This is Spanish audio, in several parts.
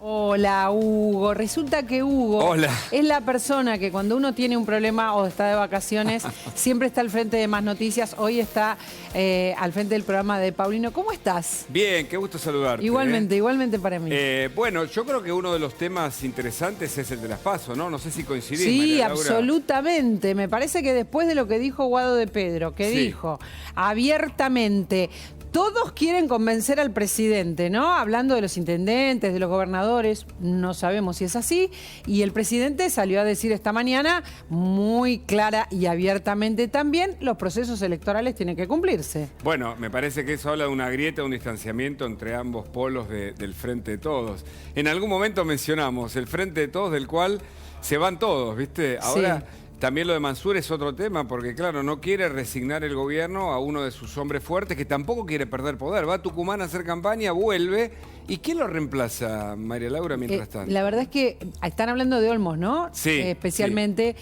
Hola, Hugo. Resulta que Hugo Hola. es la persona que cuando uno tiene un problema o está de vacaciones, siempre está al frente de Más Noticias. Hoy está al frente del programa de Paulino. ¿Cómo estás? Bien, qué gusto saludarte. Igualmente, igualmente para mí. Bueno, yo creo que uno de los temas interesantes es el de las PASO, ¿no? No sé si coincidís, Sí, María Laura. absolutamente. Me parece que después de lo que dijo Guado de Pedro, que Sí. dijo abiertamente, todos quieren convencer al presidente, ¿no? Hablando de los intendentes, de los gobernadores, no sabemos si es así. Y el presidente salió a decir esta mañana, muy clara y abiertamente también, los procesos electorales tienen que cumplirse. Bueno, me parece que eso habla de una grieta, un distanciamiento entre ambos polos del Frente de Todos. En algún momento mencionamos el Frente de Todos, del cual se van todos, ¿viste? Ahora... Sí. También lo de Mansur es otro tema, porque claro, no quiere resignar el gobierno a uno de sus hombres fuertes, que tampoco quiere perder poder. Va a Tucumán a hacer campaña, vuelve. ¿Y quién lo reemplaza, María Laura, mientras tanto? La verdad es que están hablando de Olmos, ¿no? Sí. Especialmente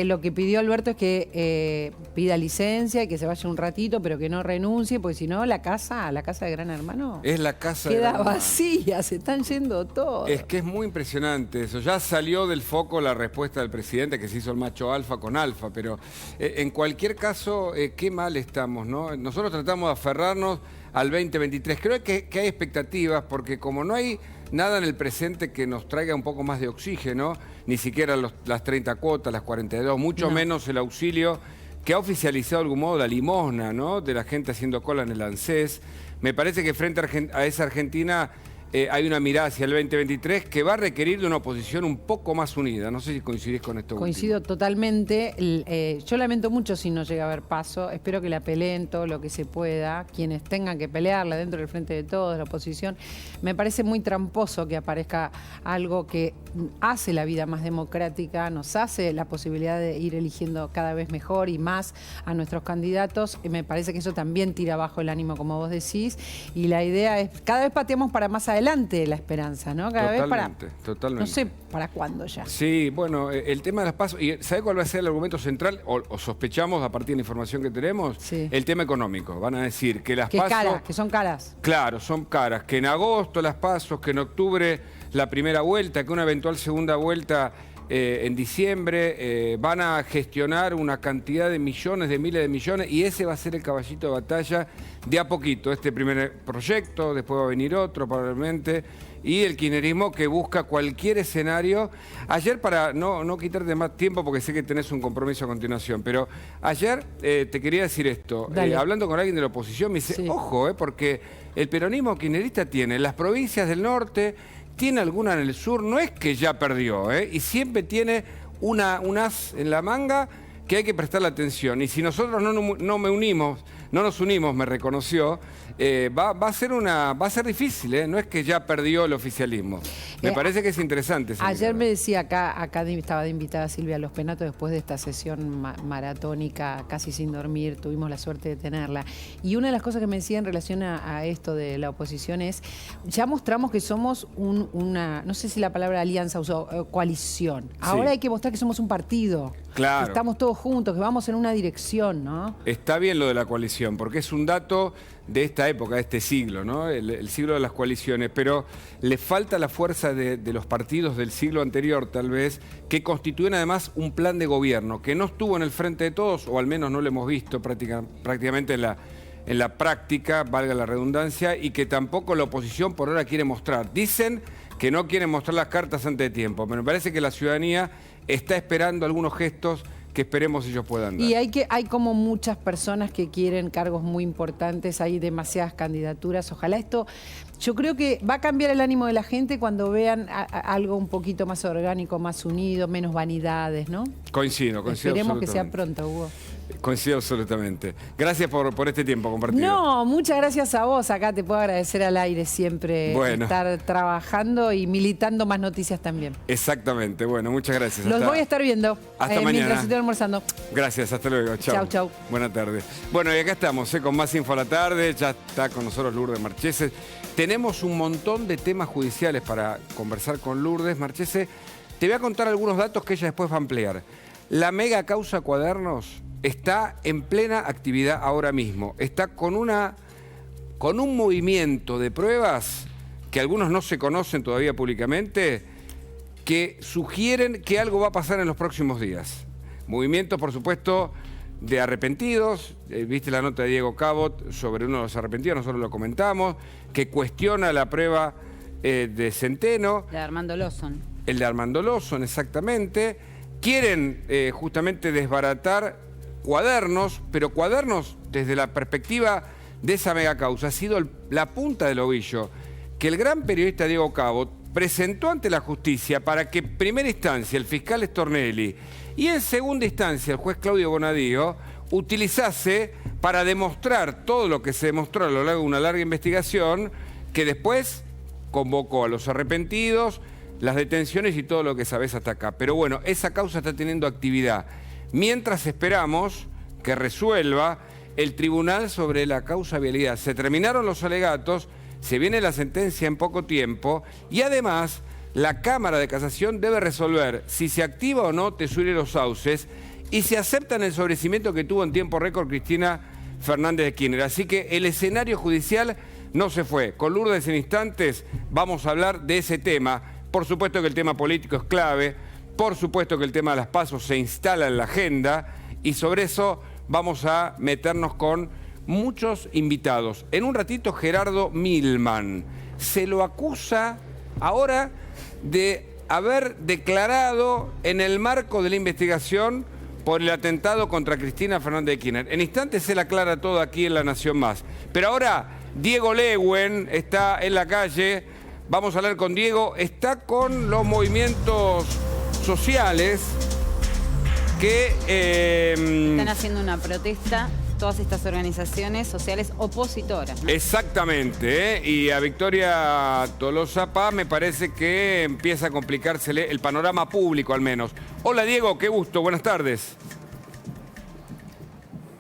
lo que pidió Alberto es que pida licencia y que se vaya un ratito, pero que no renuncie, porque si no, la casa de Gran Hermano Es la casa de queda Gran Hermano. vacía, se están yendo todos. Es que es muy impresionante eso. Ya salió del foco la respuesta del presidente, que se hizo el macho alfa con alfa, pero en cualquier caso, qué mal estamos, ¿no? Nosotros tratamos de aferrarnos al 2023. Creo que hay expectativas, porque como no hay nada en el presente que nos traiga un poco más de oxígeno, ni siquiera las 30 cuotas, las 42, mucho menos el auxilio que ha oficializado de algún modo la limosna, ¿no? De la gente haciendo cola en el ANSES. Me parece que frente a esa Argentina hay una mirada hacia el 2023 que va a requerir de una oposición un poco más unida. No sé si coincidís con esto. Coincido último. totalmente. Yo lamento mucho si no llega a haber paso. Espero que la peleen todo lo que se pueda. Quienes tengan que pelearla dentro del Frente de Todos, de la oposición. Me parece muy tramposo que aparezca algo que hace la vida más democrática, nos hace la posibilidad de ir eligiendo cada vez mejor y más a nuestros candidatos. Y me parece que eso también tira abajo el ánimo, como vos decís. Y la idea es, cada vez pateamos para más adelante la esperanza, ¿no? Cada vez para... Totalmente. No sé para cuándo ya. Sí, bueno, el tema de las PASO, ¿y sabe cuál va a ser el argumento central? O sospechamos a partir de la información que tenemos, Sí. El tema económico. Van a decir que las Que es PASO... cara, que son caras. Claro, son caras. Que en agosto las PASO, que en octubre la primera vuelta, que una eventual segunda vuelta en diciembre, van a gestionar una cantidad de millones, de miles de millones, y ese va a ser el caballito de batalla de a poquito. Este primer proyecto, después va a venir otro probablemente, y el kirchnerismo que busca cualquier escenario. Ayer, para no quitarte más tiempo, porque sé que tenés un compromiso a continuación, pero ayer te quería decir esto. Hablando con alguien de la oposición, me dice, Sí. ojo, porque el peronismo kirchnerista tiene las provincias del norte, tiene alguna en el sur, no es que ya perdió, y siempre tiene un as en la manga que hay que prestarle atención. Y si nosotros no nos unimos, me reconoció, va a ser difícil, no es que ya perdió el oficialismo. Me parece que es interesante. Ayer me decía acá estaba de invitada Silvia Los Penato después de esta sesión maratónica, casi sin dormir, tuvimos la suerte de tenerla. Y una de las cosas que me decía en relación a esto de la oposición es, ya mostramos que somos una, no sé si la palabra alianza usó, coalición. Ahora hay que mostrar que somos un partido. Claro. Que estamos todos juntos, que vamos en una dirección, ¿no? Está bien lo de la coalición, porque es un dato de esta época, de este siglo, ¿no? El siglo de las coaliciones, pero le falta la fuerza de los partidos del siglo anterior, tal vez, que constituyen además un plan de gobierno, que no estuvo en el Frente de Todos, o al menos no lo hemos visto prácticamente en la práctica, valga la redundancia, y que tampoco la oposición por ahora quiere mostrar. Dicen que no quieren mostrar las cartas antes de tiempo, pero me parece que la ciudadanía está esperando algunos gestos que esperemos ellos puedan dar. Y hay como muchas personas que quieren cargos muy importantes, hay demasiadas candidaturas. Ojalá esto, yo creo que va a cambiar el ánimo de la gente cuando vean algo un poquito más orgánico, más unido, menos vanidades, ¿no? Coincido Esperemos que sea absolutamente. pronto, Hugo. Coincido absolutamente. Gracias por este tiempo compartido. No, muchas gracias a vos. Acá te puedo agradecer al aire siempre estar trabajando y militando Más Noticias también. Exactamente. Bueno, muchas gracias. Los voy a estar viendo hasta mañana. mientras estoy almorzando. Gracias, hasta luego. Chau. Chau, chau. Buenas tardes. Bueno, y acá estamos, con más info a la tarde. Ya está con nosotros Lourdes Marchese. Tenemos un montón de temas judiciales para conversar con Lourdes Marchese. Te voy a contar algunos datos que ella después va a ampliar. La mega causa Cuadernos está en plena actividad ahora mismo. Está con un movimiento de pruebas que algunos no se conocen todavía públicamente, que sugieren que algo va a pasar en los próximos días. Movimientos, por supuesto, de arrepentidos. Viste la nota de Diego Cabot sobre uno de los arrepentidos, nosotros lo comentamos, que cuestiona la prueba de Centeno. De Armando Lawson. El de Armando Lawson, exactamente. Quieren justamente desbaratar cuadernos, pero cuadernos desde la perspectiva de esa megacausa. Ha sido la punta del ovillo que el gran periodista Diego Cabot presentó ante la justicia para que en primera instancia el fiscal Stornelli y en segunda instancia el juez Claudio Bonadío utilizase para demostrar todo lo que se demostró a lo largo de una larga investigación, que después convocó a los arrepentidos, las detenciones y todo lo que sabés hasta acá. Pero bueno, esa causa está teniendo actividad. Mientras esperamos que resuelva el tribunal sobre la causa vialidad. Se terminaron los alegatos, se viene la sentencia en poco tiempo y además la Cámara de Casación debe resolver si se activa o no Tesoreros los sauces y si aceptan el sobrecimiento que tuvo en tiempo récord Cristina Fernández de Kirchner. Así que el escenario judicial no se fue. Con Lourdes en instantes vamos a hablar de ese tema. Por supuesto que el tema político es clave, por supuesto que el tema de las PASO se instala en la agenda y sobre eso vamos a meternos con muchos invitados. En un ratito Gerardo Milman se lo acusa ahora de haber declarado en el marco de la investigación por el atentado contra Cristina Fernández de Kirchner. En instantes se la aclara todo aquí en La Nación Más. Pero ahora Diego Lehuen está en la calle. Vamos a hablar con Diego. Está con los movimientos sociales que están haciendo una protesta, todas estas organizaciones sociales opositoras, ¿no? Exactamente, y a Victoria Tolosa Paz me parece que empieza a complicársele el panorama público al menos. Hola Diego, qué gusto, buenas tardes.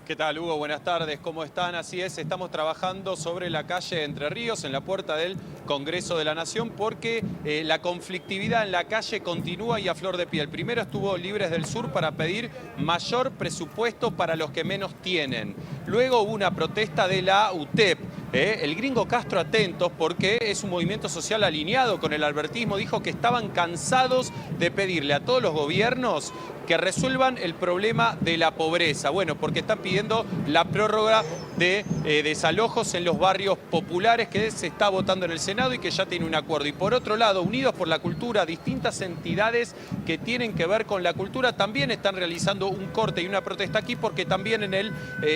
¿Qué tal, Hugo? Buenas tardes, ¿cómo están? Así es, estamos trabajando sobre la calle Entre Ríos, en la puerta del Congreso de la Nación, porque la conflictividad en la calle continúa y a flor de piel. Primero estuvo Libres del Sur para pedir mayor presupuesto para los que menos tienen. Luego hubo una protesta de la UTEP. El gringo Castro, atentos, porque es un movimiento social alineado con el albertismo, dijo que estaban cansados de pedirle a todos los gobiernos que resuelvan el problema de la pobreza. Bueno, porque están pidiendo la prórroga de desalojos en los barrios populares que se está votando en el Senado y que ya tiene un acuerdo. Y por otro lado, Unidos por la Cultura, distintas entidades que tienen que ver con la cultura también están realizando un corte y una protesta aquí, porque también en el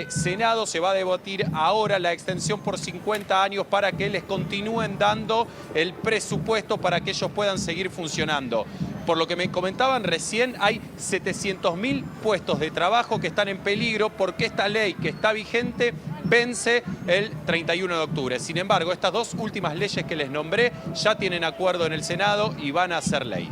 Senado se va a debatir ahora la extensión por 50 años para que les continúen dando el presupuesto para que ellos puedan seguir funcionando. Por lo que me comentaban recién, hay 700.000 puestos de trabajo que están en peligro porque esta ley que está vigente vence el 31 de octubre. Sin embargo, estas dos últimas leyes que les nombré ya tienen acuerdo en el Senado y van a ser ley.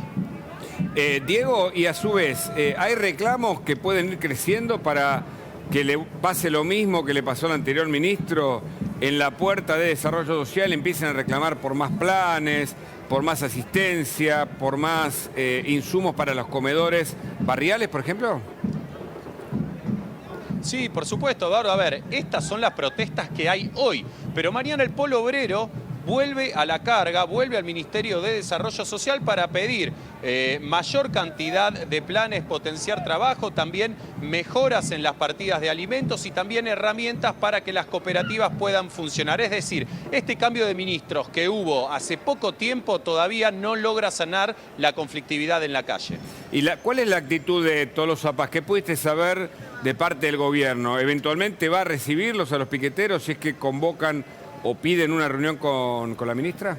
Diego, y a su vez, ¿hay reclamos que pueden ir creciendo para que le pase lo mismo que le pasó al anterior ministro? En la puerta de Desarrollo Social empiecen a reclamar por más planes, por más asistencia, por más insumos para los comedores barriales, por ejemplo. Sí, por supuesto, Eduardo. A ver, estas son las protestas que hay hoy, pero mañana el Polo Obrero vuelve a la carga, vuelve al Ministerio de Desarrollo Social para pedir mayor cantidad de planes, potenciar trabajo, también mejoras en las partidas de alimentos y también herramientas para que las cooperativas puedan funcionar. Es decir, este cambio de ministros que hubo hace poco tiempo todavía no logra sanar la conflictividad en la calle. ¿Y cuál es la actitud de Tolosa Paz? ¿Qué pudiste saber de parte del gobierno? ¿Eventualmente va a recibirlos a los piqueteros si es que convocan o piden una reunión con la ministra?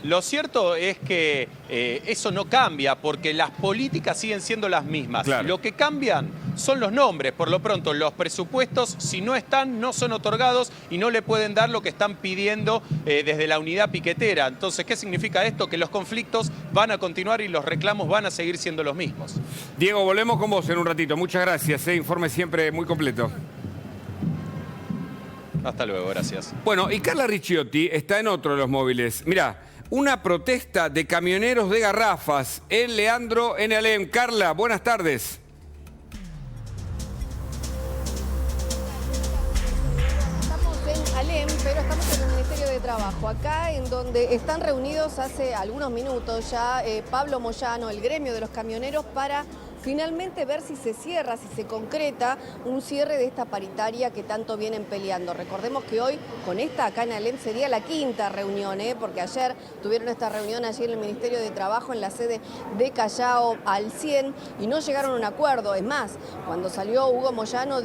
Lo cierto es que eso no cambia porque las políticas siguen siendo las mismas. Claro. Lo que cambian son los nombres. Por lo pronto, los presupuestos, si no están, no son otorgados y no le pueden dar lo que están pidiendo desde la unidad piquetera. Entonces, ¿qué significa esto? Que los conflictos van a continuar y los reclamos van a seguir siendo los mismos. Diego, volvemos con vos en un ratito. Muchas gracias. Informe siempre muy completo. Hasta luego, gracias. Bueno, y Carla Ricciotti está en otro de los móviles. Mirá, una protesta de camioneros de Garrafas en Leandro, en Alem. Carla, buenas tardes. Estamos en Alem, pero estamos en el Ministerio de Trabajo. trabajo, acá en donde están reunidos hace algunos minutos ya Pablo Moyano, el gremio de los camioneros, para finalmente ver si se cierra, si se concreta un cierre de esta paritaria que tanto vienen peleando. Recordemos que hoy, con esta acá en Alem, sería la quinta reunión, porque ayer tuvieron esta reunión allí en el Ministerio de Trabajo, en la sede de Callao al 100, y no llegaron a un acuerdo. Es más, cuando salió Hugo Moyano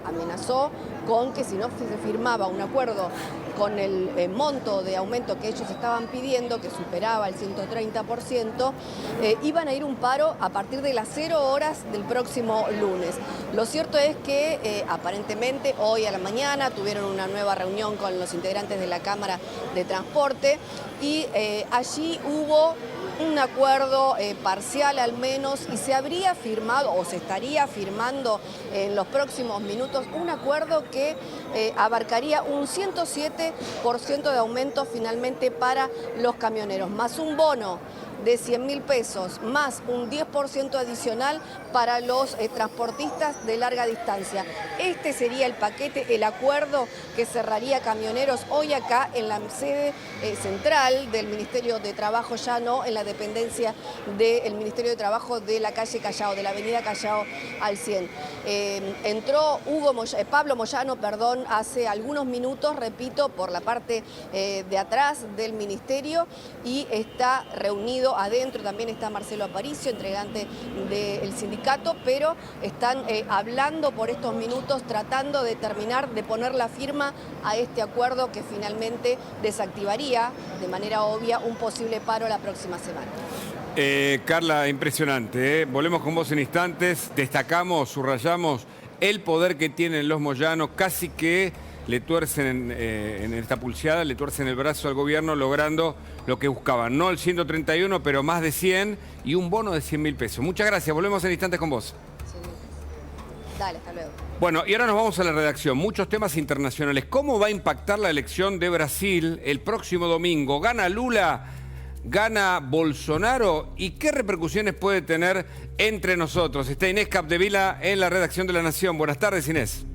amenazó con que si no se firmaba un acuerdo con el monto de aumento que ellos estaban pidiendo, que superaba el 130%, iban a ir un paro a partir de las 0 horas del próximo lunes. Lo cierto es que aparentemente hoy a la mañana tuvieron una nueva reunión con los integrantes de la Cámara de Transporte y allí hubo un acuerdo parcial al menos, y se habría firmado o se estaría firmando en los próximos minutos un acuerdo que abarcaría un 107% de aumento finalmente para los camioneros, más un bono de 100.000 pesos, más un 10% adicional para los transportistas de larga distancia. Este sería el paquete, el acuerdo que cerraría Camioneros hoy acá en la sede central del Ministerio de Trabajo, ya no en la dependencia del Ministerio de Trabajo de la calle Callao, de la avenida Callao al 100. Entró Pablo Moyano, hace algunos minutos, repito, por la parte de atrás del Ministerio, y está reunido adentro. También está Marcelo Aparicio, integrante del sindicato, pero están hablando por estos minutos, tratando de terminar de poner la firma a este acuerdo que finalmente desactivaría de manera obvia un posible paro la próxima semana. Carla, impresionante, ¿eh? Volvemos con vos en instantes. Destacamos, subrayamos el poder que tienen los moyanos, casi que le tuercen en esta pulseada, le tuercen el brazo al gobierno, logrando lo que buscaban. No el 131, pero más de 100 y un bono de 100.000 pesos. Muchas gracias, volvemos en instantes con vos. Dale, hasta luego. Bueno, y ahora nos vamos a la redacción. Muchos temas internacionales. ¿Cómo va a impactar la elección de Brasil el próximo domingo? ¿Gana Lula? ¿Gana Bolsonaro? ¿Y qué repercusiones puede tener entre nosotros? Está Inés Capdevila en la redacción de La Nación. Buenas tardes, Inés.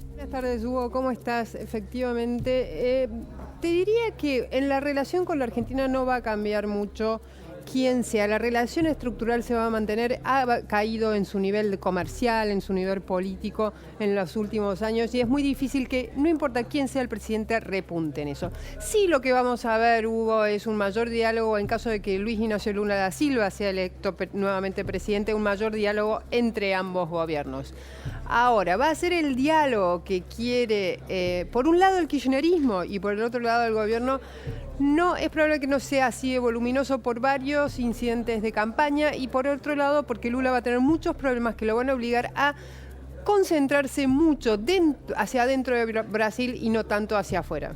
Buenas tardes, Hugo. ¿Cómo estás? Efectivamente, te diría que en la relación con la Argentina no va a cambiar mucho quien sea. La relación estructural se va a mantener, ha caído en su nivel comercial, en su nivel político en los últimos años, y es muy difícil que, no importa quién sea el presidente, repunte en eso. Sí, lo que vamos a ver, Hugo, es un mayor diálogo en caso de que Luis Ignacio Lula da Silva sea electo nuevamente presidente, un mayor diálogo entre ambos gobiernos. Ahora, va a ser el diálogo que quiere, por un lado el kirchnerismo y por el otro lado el gobierno. No, es probable que no sea así de voluminoso por varios incidentes de campaña, y por otro lado porque Lula va a tener muchos problemas que lo van a obligar a concentrarse mucho hacia adentro de Brasil y no tanto hacia afuera.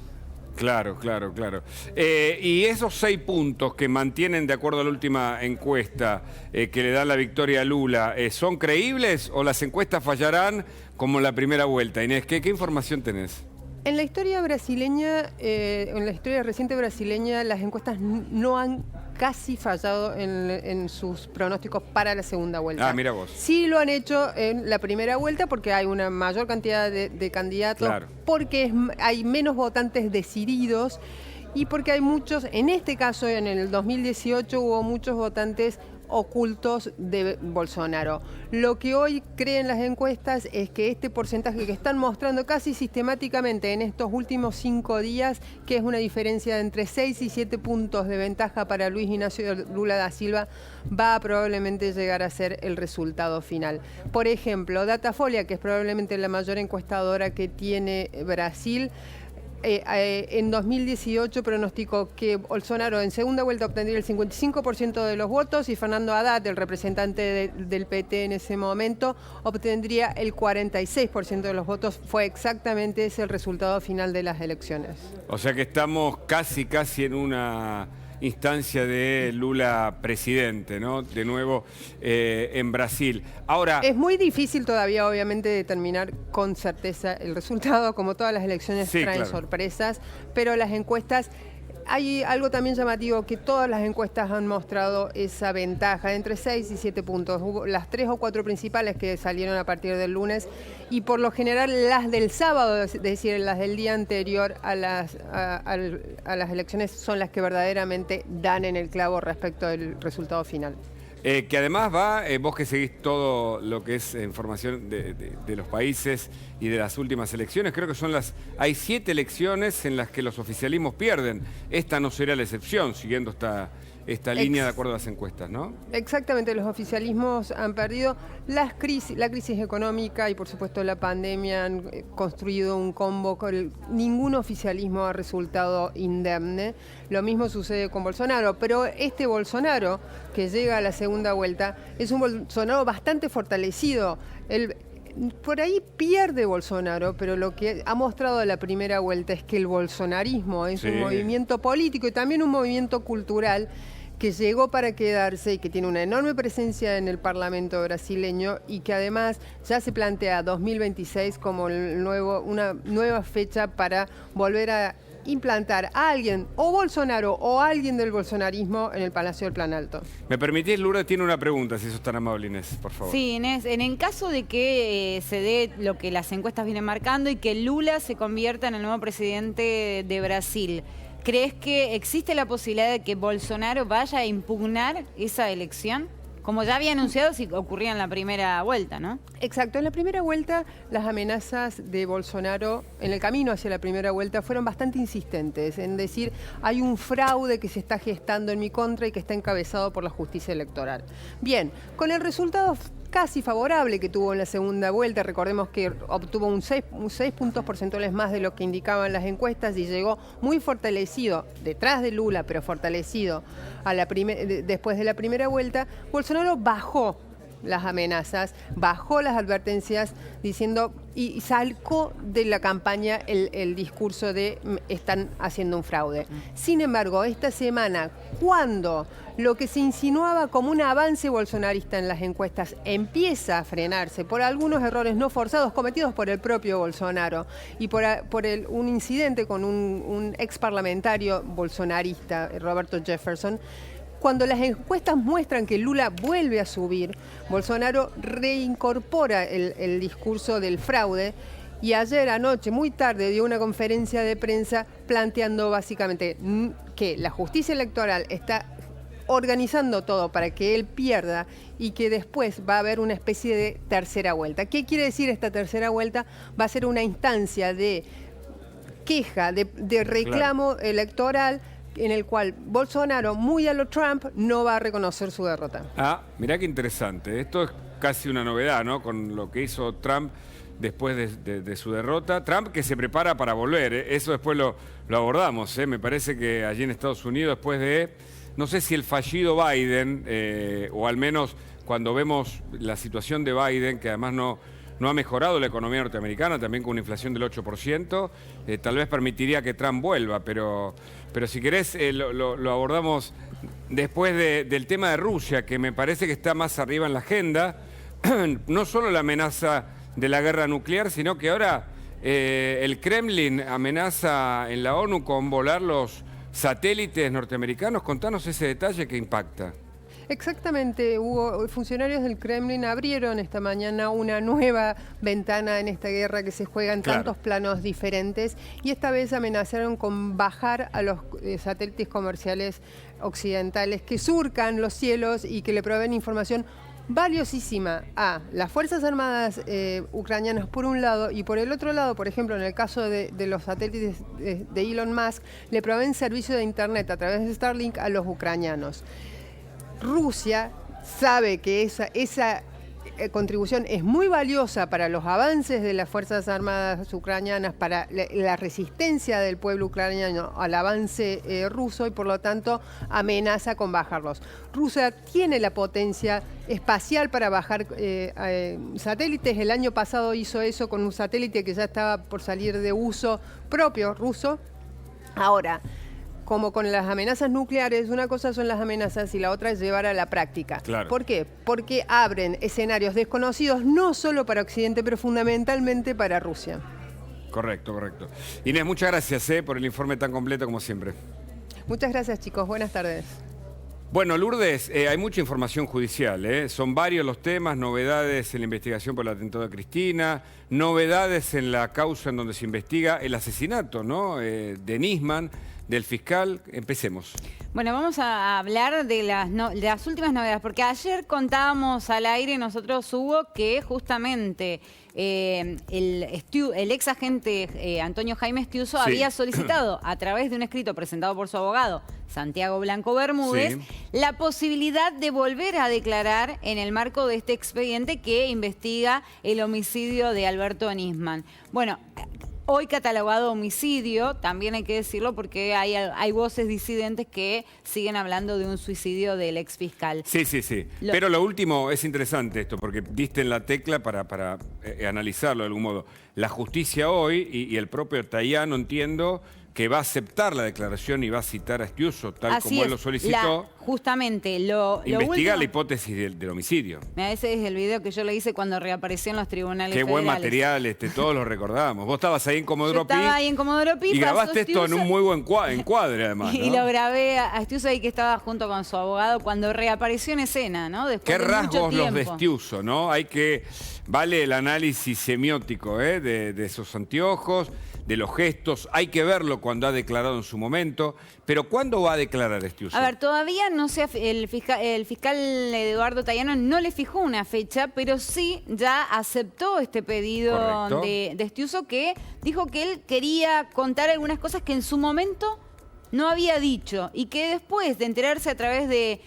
Claro, claro, claro. Y esos 6 puntos que mantienen, de acuerdo a la última encuesta, que le dan la victoria a Lula, ¿son creíbles o las encuestas fallarán como en la primera vuelta? Inés, ¿qué información tenés? En la historia brasileña, en la historia reciente brasileña, las encuestas no han casi fallado en sus pronósticos para la segunda vuelta. Ah, mira vos. Sí lo han hecho en la primera vuelta porque hay una mayor cantidad de candidatos, claro, porque hay menos votantes decididos y porque hay muchos, en este caso en el 2018 hubo muchos votantes ocultos de Bolsonaro. Lo que hoy creen las encuestas es que este porcentaje que están mostrando casi sistemáticamente en estos últimos 5 días, que es una diferencia de entre 6 y 7 puntos de ventaja para Luis Ignacio Lula da Silva, va a probablemente llegar a ser el resultado final. Por ejemplo, Datafolia, que es probablemente la mayor encuestadora que tiene Brasil, en 2018 pronosticó que Bolsonaro en segunda vuelta obtendría el 55% de los votos y Fernando Haddad, el representante del PT en ese momento, obtendría el 46% de los votos. Fue exactamente ese el resultado final de las elecciones. O sea que estamos casi en una instancia de Lula presidente, ¿no? De nuevo en Brasil. Ahora, es muy difícil todavía, obviamente, determinar con certeza el resultado, como todas las elecciones traen sorpresas, pero las encuestas hay algo también llamativo, que todas las encuestas han mostrado esa ventaja de entre 6 y 7 puntos. Hubo las 3 o 4 principales que salieron a partir del lunes y por lo general las del sábado, es decir, las del día anterior a las elecciones, son las que verdaderamente dan en el clavo respecto del resultado final. Que además va, vos que seguís todo lo que es información de los países y de las últimas elecciones, creo que hay 7 elecciones en las que los oficialismos pierden. Esta no será la excepción, siguiendo esta línea de acuerdo a las encuestas, ¿no? Exactamente, los oficialismos han perdido. La crisis económica y por supuesto la pandemia han construido un combo con ningún oficialismo ha resultado indemne. Lo mismo sucede con Bolsonaro, pero este Bolsonaro que llega a la segunda vuelta es un Bolsonaro bastante fortalecido. Por ahí pierde Bolsonaro, pero lo que ha mostrado la primera vuelta es que el bolsonarismo es un movimiento político y también un movimiento cultural que llegó para quedarse y que tiene una enorme presencia en el Parlamento brasileño y que además ya se plantea 2026 como una nueva fecha para volver a implantar a alguien, o Bolsonaro o alguien del bolsonarismo en el Palacio del Planalto. ¿Me permitís, Lourdes? Tiene una pregunta, si sos tan amable, Inés, por favor. Sí, Inés, en el caso de que se dé lo que las encuestas vienen marcando y que Lula se convierta en el nuevo presidente de Brasil, ¿crees que existe la posibilidad de que Bolsonaro vaya a impugnar esa elección? Como ya había anunciado si ocurría en la primera vuelta, ¿no? Exacto, en la primera vuelta las amenazas de Bolsonaro en el camino hacia la primera vuelta fueron bastante insistentes en decir hay un fraude que se está gestando en mi contra y que está encabezado por la justicia electoral. Bien, con el resultado casi favorable que tuvo en la segunda vuelta, recordemos que obtuvo un 6 puntos porcentuales más de lo que indicaban las encuestas y llegó muy fortalecido, detrás de Lula, pero fortalecido después de la primera vuelta. Bolsonaro bajó las amenazas, bajó las advertencias diciendo y sacó de la campaña el discurso de están haciendo un fraude. Sin embargo, esta semana, cuando lo que se insinuaba como un avance bolsonarista en las encuestas empieza a frenarse por algunos errores no forzados cometidos por el propio Bolsonaro y por un incidente con un ex parlamentario bolsonarista, Roberto Jefferson, cuando las encuestas muestran que Lula vuelve a subir, Bolsonaro reincorpora el discurso del fraude y ayer anoche, muy tarde, dio una conferencia de prensa planteando básicamente que la justicia electoral está organizando todo para que él pierda y que después va a haber una especie de tercera vuelta. ¿Qué quiere decir esta tercera vuelta? Va a ser una instancia de queja, de reclamo electoral en el cual Bolsonaro, muy a lo Trump, no va a reconocer su derrota. Ah, mirá qué interesante. Esto es casi una novedad, ¿no? Con lo que hizo Trump después de su derrota. Trump que se prepara para volver, ¿eh? Eso después lo abordamos, ¿eh? Me parece que allí en Estados Unidos, después de, no sé si el fallido Biden, o al menos cuando vemos la situación de Biden, que además no ha mejorado la economía norteamericana, también con una inflación del 8%, tal vez permitiría que Trump vuelva, pero si querés lo abordamos después del tema de Rusia, que me parece que está más arriba en la agenda, no solo la amenaza de la guerra nuclear, sino que ahora el Kremlin amenaza en la ONU con volar los satélites norteamericanos. Contanos ese detalle que impacta. Exactamente, Hugo. Funcionarios del Kremlin abrieron esta mañana una nueva ventana en esta guerra que se juega en tantos planos diferentes y esta vez amenazaron con bajar a los satélites comerciales occidentales que surcan los cielos y que le proveen información valiosísima a las Fuerzas Armadas ucranianas por un lado y por el otro lado, por ejemplo, en el caso de los satélites de Elon Musk, le proveen servicio de internet a través de Starlink a los ucranianos. Rusia sabe que esa contribución es muy valiosa para los avances de las Fuerzas Armadas ucranianas, para la resistencia del pueblo ucraniano al avance ruso y por lo tanto amenaza con bajarlos. Rusia tiene la potencia espacial para bajar satélites. El año pasado hizo eso con un satélite que ya estaba por salir de uso propio ruso. Ahora, como con las amenazas nucleares, una cosa son las amenazas y la otra es llevar a la práctica. Claro. ¿Por qué? Porque abren escenarios desconocidos no solo para Occidente, pero fundamentalmente para Rusia. Correcto, correcto. Inés, muchas gracias por el informe tan completo como siempre. Muchas gracias, chicos. Buenas tardes. Bueno, Lourdes, hay mucha información judicial, ¿eh? Son varios los temas, novedades en la investigación por el atentado a Cristina, novedades en la causa en donde se investiga el asesinato, ¿no? De Nisman, del fiscal. Empecemos. Bueno, vamos a hablar de las últimas novedades, porque ayer contábamos al aire nosotros, Hugo, que justamente el ex agente Antonio Jaime Estiuso había solicitado a través de un escrito presentado por su abogado, Santiago Blanco Bermúdez, la posibilidad de volver a declarar en el marco de este expediente que investiga el homicidio de Alberto Nisman. Bueno, hoy catalogado homicidio, también hay que decirlo porque hay voces disidentes que siguen hablando de un suicidio del exfiscal. Sí. Pero lo último es interesante esto, porque diste en la tecla para analizarlo de algún modo. La justicia hoy y el propio Tayano, entiendo, que va a aceptar la declaración y va a citar a Estiuso, tal como él lo solicitó. Justamente, investiga la hipótesis del homicidio. Ese es el video que yo le hice cuando reapareció en los tribunales federales. Qué buen material, todos lo recordamos. Vos estabas ahí en Comodoro Pi. Estaba ahí en Comodoro Pi. Y grabaste esto en un muy buen encuadre, además, ¿no? Y lo grabé a Estiuso ahí, que estaba junto con su abogado cuando reapareció en escena, ¿no? Después Qué rasgos los de Estiuso, ¿no? Vale el análisis semiótico, de esos anteojos, de los gestos. Hay que verlo cuando ha declarado en su momento. Pero ¿cuándo va a declarar Estiuso? A ver, todavía no sé, el fiscal Eduardo Tayano no le fijó una fecha, pero sí ya aceptó este pedido de Estiuso, que dijo que él quería contar algunas cosas que en su momento no había dicho y que después de enterarse a través de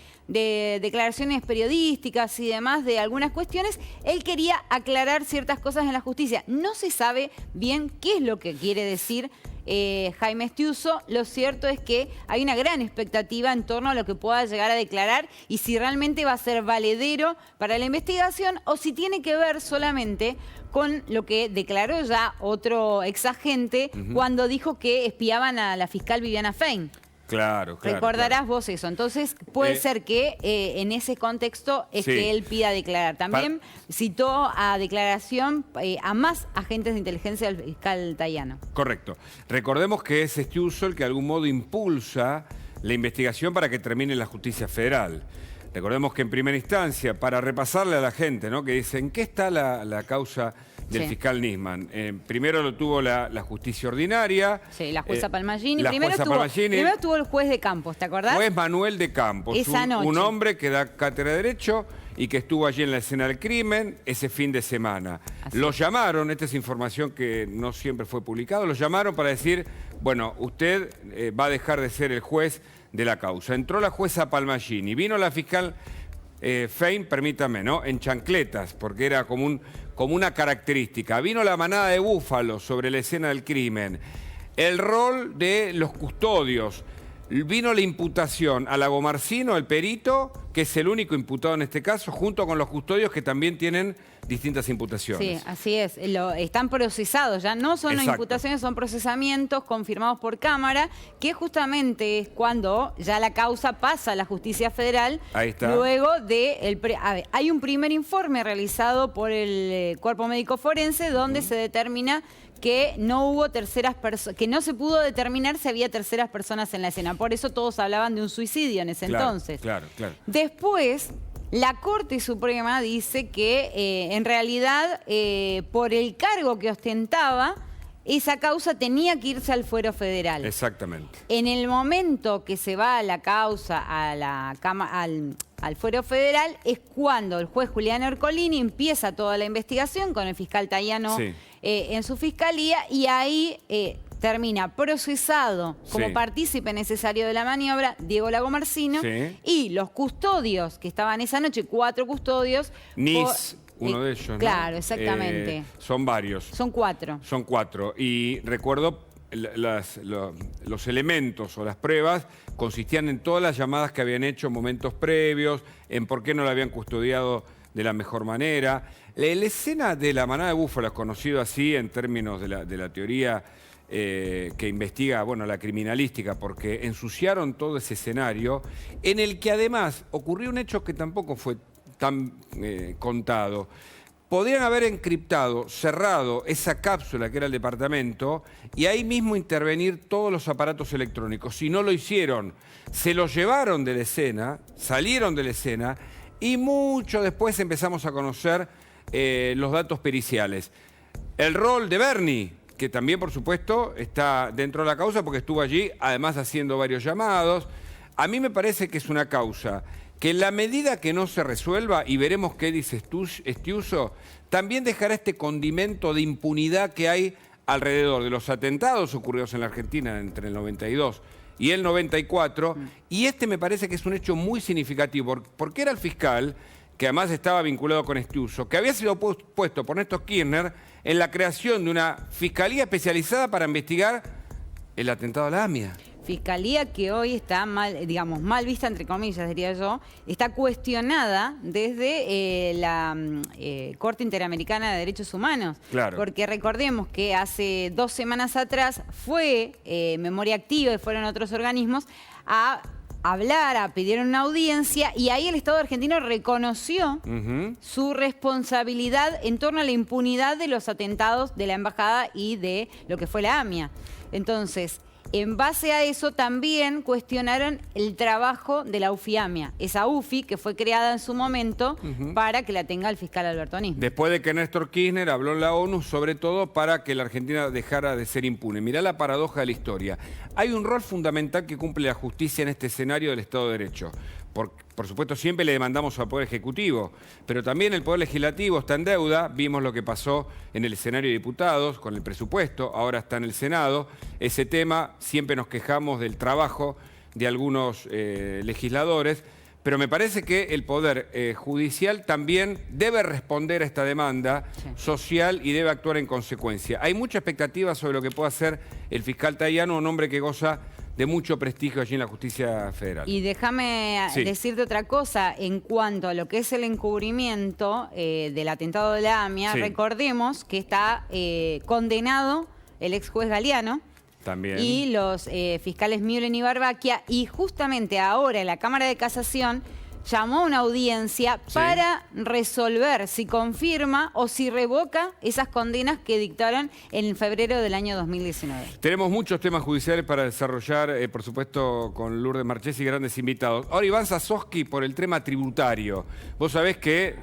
declaraciones periodísticas y demás de algunas cuestiones, él quería aclarar ciertas cosas en la justicia. No se sabe bien qué es lo que quiere decir Jaime Estiuso. Lo cierto es que hay una gran expectativa en torno a lo que pueda llegar a declarar y si realmente va a ser valedero para la investigación o si tiene que ver solamente con lo que declaró ya otro exagente cuando dijo que espiaban a la fiscal Viviana Fein. Claro. Recordarás vos eso. Entonces, puede ser que en ese contexto es que él pida declarar. También citó a declaración a más agentes de inteligencia del fiscal Tayano. Correcto. Recordemos que es Estiuso el que de algún modo impulsa la investigación para que termine en la justicia federal. Recordemos que en primera instancia, para repasarle a la gente, ¿no?, que dice, ¿en qué está la causa del fiscal Nisman? Primero lo tuvo la justicia ordinaria. Sí, la jueza Palmagini. Primero estuvo el juez de Campos, ¿te acordás? Juez Manuel de Campos, un hombre que da cátedra de Derecho y que estuvo allí en la escena del crimen ese fin de semana. Lo llamaron, esta es información que no siempre fue publicada, lo llamaron para decir, bueno, usted va a dejar de ser el juez de la causa. Entró la jueza Palmagini, vino la fiscal Fein, permítame, ¿no?, en chancletas, porque era como una característica. Vino la manada de búfalos sobre la escena del crimen. El rol de los custodios. Vino la imputación a Lagomarcino, el perito, que es el único imputado en este caso, junto con los custodios que también tienen distintas imputaciones. Sí, así es. Están procesados ya. No son imputaciones, son procesamientos confirmados por Cámara, que justamente es cuando ya la causa pasa a la justicia federal. Ahí está. Luego de... hay un primer informe realizado por el Cuerpo Médico Forense donde se determina que no hubo terceras personas, que no se pudo determinar si había terceras personas en la escena. Por eso todos hablaban de un suicidio en ese entonces. Claro. Después, la Corte Suprema dice que en realidad por el cargo que ostentaba, esa causa tenía que irse al fuero federal. Exactamente. En el momento que se va la causa al fuero federal es cuando el juez Julián Ercolini empieza toda la investigación con el fiscal Tayano en su fiscalía y ahí termina procesado como partícipe necesario de la maniobra Diego Lagomarcino y los custodios que estaban esa noche, 4 custodios... uno de ellos, ¿no? Claro, exactamente. Son varios. Son 4. Son 4. Y recuerdo, los elementos o las pruebas consistían en todas las llamadas que habían hecho momentos previos, en por qué no la habían custodiado de la mejor manera. La escena de la manada de búfalos, conocido así en términos de la teoría que investiga, la criminalística, porque ensuciaron todo ese escenario, en el que además ocurrió un hecho que tampoco fue tan contado. podrían haber encriptado, cerrado esa cápsula que era el departamento y ahí mismo intervenir todos los aparatos electrónicos. Si no lo hicieron, se los llevaron de la escena, salieron de la escena y mucho después empezamos a conocer los datos periciales. El rol de Bernie, que también, por supuesto, está dentro de la causa porque estuvo allí, además haciendo varios llamados. A mí me parece que es una causa que en la medida que no se resuelva, y veremos qué dice Estiuso, también dejará este condimento de impunidad que hay alrededor de los atentados ocurridos en la Argentina entre el 92 y el 94, y este me parece que es un hecho muy significativo, porque era el fiscal, que además estaba vinculado con Estiuso, que había sido puesto por Néstor Kirchner en la creación de una fiscalía especializada para investigar el atentado a la AMIA. Fiscalía que hoy está mal, digamos, mal vista, entre comillas, diría yo, está cuestionada desde la Corte Interamericana de Derechos Humanos. Claro. Porque recordemos que hace 2 semanas atrás fue Memoria Activa y fueron otros organismos a hablar, pidieron una audiencia y ahí el Estado argentino reconoció su responsabilidad en torno a la impunidad de los atentados de la embajada y de lo que fue la AMIA. Entonces, en base a eso también cuestionaron el trabajo de la UFI-AMIA, esa UFI que fue creada en su momento para que la tenga el fiscal Alberto Nisman. Después de que Néstor Kirchner habló en la ONU, sobre todo para que la Argentina dejara de ser impune. Mirá la paradoja de la historia. Hay un rol fundamental que cumple la justicia en este escenario del Estado de Derecho. Por supuesto, siempre le demandamos al Poder Ejecutivo, pero también el Poder Legislativo está en deuda. Vimos lo que pasó en el escenario de diputados con el presupuesto, ahora está en el Senado. Ese tema, siempre nos quejamos del trabajo de algunos legisladores, pero me parece que el Poder Judicial también debe responder a esta demanda social y debe actuar en consecuencia. Hay mucha expectativa sobre lo que pueda hacer el fiscal Tayano, un hombre que goza de mucho prestigio allí en la justicia federal. Y déjame decirte otra cosa, en cuanto a lo que es el encubrimiento del atentado de la AMIA, recordemos que está condenado el ex juez Galeano también, y los fiscales Mühlen y Barbaquia, y justamente ahora en la Cámara de Casación llamó a una audiencia para resolver si confirma o si revoca esas condenas que dictaron en febrero del año 2019. Tenemos muchos temas judiciales para desarrollar, por supuesto, con Lourdes Marchesi y grandes invitados. Ahora, Iván Sasovsky, por el tema tributario. Vos sabés que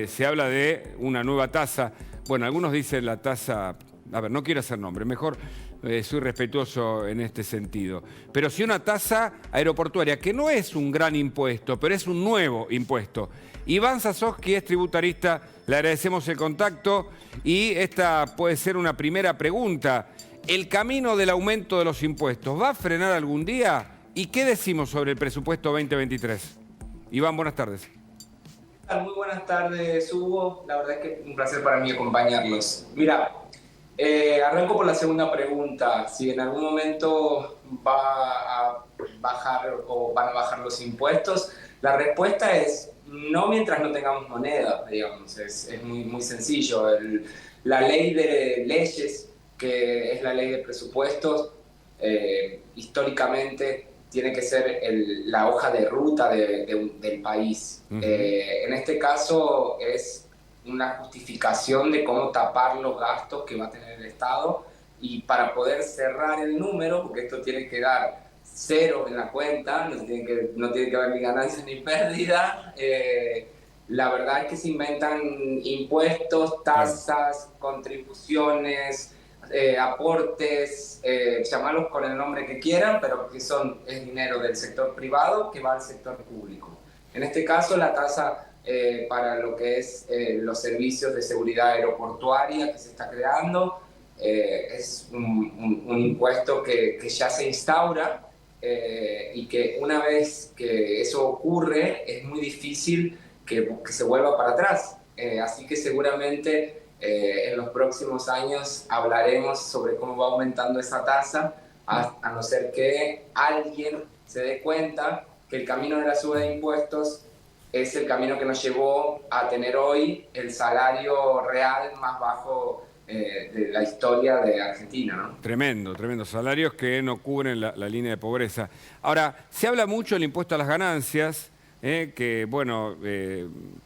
se habla de una nueva tasa. Bueno, algunos dicen la tasa... A ver, no quiero hacer nombre, mejor soy respetuoso en este sentido. Pero sí una tasa aeroportuaria, que no es un gran impuesto, pero es un nuevo impuesto. Iván Sasovsky es tributarista, le agradecemos el contacto y esta puede ser una primera pregunta. ¿El camino del aumento de los impuestos va a frenar algún día? ¿Y qué decimos sobre el presupuesto 2023? Iván, buenas tardes. Muy buenas tardes, Hugo. La verdad es que es un placer para mí acompañarlos. Mira, arranco por la segunda pregunta. Si en algún momento va a bajar o van a bajar los impuestos, la respuesta es no mientras no tengamos moneda, digamos. Es muy, muy sencillo. La ley de leyes, que es la ley de presupuestos, históricamente tiene que ser la hoja de ruta del país. En este caso es una justificación de cómo tapar los gastos que va a tener el Estado, y para poder cerrar el número, porque esto tiene que dar cero en la cuenta, no tiene que haber ni ganancias ni pérdida. La verdad es que se inventan impuestos, tasas, contribuciones, aportes, llamarlos con el nombre que quieran, pero que es dinero del sector privado que va al sector público. En este caso, la tasa para lo que es los servicios de seguridad aeroportuaria que se está creando es un impuesto que ya se instaura, y que una vez que eso ocurre es muy difícil que se vuelva para atrás. Así que seguramente en los próximos años hablaremos sobre cómo va aumentando esa tasa, a no ser que alguien se dé cuenta que el camino de la suba de impuestos es el camino que nos llevó a tener hoy el salario real más bajo de la historia de Argentina, ¿no? Tremendo, tremendo. Salarios que no cubren la línea de pobreza. Ahora, se habla mucho del impuesto a las ganancias, que, bueno,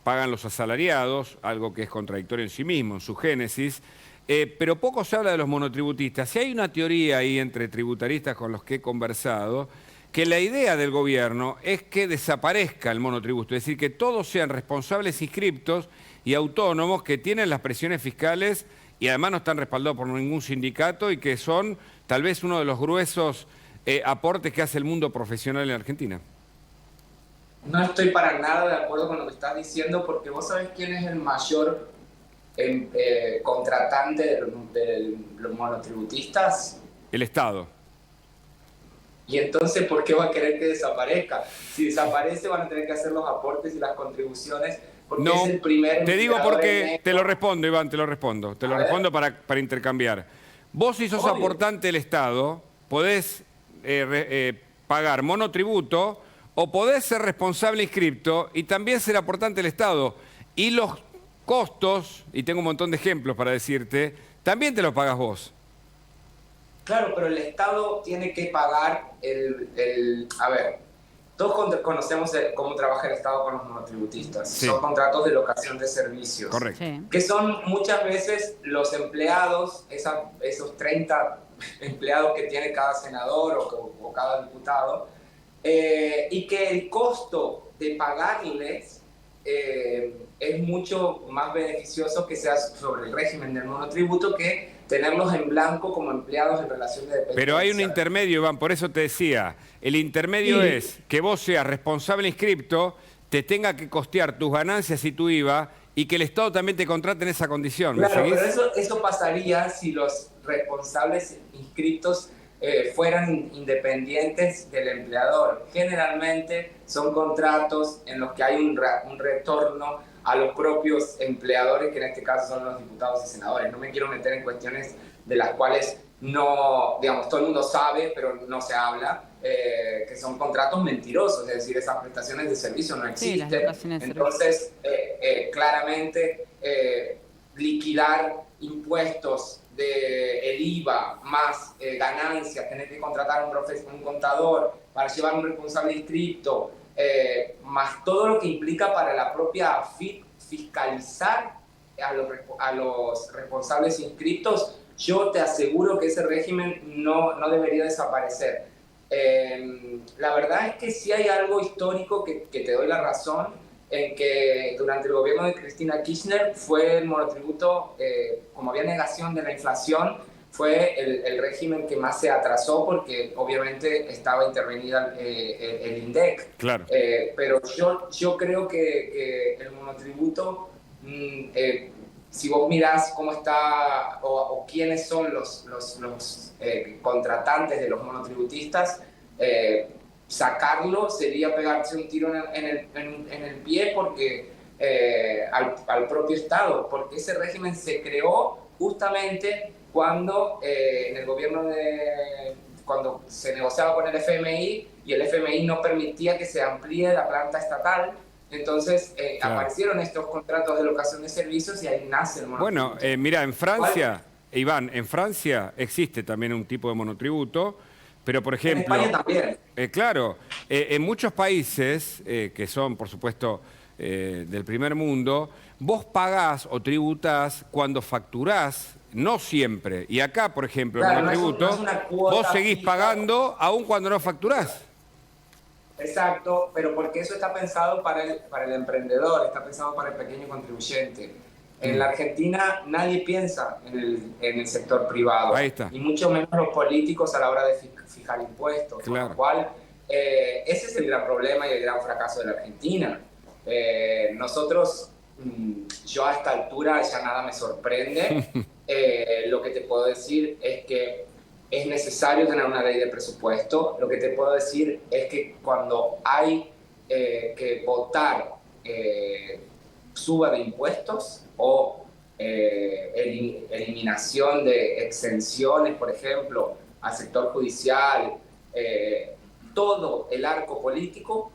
pagan los asalariados, algo que es contradictorio en sí mismo, en su génesis, pero poco se habla de los monotributistas. Si hay una teoría ahí entre tributaristas con los que he conversado, que la idea del gobierno es que desaparezca el monotributo, es decir, que todos sean responsables inscriptos y autónomos que tienen las presiones fiscales y además no están respaldados por ningún sindicato y que son tal vez uno de los gruesos aportes que hace el mundo profesional en Argentina. No estoy para nada de acuerdo con lo que estás diciendo, porque vos sabés quién es el mayor contratante de los monotributistas. El Estado. Y entonces, ¿por qué va a querer que desaparezca? Si desaparece, van a tener que hacer los aportes y las contribuciones, porque no, es el primer... te digo porque te lo respondo, Iván, te lo respondo. Te lo respondo para intercambiar. Vos, si sos aportante del Estado, podés pagar monotributo o podés ser responsable inscripto y también ser aportante del Estado. Y los costos, y tengo un montón de ejemplos para decirte, también te los pagas vos. Claro, pero el Estado tiene que pagar a ver, todos conocemos cómo trabaja el Estado con los monotributistas. Sí. Son contratos de locación de servicios. Correcto. Sí. Que son muchas veces los empleados, esos 30 empleados que tiene cada senador o cada diputado, y que el costo de pagarles es mucho más beneficioso que sea sobre el régimen del monotributo que tenerlos en blanco como empleados en relación de dependencia. Pero hay un intermedio, Iván, por eso te decía, el intermedio es que vos seas responsable inscripto, te tenga que costear tus ganancias y tu IVA y que el Estado también te contrate en esa condición. Claro, pero eso pasaría si los responsables inscriptos fueran independientes del empleador. Generalmente son contratos en los que hay un retorno a los propios empleadores, que en este caso son los diputados y senadores. No me quiero meter en cuestiones de las cuales no, digamos, todo el mundo sabe, pero no se habla, que son contratos mentirosos, es decir, esas prestaciones de servicio no existen. Sí, entonces, claramente, liquidar impuestos del IVA más ganancias, tener que contratar un contador para llevar un responsable inscripto, más todo lo que implica para la propia AFIP fiscalizar a los responsables inscriptos, yo te aseguro que ese régimen no debería desaparecer. La verdad es que sí hay algo histórico que te doy la razón, en que durante el gobierno de Cristina Kirchner fue el monotributo, como había negación de la inflación, fue el régimen que más se atrasó porque obviamente estaba intervenida el INDEC. Claro. Pero yo creo que el monotributo, si vos mirás cómo está o quiénes son los contratantes de los monotributistas, sacarlo sería pegarse un tiro en el pie porque al propio Estado, porque ese régimen se creó justamente cuando en el gobierno cuando se negociaba con el FMI y el FMI no permitía que se amplíe la planta estatal. Entonces aparecieron estos contratos de locación de servicios y ahí nace el monotributo. Bueno, mira, en Francia, Iván, en Francia existe también un tipo de monotributo, pero por ejemplo... En España también. Claro, en muchos países, que son por supuesto del primer mundo, vos pagás o tributás cuando facturás, no siempre. Y acá, por ejemplo, el monotributo, vos seguís pagando aun cuando no facturás. Exacto, pero porque eso está pensado para el emprendedor, está pensado para el pequeño contribuyente. En la Argentina nadie piensa en el sector privado. Ahí está. Y mucho menos los políticos a la hora de fijar impuestos. Claro. Con lo cual, ese es el gran problema y el gran fracaso de la Argentina. Nosotros, yo a esta altura ya nada me sorprende. Lo que te puedo decir es que es necesario tener una ley de presupuesto. Lo que te puedo decir es que cuando hay que votar suba de impuestos o eliminación de exenciones, por ejemplo, al sector judicial, todo el arco político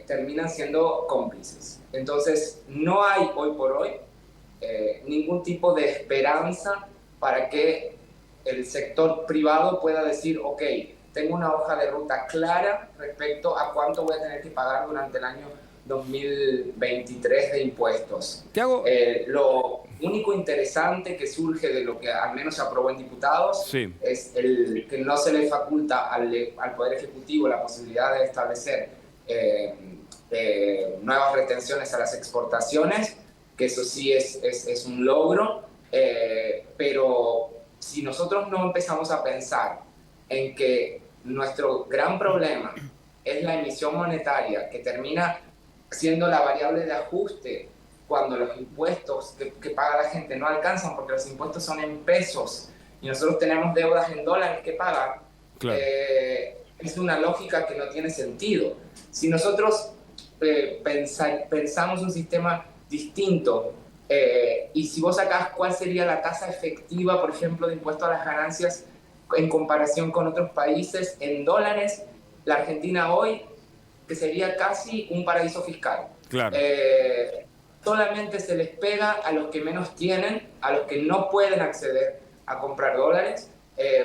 terminan siendo cómplices. Entonces, no hay hoy por hoy ningún tipo de esperanza para que el sector privado pueda decir, ok, tengo una hoja de ruta clara respecto a cuánto voy a tener que pagar durante el año 2023 de impuestos. Lo único interesante que surge de lo que al menos se aprobó en diputados es que no se le faculta al Poder Ejecutivo la posibilidad de establecer nuevas retenciones a las exportaciones, que eso sí es un logro, pero si nosotros no empezamos a pensar en que nuestro gran problema es la emisión monetaria, que termina siendo la variable de ajuste cuando los impuestos que paga la gente no alcanzan, porque los impuestos son en pesos y nosotros tenemos deudas en dólares que pagar, claro. Es una lógica que no tiene sentido. Si nosotros pensamos un sistema distinto, y si vos sacás cuál sería la tasa efectiva, por ejemplo, de impuesto a las ganancias en comparación con otros países en dólares, la Argentina hoy, que sería casi un paraíso fiscal. Claro. Solamente se les pega a los que menos tienen, a los que no pueden acceder a comprar dólares,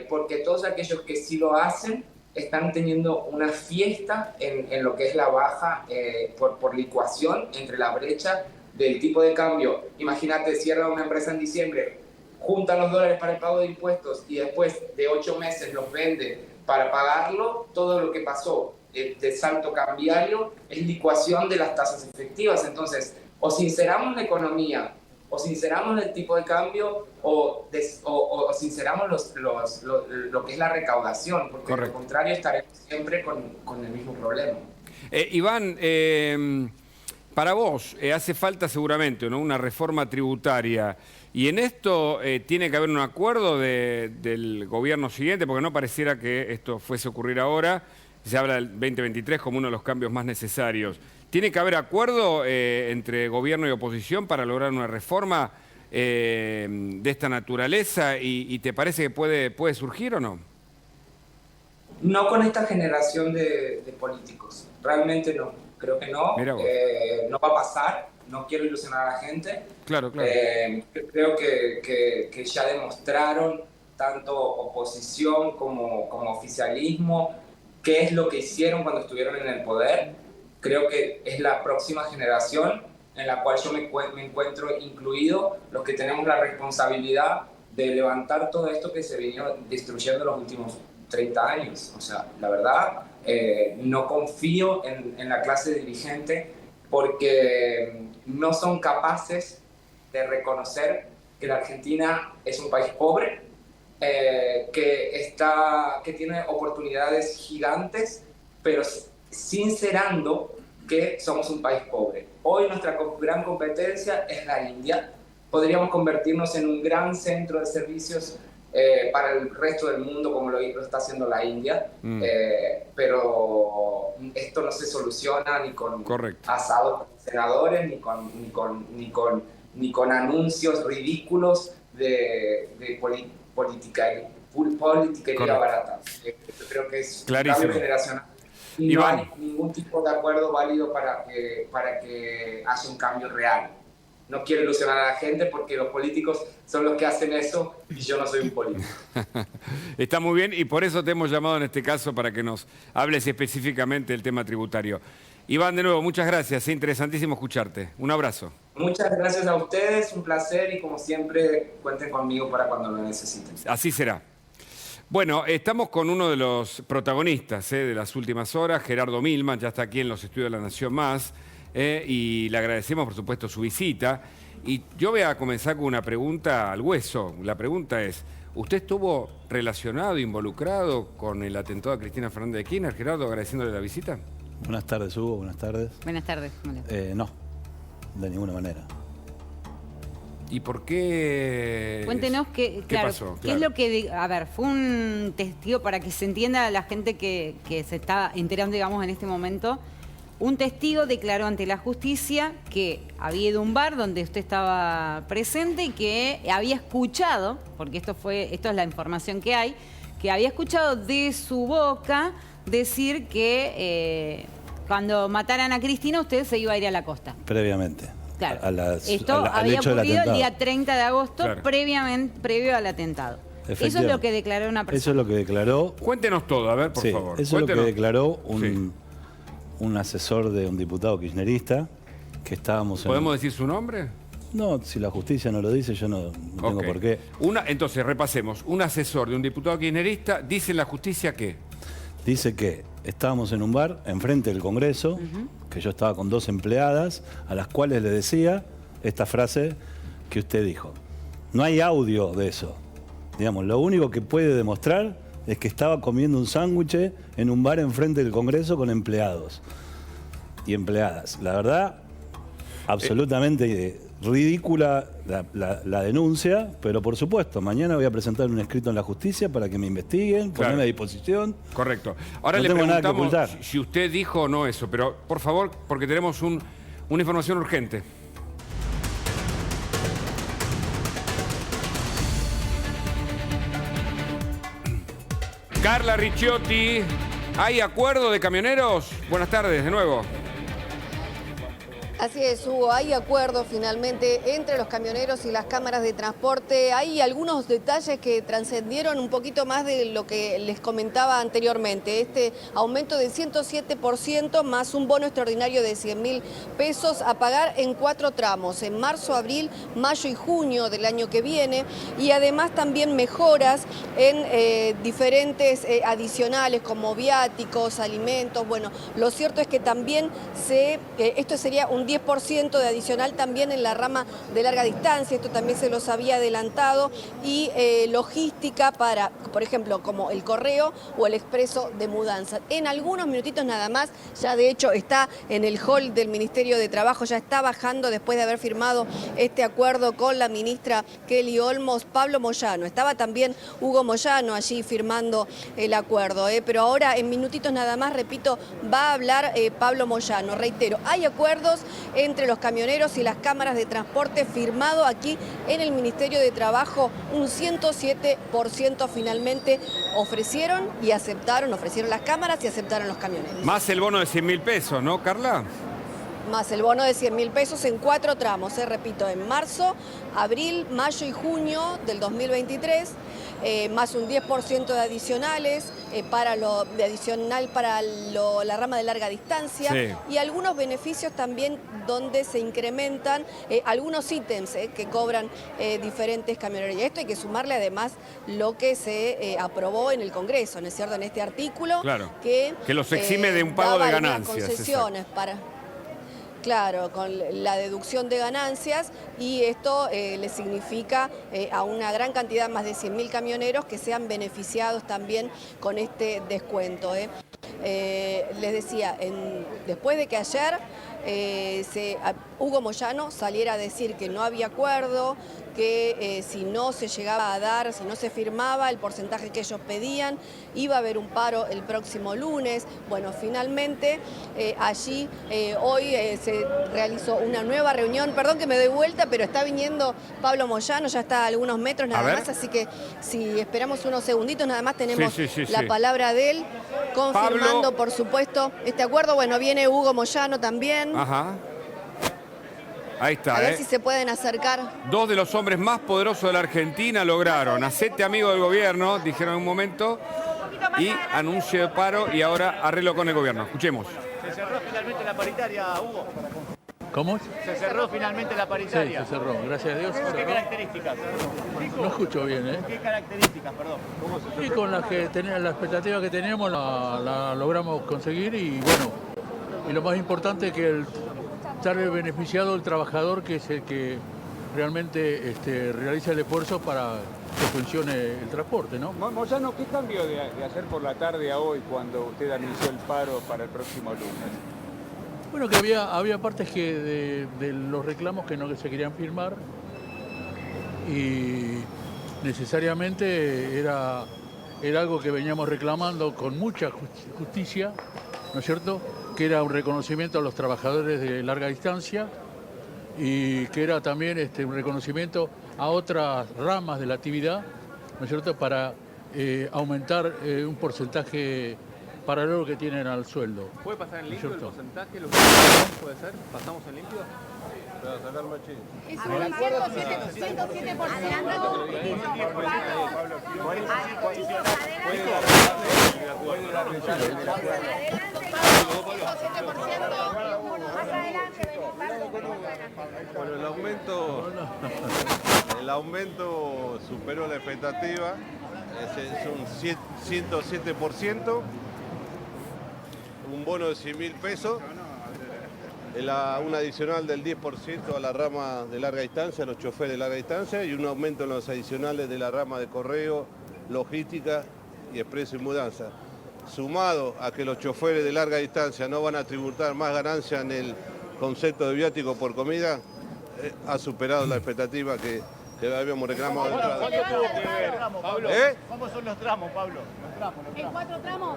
porque todos aquellos que sí lo hacen están teniendo una fiesta en lo que es la baja por licuación entre la brecha del tipo de cambio. Imagínate, cierra una empresa en diciembre, juntan los dólares para el pago de impuestos y después de 8 meses los vende para pagarlo. Todo lo que pasó de salto cambiario es licuación de las tasas efectivas. Entonces, o sinceramos la economía, o sinceramos el tipo de cambio, o sinceramos lo que es la recaudación, porque de lo contrario estaremos siempre con el mismo problema. Iván, para vos hace falta seguramente, ¿no?, una reforma tributaria, y en esto tiene que haber un acuerdo del gobierno siguiente, porque no pareciera que esto fuese a ocurrir ahora. Se habla del 2023 como uno de los cambios más necesarios. ¿Tiene que haber acuerdo entre gobierno y oposición para lograr una reforma de esta naturaleza? ¿Y te parece que puede surgir o no? No con esta generación de políticos. Realmente no. Creo que no. No va a pasar. No quiero ilusionar a la gente. Claro, claro. Creo que ya demostraron, tanto oposición como oficialismo, qué es lo que hicieron cuando estuvieron en el poder. Creo que es la próxima generación en la cual yo me encuentro incluido, los que tenemos la responsabilidad de levantar todo esto que se vino destruyendo los últimos 30 años. O sea, la verdad, no confío en la clase dirigente porque no son capaces de reconocer que la Argentina es un país pobre, que tiene oportunidades gigantes, pero sincerando que somos un país pobre. Hoy nuestra gran competencia es la India. Podríamos convertirnos en un gran centro de servicios para el resto del mundo, como lo está haciendo la India, pero esto no se soluciona ni con asados con senadores, ni con anuncios ridículos de politiquería barata. Creo que es un cambio generacional. Y no hay ningún tipo de acuerdo válido para que haya un cambio real. No quiero ilusionar a la gente porque los políticos son los que hacen eso y yo no soy un político. Está muy bien y por eso te hemos llamado en este caso para que nos hables específicamente del tema tributario. Iván, de nuevo, muchas gracias. Es interesantísimo escucharte. Un abrazo. Muchas gracias a ustedes, un placer y como siempre cuenten conmigo para cuando lo necesiten. Así será. Bueno, estamos con uno de los protagonistas de las últimas horas, Gerardo Milman, ya está aquí en los estudios de La Nación Más, y le agradecemos, por supuesto, su visita. Y yo voy a comenzar con una pregunta al hueso. La pregunta es, ¿usted estuvo relacionado, involucrado con el atentado a Cristina Fernández de Kirchner? Gerardo, agradeciéndole la visita. Buenas tardes, Hugo, buenas tardes. Buenas tardes. No, de ninguna manera. ¿Y por qué? Cuéntenos qué pasó. ¿Qué es lo que, a ver, fue un testigo para que se entienda a la gente que se está enterando, digamos, en este momento? Un testigo declaró ante la justicia que había ido a un bar donde usted estaba presente y que había escuchado, porque esto es la información que hay, que había escuchado de su boca decir que cuando mataran a Cristina usted se iba a ir a la costa. Previamente. Claro. Esto había ocurrido el día 30 de agosto, previo al atentado. Eso es lo que declaró una persona. Eso es lo que declaró. Cuéntenos todo, a ver, por favor. Eso es lo que declaró Sí. un asesor de un diputado kirchnerista que estábamos ¿Podemos decir su nombre? No, si la justicia no lo dice, yo no tengo por qué. Entonces, repasemos. Un asesor de un diputado kirchnerista dice en la justicia que... Dice que estábamos en un bar enfrente del Congreso, que yo estaba con 2 empleadas, a las cuales le decía esta frase que usted dijo. No hay audio de eso. Digamos, lo único que puede demostrar es que estaba comiendo un sándwich en un bar enfrente del Congreso con empleados y empleadas. La verdad, absolutamente ridícula la denuncia, pero por supuesto, mañana voy a presentar un escrito en la justicia para que me investiguen, ponerme a disposición. Correcto. Ahora no le tengo nada que preguntamos ocultar. si usted dijo o no eso, pero por favor, porque tenemos una información urgente. Carla Ricciotti, ¿hay acuerdo de camioneros? Buenas tardes, de nuevo. Así es, Hugo, hay acuerdo finalmente entre los camioneros y las cámaras de transporte. Hay algunos detalles que trascendieron un poquito más de lo que les comentaba anteriormente. Este aumento del 107% más un bono extraordinario de 100.000 pesos a pagar en 4 tramos, en marzo, abril, mayo y junio del año que viene. Y además también mejoras en diferentes adicionales como viáticos, alimentos. Bueno, lo cierto es que también esto sería un 10% de adicional también en la rama de larga distancia, esto también se los había adelantado, y logística para, por ejemplo, como el correo o el expreso de mudanza. En algunos minutitos nada más, ya de hecho está en el hall del Ministerio de Trabajo, ya está bajando después de haber firmado este acuerdo con la ministra Kelly Olmos, Pablo Moyano. Estaba también Hugo Moyano allí firmando el acuerdo, pero ahora en minutitos nada más, repito, va a hablar Pablo Moyano. Reitero, hay acuerdos entre los camioneros y las cámaras de transporte firmado aquí en el Ministerio de Trabajo. Un 107% finalmente ofrecieron las cámaras y aceptaron los camioneros. Más el bono de 100.000 pesos, ¿no, Carla? Más el bono de 100.000 pesos en 4 tramos, repito, en marzo, abril, mayo y junio del 2023, más un 10% de adicionales para la rama de larga distancia, sí, y algunos beneficios también donde se incrementan algunos ítems que cobran diferentes camioneros. Y esto hay que sumarle además lo que se aprobó en el Congreso, ¿no es cierto?, en este artículo, claro, que los exime de un pago de ganancias. Concesiones para... Claro, con la deducción de ganancias, y esto le significa a una gran cantidad, más de 100.000 camioneros, que sean beneficiados también con este descuento. Les decía, después de que ayer Hugo Moyano saliera a decir que no había acuerdo, que si no se llegaba a dar, si no se firmaba el porcentaje que ellos pedían, iba a haber un paro el próximo lunes. Bueno, finalmente allí hoy se realizó una nueva reunión. Perdón que me doy vuelta, pero está viniendo Pablo Moyano, ya está a algunos metros nada más, así que si esperamos unos segunditos nada más tenemos la palabra de él, confirmando Pablo, por supuesto, este acuerdo. Bueno, viene Hugo Moyano también. Ajá. Ahí está. A ver si se pueden acercar. 2 de los hombres más poderosos de la Argentina lograron hacete amigo del gobierno, dijeron en un momento, y anuncio de paro y ahora arreglo con el gobierno. Escuchemos. Se cerró finalmente la paritaria, Hugo. ¿Cómo? Se cerró finalmente la paritaria. Sí, se cerró, gracias a Dios. ¿Qué características? No escucho bien, ¿eh? ¿Qué características, perdón? Y con las que la expectativa que teníamos la logramos conseguir, y bueno, y lo más importante es que sale beneficiado el trabajador, que es el que realmente realiza el esfuerzo para que funcione el transporte, ¿no? Moyano, ¿qué cambió de ayer por la tarde a hoy cuando usted anunció el paro para el próximo lunes? Bueno, que había partes de los reclamos que no se querían firmar, y necesariamente era algo que veníamos reclamando con mucha justicia, ¿no es cierto?, que era un reconocimiento a los trabajadores de larga distancia, y que era también un reconocimiento a otras ramas de la actividad, ¿no es cierto?, para aumentar un porcentaje paralelo que tienen al sueldo. ¿Puede pasar en limpio el porcentaje? ¿Lo que puede ser? ¿Pasamos en limpio? Bueno, el aumento superó la expectativa, es un 107%, un bono de 100.000 pesos, un adicional del 10% a la rama de larga distancia, a los choferes de larga distancia, y un aumento en los adicionales de la rama de correo, logística y expreso y mudanza. Sumado a que los choferes de larga distancia no van a tributar más ganancia en el concepto de viático por comida, ha superado la expectativa que habíamos reclamado de entrada. ¿Cuánto tuvo que ver, Pablo? ¿Cómo son los tramos, Pablo? ¿En 4 tramos?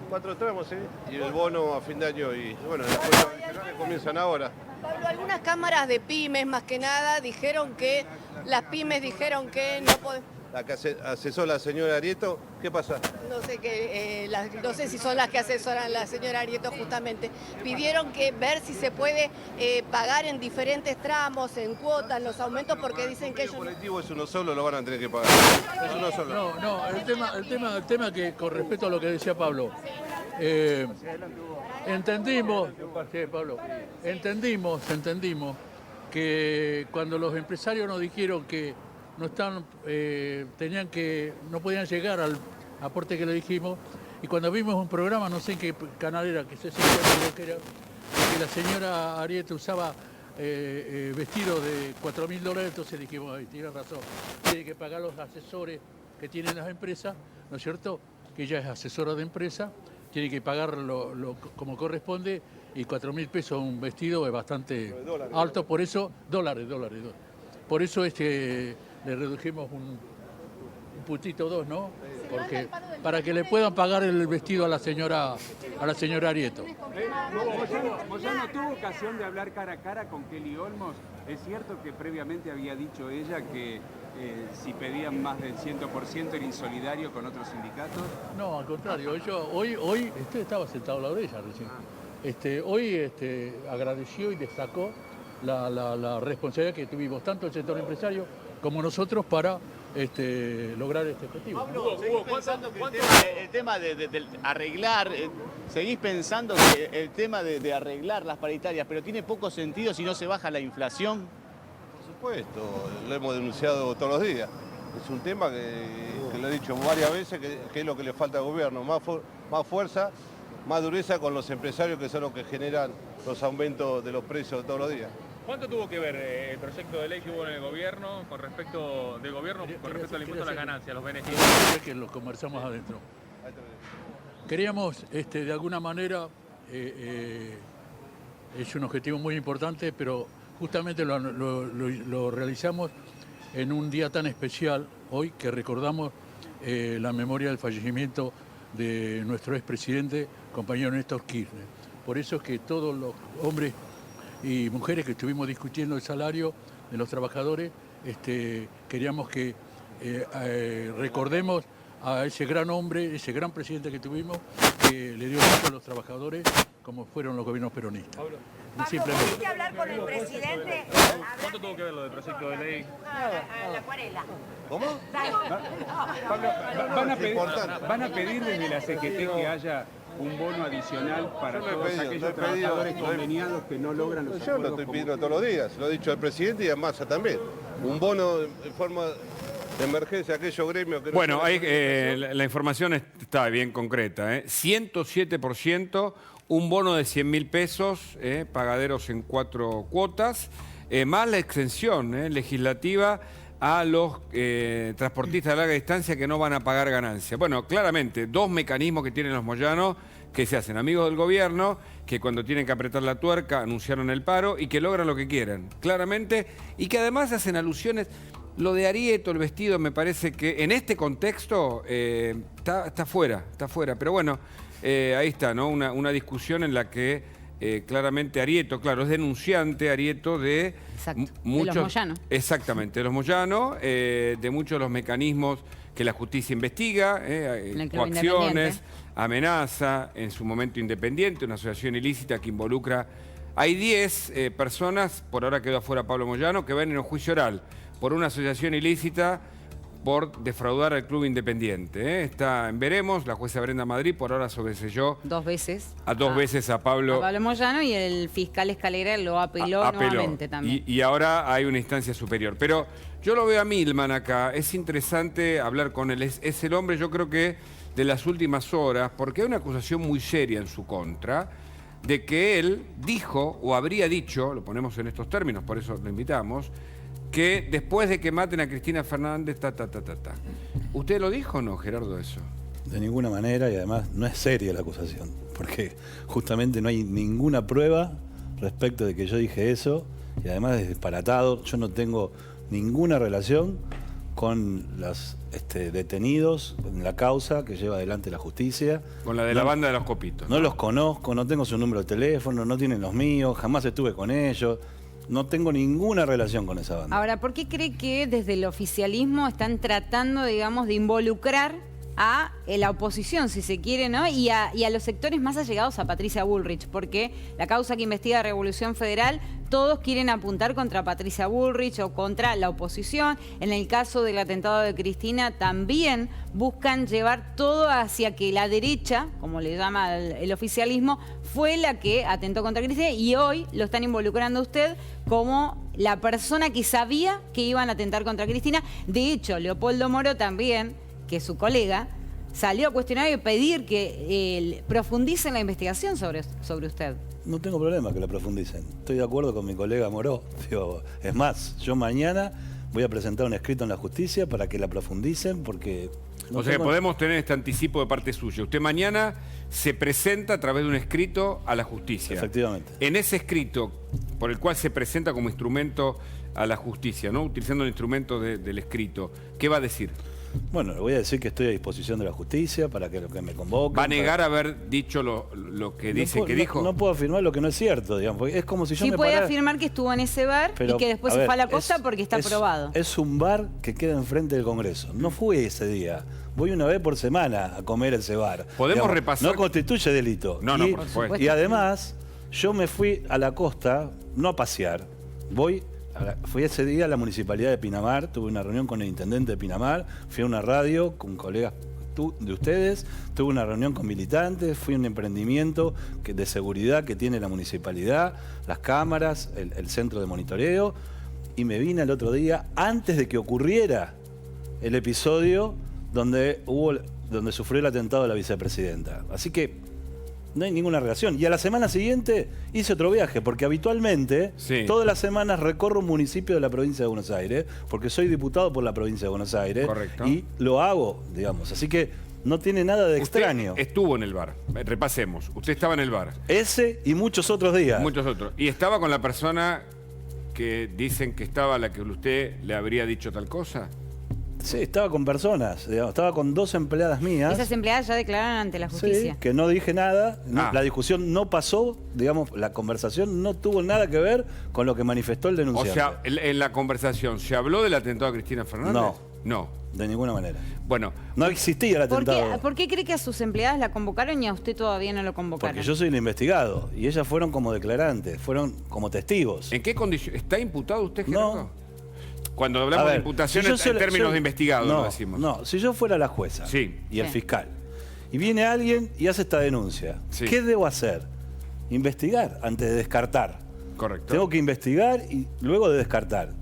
4 tramos, sí. Y el bono a fin de año y bueno, las cuotas adicionales comienzan ahora. Pablo, algunas cámaras de pymes, más que nada, las pymes dijeron que no pueden... La que asesora la señora Arieto, ¿qué pasa? No sé si son las que asesoran la señora Arieto justamente. Pidieron ver si se puede pagar en diferentes tramos, en cuotas, los aumentos, porque dicen que ellos... El colectivo es uno solo, lo van a tener que pagar. Es uno solo. No, el tema que con respecto a lo que decía Pablo, entendimos que cuando los empresarios nos dijeron que no podían llegar al aporte que le dijimos, y cuando vimos un programa, no sé en qué canal era, que que la señora Arieta usaba vestido de $4.000, entonces dijimos, ay, tiene razón, tiene que pagar los asesores que tienen las empresas, ¿no es cierto? Que ella es asesora de empresa, tiene que pagar como corresponde, y 4.000 pesos un vestido es bastante alto, por eso, dólares. Por eso le redujimos un puntito 2, ¿no? Porque para que le puedan pagar el vestido a la señora Arieto. Moyano tuvo ocasión de hablar cara a cara con Kelly Olmos. ¿Es cierto que previamente había dicho ella que si pedían más del 100% era insolidario con otros sindicatos? No, al contrario. Hoy usted estaba sentado a la orilla recién. Hoy agradeció y destacó la responsabilidad que tuvimos tanto el sector empresario como nosotros para lograr este objetivo. Pablo, ¿seguís pensando que el tema de arreglar, seguís pensando que el tema de arreglar las paritarias, pero tiene poco sentido si no se baja la inflación? Por supuesto, lo hemos denunciado todos los días. Es un tema que lo he dicho varias veces, que es lo que le falta al gobierno, más fuerza, más dureza con los empresarios, que son los que generan los aumentos de los precios todos los días. ¿Cuánto tuvo que ver el proyecto de ley que hubo en el gobierno con respecto al impuesto a las ganancias, los beneficios? Que lo conversamos adentro. Queríamos, de alguna manera, es un objetivo muy importante, pero justamente lo realizamos en un día tan especial, hoy, que recordamos la memoria del fallecimiento de nuestro expresidente, compañero Néstor Kirchner. Por eso es que todos los hombres y mujeres que estuvimos discutiendo el salario de los trabajadores, queríamos que recordemos a ese gran hombre, ese gran presidente que tuvimos, que le dio mucho a los trabajadores, como fueron los gobiernos peronistas. Pablo, ¿pudiste hablar con el presidente? ¿Cuánto tuvo que ver lo del proyecto de ley? A la acuarela. ¿Cómo? Pablo, ¿van a pedir desde la CGT que haya un bono adicional para todos aquellos trabajadores conveniados que no logran los acuerdos? Yo lo estoy pidiendo todos los días, lo ha dicho el presidente y a Massa también. Un bono en forma de emergencia a aquellos gremios que... Bueno, la información está bien concreta. 107%, un bono de 100.000 pesos, pagaderos en 4 cuotas, más la exención legislativa a los transportistas de larga distancia que no van a pagar ganancias. Bueno, claramente, 2 mecanismos que tienen los moyanos, que se hacen amigos del gobierno, que cuando tienen que apretar la tuerca anunciaron el paro y que logran lo que quieran, claramente, y que además hacen alusiones. Lo de Arieto, el vestido, me parece que en este contexto está fuera, pero bueno, ahí está, ¿no? Una discusión en la que claramente Arieto, claro, es denunciante Arieto de muchos... De los Moyano. Exactamente, de los Moyano, de muchos de los mecanismos que la justicia investiga, coacciones, amenaza, en su momento independiente, una asociación ilícita que involucra hay 10 personas, por ahora quedó afuera Pablo Moyano, que ven en un juicio oral por una asociación ilícita por defraudar al Club Independiente. Está en veremos, la jueza Brenda Madrid por ahora sobreselló 2 veces. a 2 veces a Pablo Moyano, y el fiscal Escalera lo apeló nuevamente también. Y ahora hay una instancia superior. Pero yo lo veo a Milman acá, es interesante hablar con él. Es el hombre, yo creo que de las últimas horas, porque hay una acusación muy seria en su contra, de que él dijo, o habría dicho, lo ponemos en estos términos, por eso lo invitamos, que después de que maten a Cristina Fernández, ¿Usted lo dijo o no, Gerardo, eso? De ninguna manera, y además no es seria la acusación, porque justamente no hay ninguna prueba respecto de que yo dije eso, y además es disparatado. Yo no tengo ninguna relación con los detenidos en la causa que lleva adelante la justicia. Con la de la banda de los copitos. No los conozco, no tengo su número de teléfono, no tienen los míos, jamás estuve con ellos. No tengo ninguna relación con esa banda. Ahora, ¿por qué cree que desde el oficialismo están tratando, digamos, de involucrar a la oposición, si se quiere, ¿no? Y a los sectores más allegados a Patricia Bullrich? Porque la causa que investiga Revolución Federal, todos quieren apuntar contra Patricia Bullrich o contra la oposición. En el caso del atentado de Cristina, también buscan llevar todo hacia que la derecha, como le llama el oficialismo, fue la que atentó contra Cristina, y hoy lo están involucrando a usted como la persona que sabía que iban a atentar contra Cristina. De hecho, Leopoldo Moro también, que es su colega, salió a cuestionar y pedir que profundicen la investigación sobre usted. No tengo problema que la profundicen. Estoy de acuerdo con mi colega Moró. Es más, yo mañana voy a presentar un escrito en la justicia para que la profundicen, porque... O sea, que podemos tener este anticipo de parte suya. Usted mañana se presenta a través de un escrito a la justicia. Efectivamente. En ese escrito, por el cual se presenta como instrumento a la justicia, ¿no? Utilizando el instrumento del escrito, ¿qué va a decir? Bueno, le voy a decir que estoy a disposición de la justicia para que me convoquen. ¿Va a negar haber dicho lo que dice que dijo? No puedo afirmar lo que no es cierto, digamos, porque es como si yo sí me puede parara... afirmar que estuvo en ese bar y que después se fue a la costa porque está aprobado. Es un bar que queda enfrente del Congreso. No fui ese día. Voy una vez por semana a comer ese bar. Podemos repasar... No constituye delito. No, no, por supuesto. Y además, yo me fui a la costa, no a pasear, fui ese día a la Municipalidad de Pinamar, tuve una reunión con el intendente de Pinamar, fui a una radio con colegas de ustedes, tuve una reunión con militantes, fui a un emprendimiento de seguridad que tiene la municipalidad, las cámaras, el centro de monitoreo, y me vine al otro día antes de que ocurriera el episodio donde sufrió el atentado de la vicepresidenta. Así que no hay ninguna relación. Y a la semana siguiente hice otro viaje, porque habitualmente todas las semanas recorro un municipio de la provincia de Buenos Aires, porque soy diputado por la provincia de Buenos Aires. Correcto. Y lo hago, digamos. Así que no tiene nada de extraño. Usted estuvo en el bar. Repasemos. Usted estaba en el bar. Ese y muchos otros días. Muchos otros. Y estaba con la persona que dicen que estaba, a la que usted le habría dicho tal cosa. Sí, estaba con personas, digamos, estaba con 2 empleadas mías. Esas empleadas ya declararon ante la justicia. Sí, que no dije nada, la discusión no pasó, digamos, la conversación no tuvo nada que ver con lo que manifestó el denunciante. O sea, en la conversación, ¿se habló del atentado a Cristina Fernández? No. De ninguna manera. Bueno. No existía el atentado. ¿Por qué cree que a sus empleadas la convocaron y a usted todavía no lo convocaron? Porque yo soy el investigado y ellas fueron como declarantes, fueron como testigos. ¿En qué condición? ¿Está imputado usted, Gerardo? No. Cuando hablamos de imputaciones en términos de investigado, no decimos. No, si yo fuera la jueza y el fiscal, y viene alguien y hace esta denuncia, ¿qué debo hacer? Investigar antes de descartar. Correcto. Tengo que investigar y luego de descartar.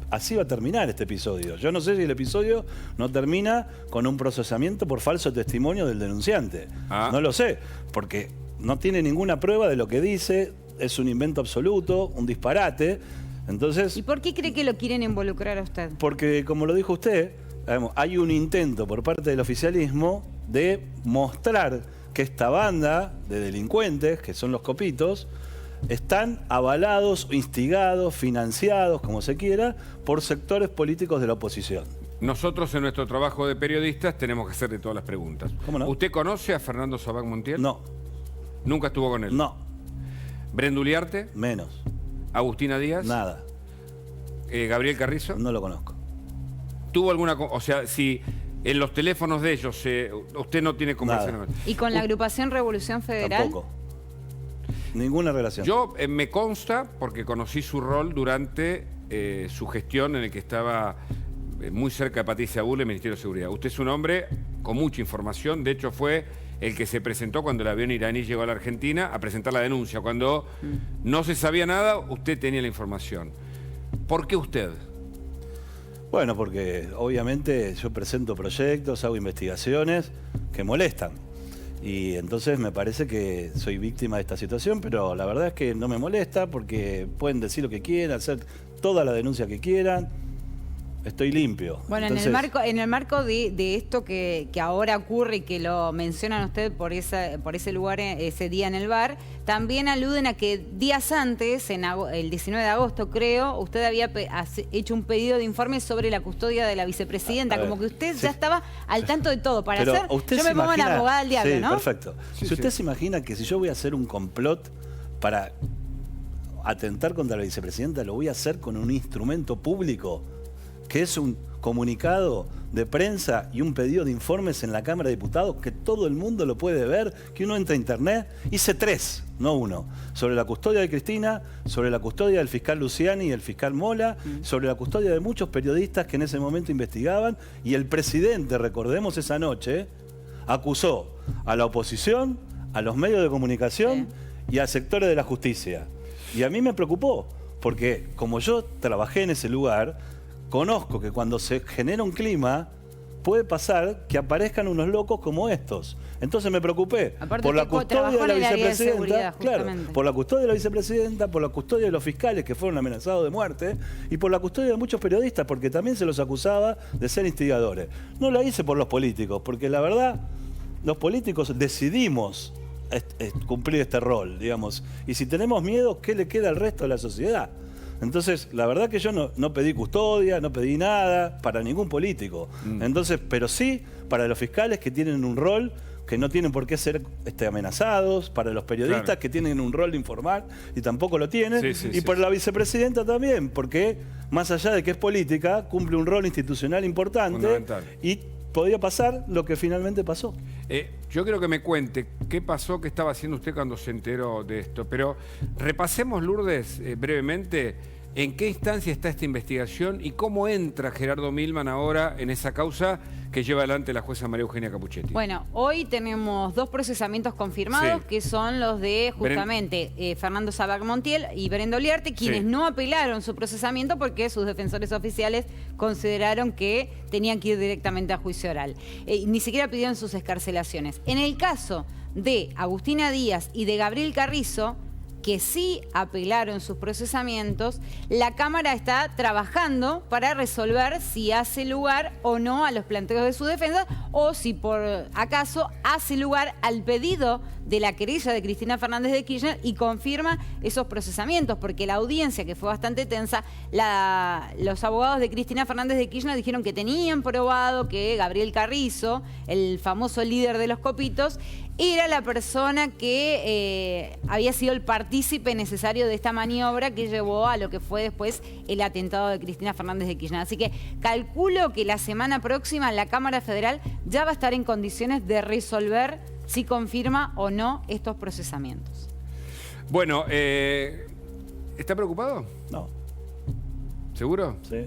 Así va a terminar este episodio. Yo no sé si el episodio no termina con un procesamiento por falso testimonio del denunciante. No lo sé, porque no tiene ninguna prueba de lo que dice, es un invento absoluto, un disparate. Entonces, ¿y por qué cree que lo quieren involucrar a usted? Porque, como lo dijo usted, hay un intento por parte del oficialismo de mostrar que esta banda de delincuentes, que son los copitos, están avalados, instigados, financiados, como se quiera, por sectores políticos de la oposición. Nosotros en nuestro trabajo de periodistas tenemos que hacerle todas las preguntas. ¿Cómo no? ¿Usted conoce a Fernando Sabac Montiel? No. ¿Nunca estuvo con él? No. ¿Brenduliarte? Menos. ¿Agustina Díaz? Nada. ¿Gabriel Carrizo? No lo conozco. ¿Tuvo alguna... O sea, si en los teléfonos de ellos usted no tiene conversación? ¿Y con la agrupación Revolución Federal? Tampoco. Ninguna relación. Yo me consta, porque conocí su rol durante su gestión en el que estaba muy cerca de Patricia Bullrich, el Ministerio de Seguridad. Usted es un hombre con mucha información, de hecho fue el que se presentó cuando el avión iraní llegó a la Argentina a presentar la denuncia. Cuando no se sabía nada, usted tenía la información. ¿Por qué usted? Bueno, porque obviamente yo presento proyectos, hago investigaciones que molestan. Y entonces me parece que soy víctima de esta situación, pero la verdad es que no me molesta porque pueden decir lo que quieran, hacer toda la denuncia que quieran. Estoy limpio. Bueno, entonces, en el marco de esto que ahora ocurre y que lo mencionan usted por ese lugar, ese día en el bar, también aluden a que días antes, el 19 de agosto creo, usted había hecho un pedido de informe sobre la custodia de la vicepresidenta, como que usted ya estaba al tanto de todo. Para hacer, yo me pongo en abogada del diablo, sí, ¿no? Perfecto. Si usted se imagina que si yo voy a hacer un complot para atentar contra la vicepresidenta, lo voy a hacer con un instrumento público, que es un comunicado de prensa y un pedido de informes en la Cámara de Diputados que todo el mundo lo puede ver, que uno entra a internet. Hice 3, no 1, sobre la custodia de Cristina, sobre la custodia del fiscal Luciani y el fiscal Mola, sobre la custodia de muchos periodistas que en ese momento investigaban, y el presidente, recordemos esa noche, acusó a la oposición, a los medios de comunicación y a sectores de la justicia. Y a mí me preocupó, porque como yo trabajé en ese lugar, conozco que cuando se genera un clima puede pasar que aparezcan unos locos como estos. Entonces me preocupé por la custodia de la vicepresidenta, claro, por la custodia de la vicepresidenta, por la custodia de los fiscales que fueron amenazados de muerte y por la custodia de muchos periodistas, porque también se los acusaba de ser instigadores. No la hice por los políticos, porque la verdad, los políticos decidimos cumplir este rol, digamos. Y si tenemos miedo, ¿qué le queda al resto de la sociedad? Entonces, la verdad que yo no pedí custodia, no pedí nada para ningún político. Entonces, pero sí para los fiscales que tienen un rol que no tienen por qué ser amenazados, para los periodistas que tienen un rol de informar y tampoco lo tienen, y para la vicepresidenta también, porque más allá de que es política, cumple un rol institucional importante y podía pasar lo que finalmente pasó. Yo quiero que me cuente qué pasó, qué estaba haciendo usted cuando se enteró de esto, pero repasemos, Lourdes, brevemente, en qué instancia está esta investigación y cómo entra Gerardo Milman ahora en esa causa que lleva adelante la jueza María Eugenia Capuchetti. Bueno, hoy tenemos 2 procesamientos confirmados, que son los de justamente Fernando Sabac Montiel y Brenda Oliarte, quienes no apelaron su procesamiento porque sus defensores oficiales consideraron que tenían que ir directamente a juicio oral. Ni siquiera pidieron sus excarcelaciones. En el caso de Agustina Díaz y de Gabriel Carrizo, que sí apelaron sus procesamientos, la Cámara está trabajando para resolver si hace lugar o no a los planteos de su defensa o si por acaso hace lugar al pedido de la querella de Cristina Fernández de Kirchner y confirma esos procesamientos, porque la audiencia, que fue bastante tensa, los abogados de Cristina Fernández de Kirchner dijeron que tenían probado que Gabriel Carrizo, el famoso líder de los copitos, era la persona que había sido el partícipe necesario de esta maniobra que llevó a lo que fue después el atentado de Cristina Fernández de Kirchner. Así que calculo que la semana próxima la Cámara Federal ya va a estar en condiciones de resolver si confirma o no estos procesamientos. Bueno, ¿está preocupado? No. ¿Seguro? Sí.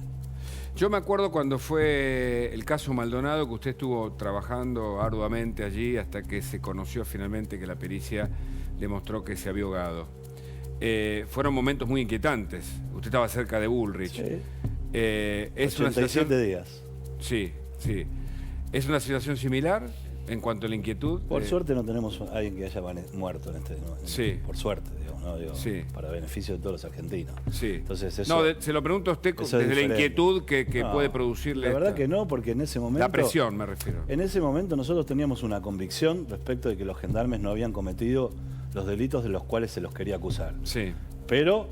Yo me acuerdo cuando fue el caso Maldonado, que usted estuvo trabajando arduamente allí hasta que se conoció finalmente que la pericia demostró que se había ahogado. Fueron momentos muy inquietantes. Usted estaba cerca de Bullrich. Sí. Es 87 una situación... días. Sí, sí. ¿Es una situación similar en cuanto a la inquietud? Por suerte no tenemos a alguien que haya muerto en este... Sí. Por suerte, digamos, ¿no? Digo, sí. Para beneficio de todos los argentinos. Sí. Entonces eso, no, se lo pregunto a usted desde la inquietud que puede producirle. La verdad que no, porque en ese momento... La presión, me refiero. En ese momento nosotros teníamos una convicción respecto de que los gendarmes no habían cometido los delitos de los cuales se los quería acusar. Sí. Pero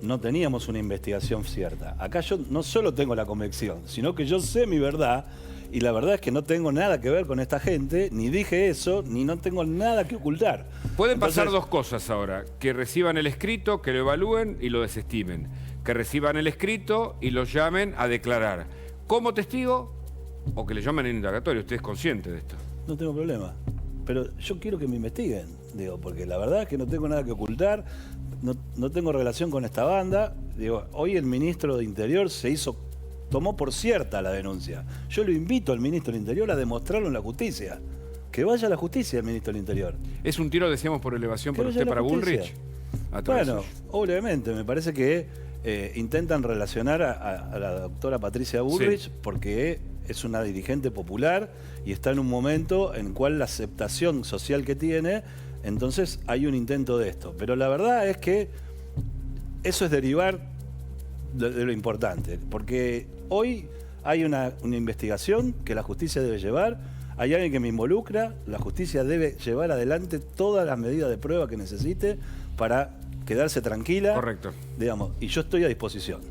no teníamos una investigación cierta. Acá yo no solo tengo la convicción, sino que yo sé mi verdad. Y la verdad es que no tengo nada que ver con esta gente, ni dije eso, ni no tengo nada que ocultar. Pueden pasar dos cosas ahora, que reciban el escrito, que lo evalúen y lo desestimen. Que reciban el escrito y lo llamen a declarar como testigo o que le llamen en indagatorio. ¿Usted es consciente de esto? No tengo problema. pero yo quiero que me investiguen, digo, porque la verdad es que no tengo nada que ocultar, no tengo relación con esta banda. Digo, hoy el ministro de Interior tomó por cierta la denuncia. Yo lo invito al ministro del Interior a demostrarlo en la justicia. Que vaya a la justicia el ministro del Interior. Es un tiro, decíamos, por elevación por usted para Bullrich. Bueno, obviamente, me parece que intentan relacionar a la doctora Patricia Bullrich porque es una dirigente popular y está en un momento en el cual la aceptación social que tiene, entonces hay un intento de esto. Pero la verdad es que eso es derivar de lo importante, porque hoy hay una investigación que la justicia debe llevar, hay alguien que me involucra, la justicia debe llevar adelante todas las medidas de prueba que necesite para quedarse tranquila. Correcto. Digamos, y yo estoy a disposición.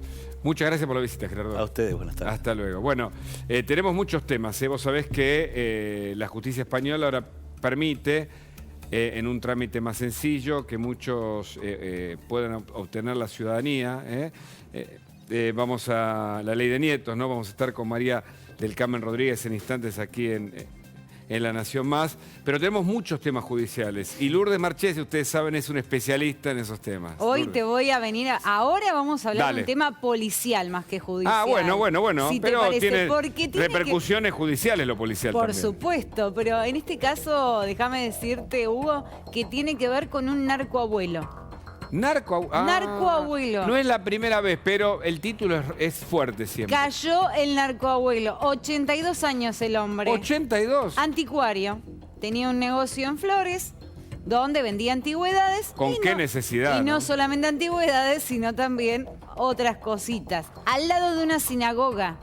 Muchas gracias por la visita, Gerardo. A ustedes, buenas tardes. Hasta luego. Bueno, tenemos muchos temas. Vos sabés que la justicia española ahora permite, en un trámite más sencillo, que muchos puedan obtener la ciudadanía. Vamos a la ley de nietos, ¿no? Vamos a estar con María del Carmen Rodríguez en instantes aquí en La Nación Más, pero tenemos muchos temas judiciales y Lourdes Marchesi, ustedes saben, es un especialista en esos temas. Hoy Lourdes. te voy a venir, ahora vamos a hablar de un tema policial más que judicial. Ah, bueno, si pero tiene repercusiones judiciales lo policial Por también. supuesto, pero en este caso, déjame decirte, Hugo, que tiene que ver con un narcoabuelo. Narcoabuelo. No es la primera vez, pero el título es fuerte siempre. Cayó el narcoabuelo. 82 años el hombre. 82. Anticuario. Tenía un negocio en Flores donde vendía antigüedades. ¿Con qué necesidad? Y no solamente antigüedades, sino también otras cositas. Al lado de una sinagoga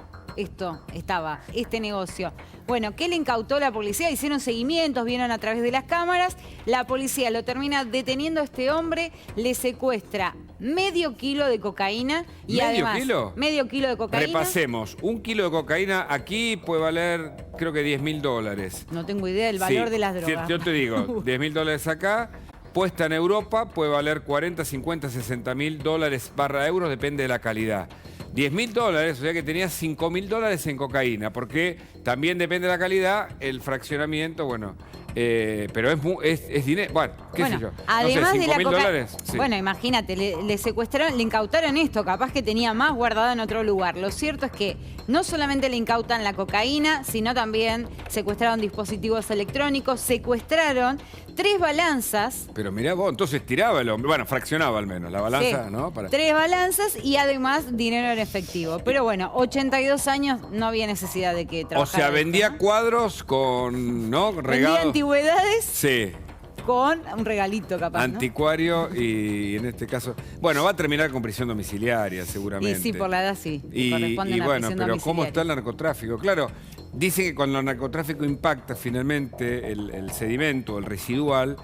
estaba este negocio. Bueno, ¿qué le incautó la policía? Hicieron seguimientos, vieron a través de las cámaras. La policía lo termina deteniendo a este hombre, le secuestra medio kilo de cocaína y además... Medio kilo de cocaína. Repasemos. 1 kilo de cocaína aquí puede valer, creo que $10.000. No tengo idea del valor de las drogas. Yo te digo, $10.000 acá. Puesta en Europa puede valer 40, 50, $60.000 / euros, depende de la calidad. $10.000, o sea que tenías $5.000 en cocaína, porque también depende de la calidad, el fraccionamiento, bueno, pero es dinero, bueno, qué sé yo. Además no sé, de la $5.000. Sí. Bueno, imagínate, le secuestraron, le incautaron esto, capaz que tenía más guardado en otro lugar. Lo cierto es que no solamente le incautan la cocaína, sino también secuestraron dispositivos electrónicos, secuestraron 3 balanzas. Pero mirá vos, entonces tiraba el hombre, bueno, fraccionaba al menos, la balanza, sí, ¿no? 3 balanzas y además dinero en efectivo. Pero bueno, 82 años no había necesidad de que trabajara. O sea, vendía cuadros con, ¿no? Regados. Vendía antigüedades. Sí. Con un regalito capaz, anticuario, ¿no? Y en este caso... Bueno, va a terminar con prisión domiciliaria, seguramente. Y sí, por la edad sí. Y bueno, pero ¿cómo está el narcotráfico? Claro, dicen que cuando el narcotráfico impacta finalmente el sedimento, el residual,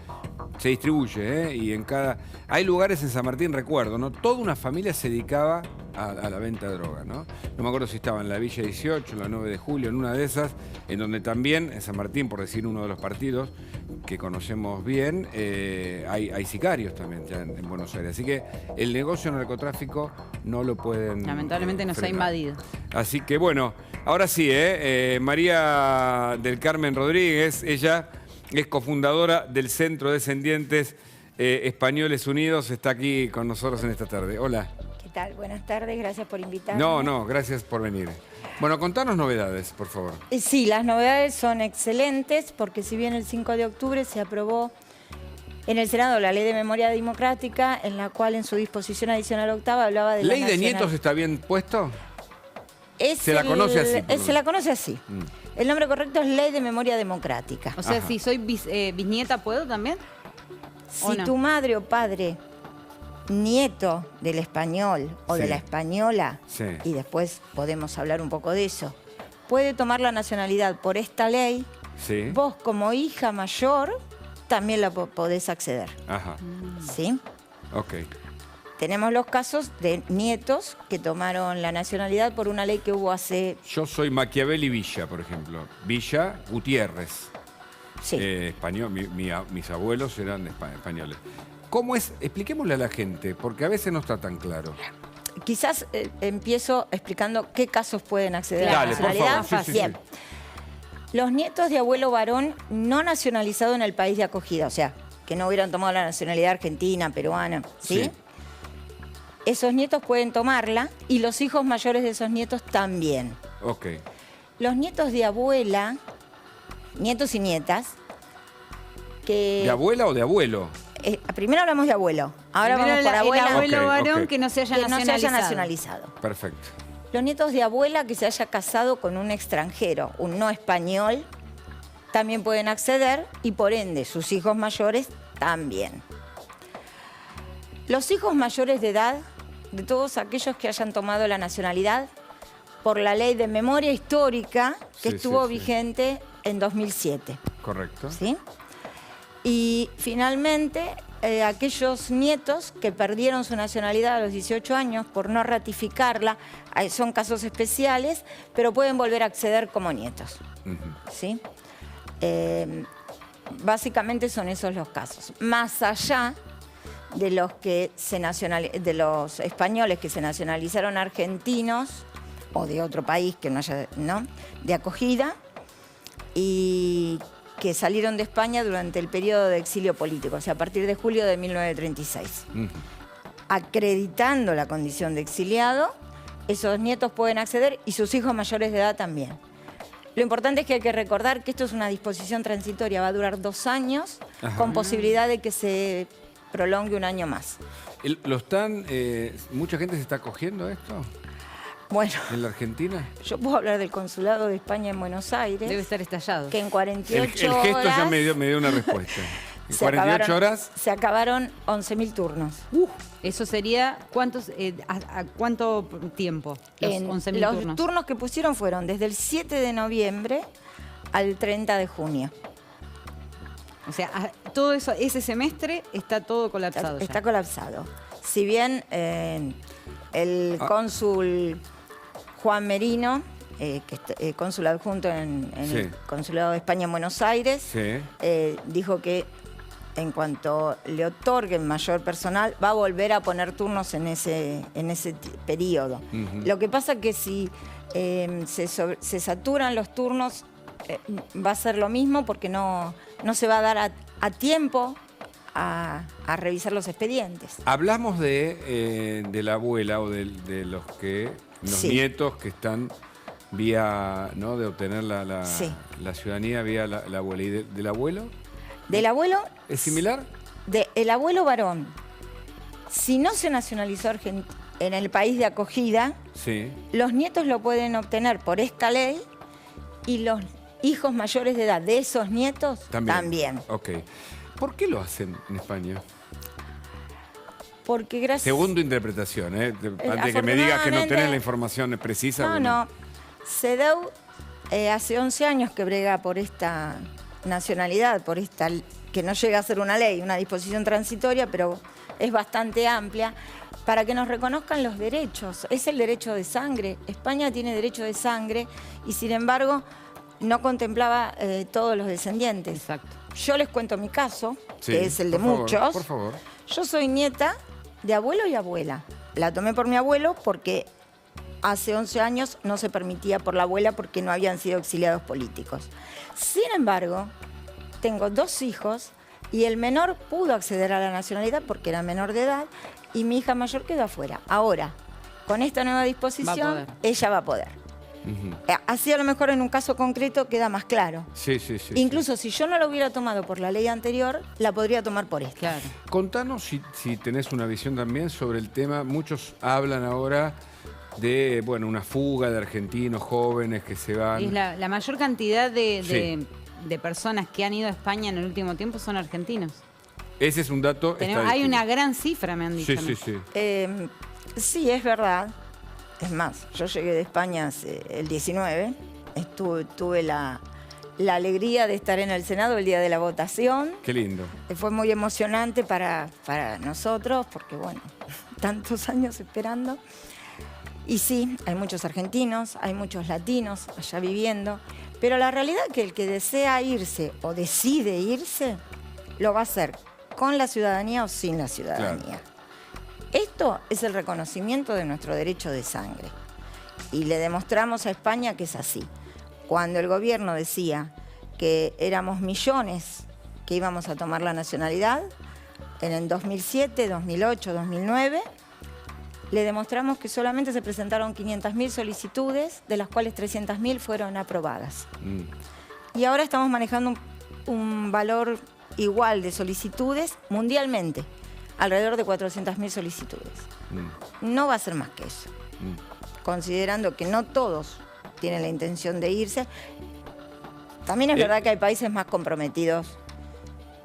se distribuye, ¿eh? Y en cada... Hay lugares en San Martín, recuerdo, ¿no? Toda una familia se dedicaba a la venta de droga, ¿no? No me acuerdo si estaba en la Villa 18, en la 9 de julio, en una de esas, en donde también, en San Martín, por decir uno de los partidos que conocemos bien, hay sicarios también ya en Buenos Aires. Así que el negocio narcotráfico no lo pueden... Lamentablemente nos ha invadido. Así que bueno, ahora sí, María del Carmen Rodríguez, ella es cofundadora del Centro Descendientes Españoles Unidos, está aquí con nosotros en esta tarde. Hola. ¿Qué tal? Buenas tardes, gracias por invitarme. No, gracias por venir. Bueno, contanos novedades, por favor. Sí, las novedades son excelentes, porque si bien el 5 de octubre se aprobó en el Senado la Ley de Memoria Democrática, en la cual en su disposición adicional octava hablaba de la ¿Ley de nietos está bien puesto? Se la conoce así. Se la conoce así. El nombre correcto es Ley de Memoria Democrática. O sea, si soy bisnieta, ¿puedo también? Si tu madre o padre, nieto del español o de la española, y después podemos hablar un poco de eso, puede tomar la nacionalidad por esta ley, vos como hija mayor también la podés acceder. Ajá. ¿Sí? Ok. Tenemos los casos de nietos que tomaron la nacionalidad por una ley que hubo hace... Yo soy Machiavelli Villa, por ejemplo. Villa Gutiérrez. Sí. Español, mis abuelos eran españoles. ¿Cómo es? Expliquémosle a la gente, porque a veces no está tan claro. Quizás empiezo explicando qué casos pueden acceder a la nacionalidad. Por favor. Sí. Bien. Los nietos de abuelo varón no nacionalizado en el país de acogida, o sea, que no hubieran tomado la nacionalidad argentina, peruana, ¿sí? Esos nietos pueden tomarla y los hijos mayores de esos nietos también. Ok. Los nietos de abuela, nietos y nietas, que... ¿De abuela o de abuelo? Primero hablamos de abuelo, ahora Primero vamos por abuela. El abuelo varón que no se haya nacionalizado. Perfecto. Los nietos de abuela que se haya casado con un extranjero, un no español, también pueden acceder y por ende sus hijos mayores también. Los hijos mayores de edad, de todos aquellos que hayan tomado la nacionalidad por la ley de memoria histórica que estuvo vigente en 2007. Correcto. ¿Sí? Y finalmente, aquellos nietos que perdieron su nacionalidad a los 18 años por no ratificarla, son casos especiales, pero pueden volver a acceder como nietos. ¿Sí? Básicamente son esos los casos. Más allá de los de los españoles que se nacionalizaron argentinos o de otro país que no haya, ¿no?, de acogida y que salieron de España durante el periodo de exilio político, o sea, a partir de julio de 1936. Acreditando la condición de exiliado, esos nietos pueden acceder y sus hijos mayores de edad también. Lo importante es que hay que recordar que esto es una disposición transitoria, va a durar 2 años, con posibilidad de que se prolongue un año más. ¿Mucha gente se está acogiendo a esto? Bueno, ¿en la Argentina? Yo puedo hablar del Consulado de España en Buenos Aires. Debe estar estallado. Que en 48 el gesto horas... ya me dio una respuesta. ¿En 48 horas? Se acabaron 11.000 turnos. Eso sería, ¿a cuánto tiempo? Los turnos que pusieron fueron desde el 7 de noviembre al 30 de junio. O sea, todo eso, ese semestre está todo colapsado. Está colapsado. Si bien el cónsul Juan Merino, que es cónsul adjunto en el Consulado de España en Buenos Aires, dijo que en cuanto le otorguen mayor personal, va a volver a poner turnos en ese periodo. Lo que pasa es que si se saturan los turnos, va a ser lo mismo porque no se va a dar a tiempo a revisar los expedientes. Hablamos de la abuela o de los nietos que están vía, ¿no?, de obtener la ciudadanía vía la abuela. ¿Y del abuelo? ¿Del abuelo? ¿Es similar? El abuelo varón, si no se nacionalizó en el país de acogida, los nietos lo pueden obtener por esta ley y los hijos mayores de edad de esos nietos también. Ok. ¿Por qué lo hacen en España? Porque gracias... Según tu interpretación, antes de que me digas que no tenés la información precisa. No. CEDEW hace 11 años que brega por esta nacionalidad, por esta, que no llega a ser una ley, una disposición transitoria, pero es bastante amplia, para que nos reconozcan los derechos. Es el derecho de sangre. España tiene derecho de sangre y, sin embargo, no contemplaba todos los descendientes. Exacto. Yo les cuento mi caso, que es el de muchos. Por favor. Yo soy nieta de abuelo y abuela. La tomé por mi abuelo porque hace 11 años no se permitía por la abuela porque no habían sido exiliados políticos. Sin embargo, tengo 2 hijos y el menor pudo acceder a la nacionalidad porque era menor de edad y mi hija mayor quedó afuera. Ahora, con esta nueva disposición, ella va a poder. Así a lo mejor en un caso concreto queda más claro. Incluso si yo no la hubiera tomado por la ley anterior, la podría tomar por esta. Claro. Contanos si tenés una visión también sobre el tema. Muchos hablan ahora de una fuga de argentinos jóvenes que se van. Es la mayor cantidad de personas que han ido a España en el último tiempo son argentinos. Ese es un dato estadístico. Hay una gran cifra, me han dicho. Sí, es verdad. Es más, yo llegué de España el 19, tuve la alegría de estar en el Senado el día de la votación. Qué lindo. Fue muy emocionante para nosotros, porque tantos años esperando. Y sí, hay muchos argentinos, hay muchos latinos allá viviendo, pero la realidad es que el que desea irse o decide irse, lo va a hacer con la ciudadanía o sin la ciudadanía. Claro. Esto es el reconocimiento de nuestro derecho de sangre y le demostramos a España que es así. cuando el gobierno decía que éramos millones que íbamos a tomar la nacionalidad, en el 2007, 2008, 2009, le demostramos que solamente se presentaron 500.000 solicitudes, de las cuales 300.000 fueron aprobadas. Y ahora estamos manejando un valor igual de solicitudes mundialmente, alrededor de 400.000 solicitudes. No va a ser más que eso. Considerando que no todos tienen la intención de irse. También es verdad que hay países más comprometidos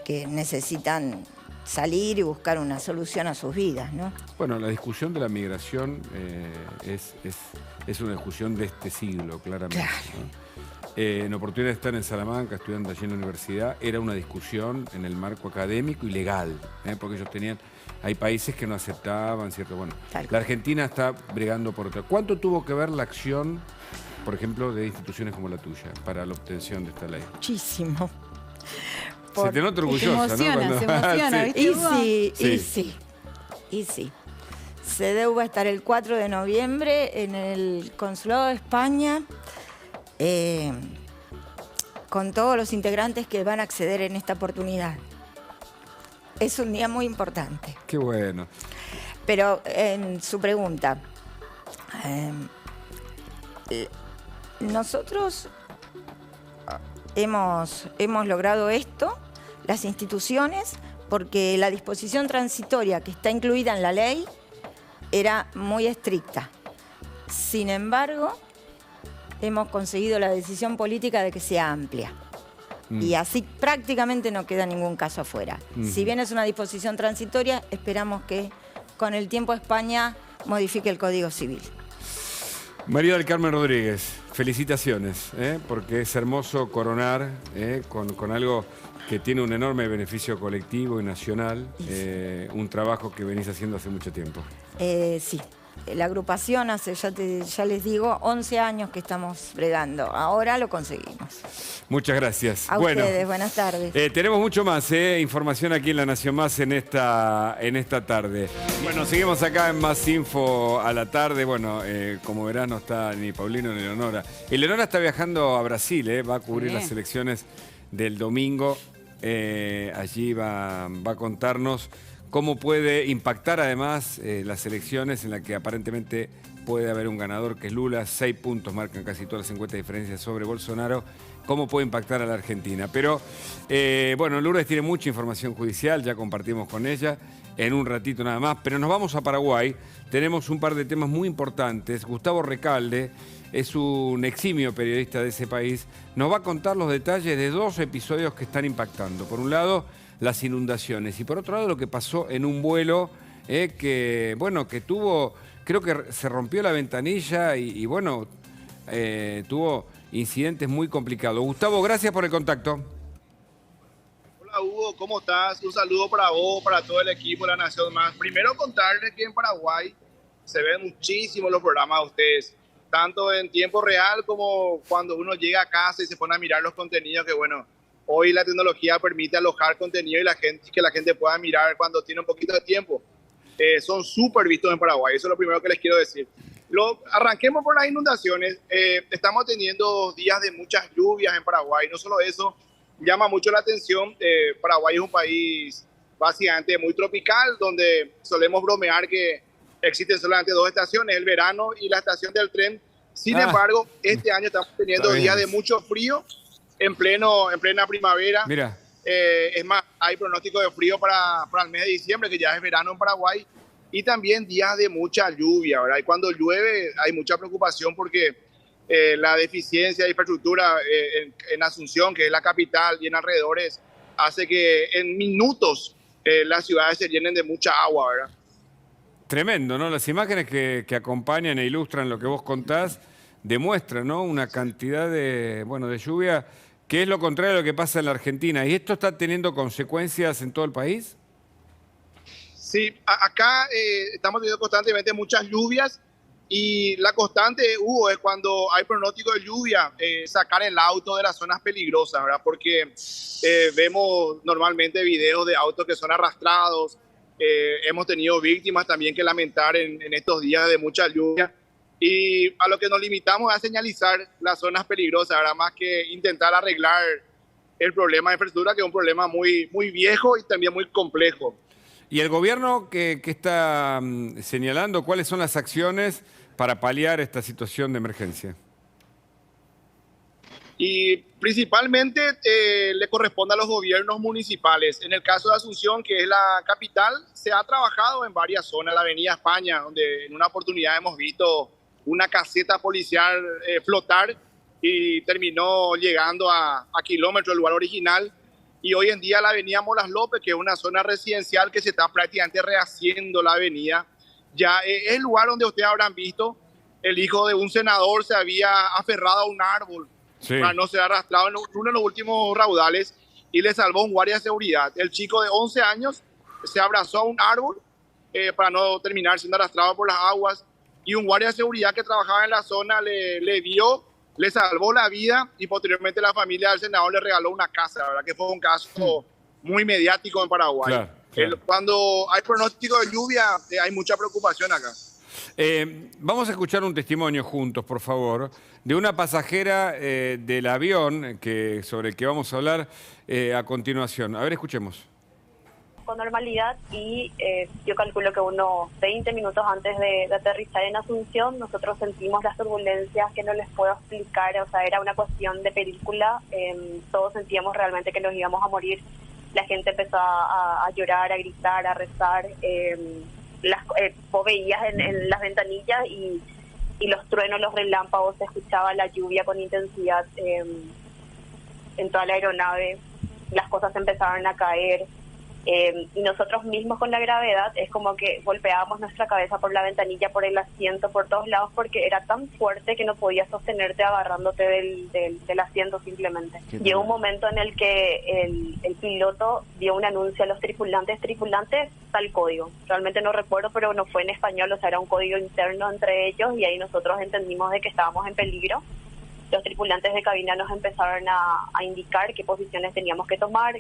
que necesitan salir y buscar una solución a sus vidas, ¿no? Bueno, la discusión de la migración es una discusión de este siglo, claramente. Claro. ¿No? En oportunidad de estar en Salamanca, estudiando allí en la universidad, era una discusión en el marco académico y legal, porque ellos hay países que no aceptaban, ¿cierto? Bueno, la Argentina está bregando por otra. ¿Cuánto tuvo que ver la acción, por ejemplo, de instituciones como la tuya para la obtención de esta ley? Muchísimo. Se te nota orgullosa, se emociona, ¿no? se emociona, ¿viste? Y sí. CEDEU va a estar el 4 de noviembre en el Consulado de España con todos los integrantes que van a acceder en esta oportunidad. Es un día muy importante. Qué bueno. Pero en su pregunta, nosotros hemos logrado esto, las instituciones, porque la disposición transitoria que está incluida en la ley era muy estricta. Sin embargo, hemos conseguido la decisión política de que sea amplia. Y así prácticamente no queda ningún caso afuera. Si bien es una disposición transitoria, esperamos que con el tiempo España modifique el Código Civil. María del Carmen Rodríguez, felicitaciones, porque es hermoso coronar con algo que tiene un enorme beneficio colectivo y nacional, un trabajo que venís haciendo hace mucho tiempo. Sí. La agrupación hace, ya les digo, 11 años que estamos bregando. Ahora lo conseguimos. Muchas gracias. A ustedes, buenas tardes. Tenemos mucho más, información aquí en La Nación Más en esta tarde. Bueno, seguimos acá en Más Info a la tarde. Bueno, como verán, no está ni Paulino ni Leonora. Y Leonora está viajando a Brasil, va a cubrir las elecciones del domingo. Allí va a contarnos cómo puede impactar además las elecciones en las que aparentemente puede haber un ganador que es Lula. 6 puntos marcan casi todas las encuestas de diferencia sobre Bolsonaro. Cómo puede impactar a la Argentina. Pero bueno, Lourdes tiene mucha información judicial, ya compartimos con ella en un ratito nada más. Pero nos vamos a Paraguay. Tenemos un par de temas muy importantes. Gustavo Recalde es un eximio periodista de ese país. Nos va a contar los detalles de 2 episodios que están impactando. Por un lado, las inundaciones. Y por otro lado, lo que pasó en un vuelo que tuvo, creo que se rompió la ventanilla y bueno, tuvo incidentes muy complicados. Gustavo, gracias por el contacto. Hola Hugo, ¿cómo estás? Un saludo para vos, para todo el equipo de La Nación Más. Primero contarles que en Paraguay se ven muchísimo los programas de ustedes, tanto en tiempo real como cuando uno llega a casa y se pone a mirar los contenidos que bueno, hoy la tecnología permite alojar contenido y que la gente pueda mirar cuando tiene un poquito de tiempo. Son súper vistos en Paraguay, eso es lo primero que les quiero decir. Arranquemos por las inundaciones. Estamos teniendo días de muchas lluvias en Paraguay. No solo eso, llama mucho la atención. Paraguay es un país básicamente muy tropical, donde solemos bromear que existen solamente 2 estaciones, el verano y la estación del tren. Sin embargo, este año estamos teniendo días de mucho frío en plena primavera. Mira. Es más, hay pronóstico de frío para el mes de diciembre, que ya es verano en Paraguay, y también días de mucha lluvia, ¿verdad? Y cuando llueve hay mucha preocupación porque la deficiencia de infraestructura en Asunción, que es la capital, y en alrededores, hace que en minutos las ciudades se llenen de mucha agua, ¿verdad? Tremendo, ¿no? Las imágenes que acompañan e ilustran lo que vos contás demuestran, ¿no? Una cantidad de lluvia que es lo contrario de lo que pasa en la Argentina. ¿Y esto está teniendo consecuencias en todo el país? Sí, acá estamos teniendo constantemente muchas lluvias y la constante, Hugo, es cuando hay pronóstico de lluvia, sacar el auto de las zonas peligrosas, ¿verdad? Porque vemos normalmente videos de autos que son arrastrados. Hemos tenido víctimas también que lamentar en estos días de mucha lluvia. Y a lo que nos limitamos a señalizar las zonas peligrosas, ¿verdad? Más que intentar arreglar el problema de infraestructura, que es un problema muy, muy viejo y también muy complejo. ¿Y el gobierno que está señalando cuáles son las acciones para paliar esta situación de emergencia? Y principalmente le corresponde a los gobiernos municipales. En el caso de Asunción, que es la capital, se ha trabajado en varias zonas, la Avenida España, donde en una oportunidad hemos visto una caseta policial flotar y terminó llegando a kilómetros del lugar original. Y hoy en día la Avenida Molas López, que es una zona residencial que se está prácticamente rehaciendo la avenida, ya es el lugar donde ustedes habrán visto el hijo de un senador se había aferrado a un árbol para no ser arrastrado en uno de los últimos raudales y le salvó un guardia de seguridad. El chico de 11 años se abrazó a un árbol para no terminar siendo arrastrado por las aguas y un guardia de seguridad que trabajaba en la zona le vio, le salvó la vida y posteriormente la familia del senador le regaló una casa, ¿verdad? Que fue un caso muy mediático en Paraguay. Claro. Cuando hay pronóstico de lluvia hay mucha preocupación acá. Vamos a escuchar un testimonio juntos, por favor, de una pasajera del avión sobre el que vamos a hablar a continuación. A ver, escuchemos. Con normalidad y yo calculo que unos 20 minutos antes de aterrizar en Asunción nosotros sentimos las turbulencias que no les puedo explicar, o sea, era una cuestión de película, todos sentíamos realmente que nos íbamos a morir, la gente empezó a llorar, a gritar, a rezar, vos veías en las ventanillas y los truenos, los relámpagos, se escuchaba la lluvia con intensidad en toda la aeronave, las cosas empezaron a caer. Y nosotros mismos con la gravedad es como que golpeábamos nuestra cabeza por la ventanilla, por el asiento, por todos lados, porque era tan fuerte que no podías sostenerte agarrándote del asiento simplemente. Llegó un momento en el que el piloto dio un anuncio a los tripulantes, tal código. Realmente no recuerdo, pero no fue en español, o sea, era un código interno entre ellos y ahí nosotros entendimos de que estábamos en peligro. Los tripulantes de cabina nos empezaron a indicar qué posiciones teníamos que tomar.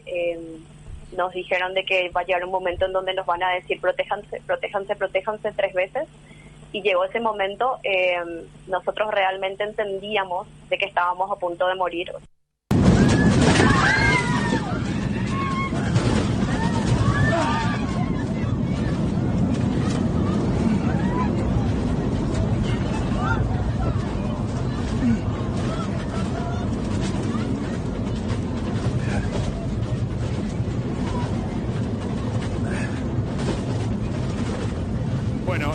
Nos dijeron de que va a llegar un momento en donde nos van a decir protéjanse, protéjanse, protéjanse 3 veces. Y llegó ese momento, nosotros realmente entendíamos de que estábamos a punto de morir. Bueno,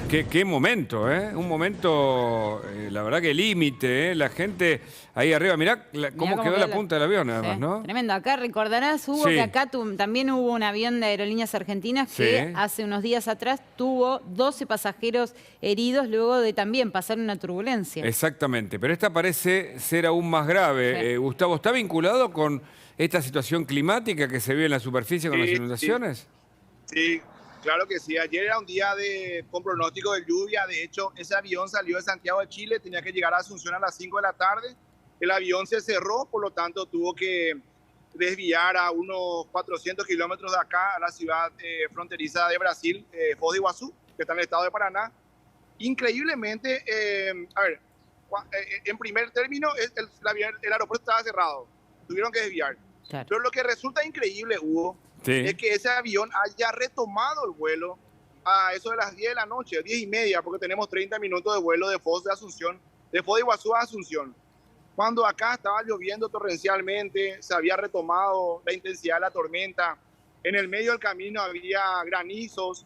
qué momento, ¿eh? Un momento, la verdad que límite, ¿eh? La gente ahí arriba, mirá cómo quedó la punta del avión, además, ¿no? Tremendo. Acá recordarás, Hugo, que acá también hubo un avión de Aerolíneas Argentinas que hace unos días atrás tuvo 12 pasajeros heridos luego de también pasar una turbulencia. Exactamente, pero esta parece ser aún más grave. Gustavo, ¿está vinculado con esta situación climática que se vive en la superficie con las inundaciones? Sí. Claro que sí, ayer era un día con pronóstico de lluvia, de hecho ese avión salió de Santiago de Chile, tenía que llegar a Asunción a las 5 de la tarde, el avión se cerró, por lo tanto tuvo que desviar a unos 400 kilómetros de acá a la ciudad fronteriza de Brasil, Foz de Iguazú, que está en el estado de Paraná. Increíblemente, en primer término el aeropuerto estaba cerrado, tuvieron que desviar, pero lo que resulta increíble, Hugo, es que ese avión haya retomado el vuelo a eso de las 10 de la noche, 10:30, porque tenemos 30 minutos de vuelo de Foz de Iguazú a Asunción. Cuando acá estaba lloviendo torrencialmente, se había retomado la intensidad de la tormenta, en el medio del camino había granizos.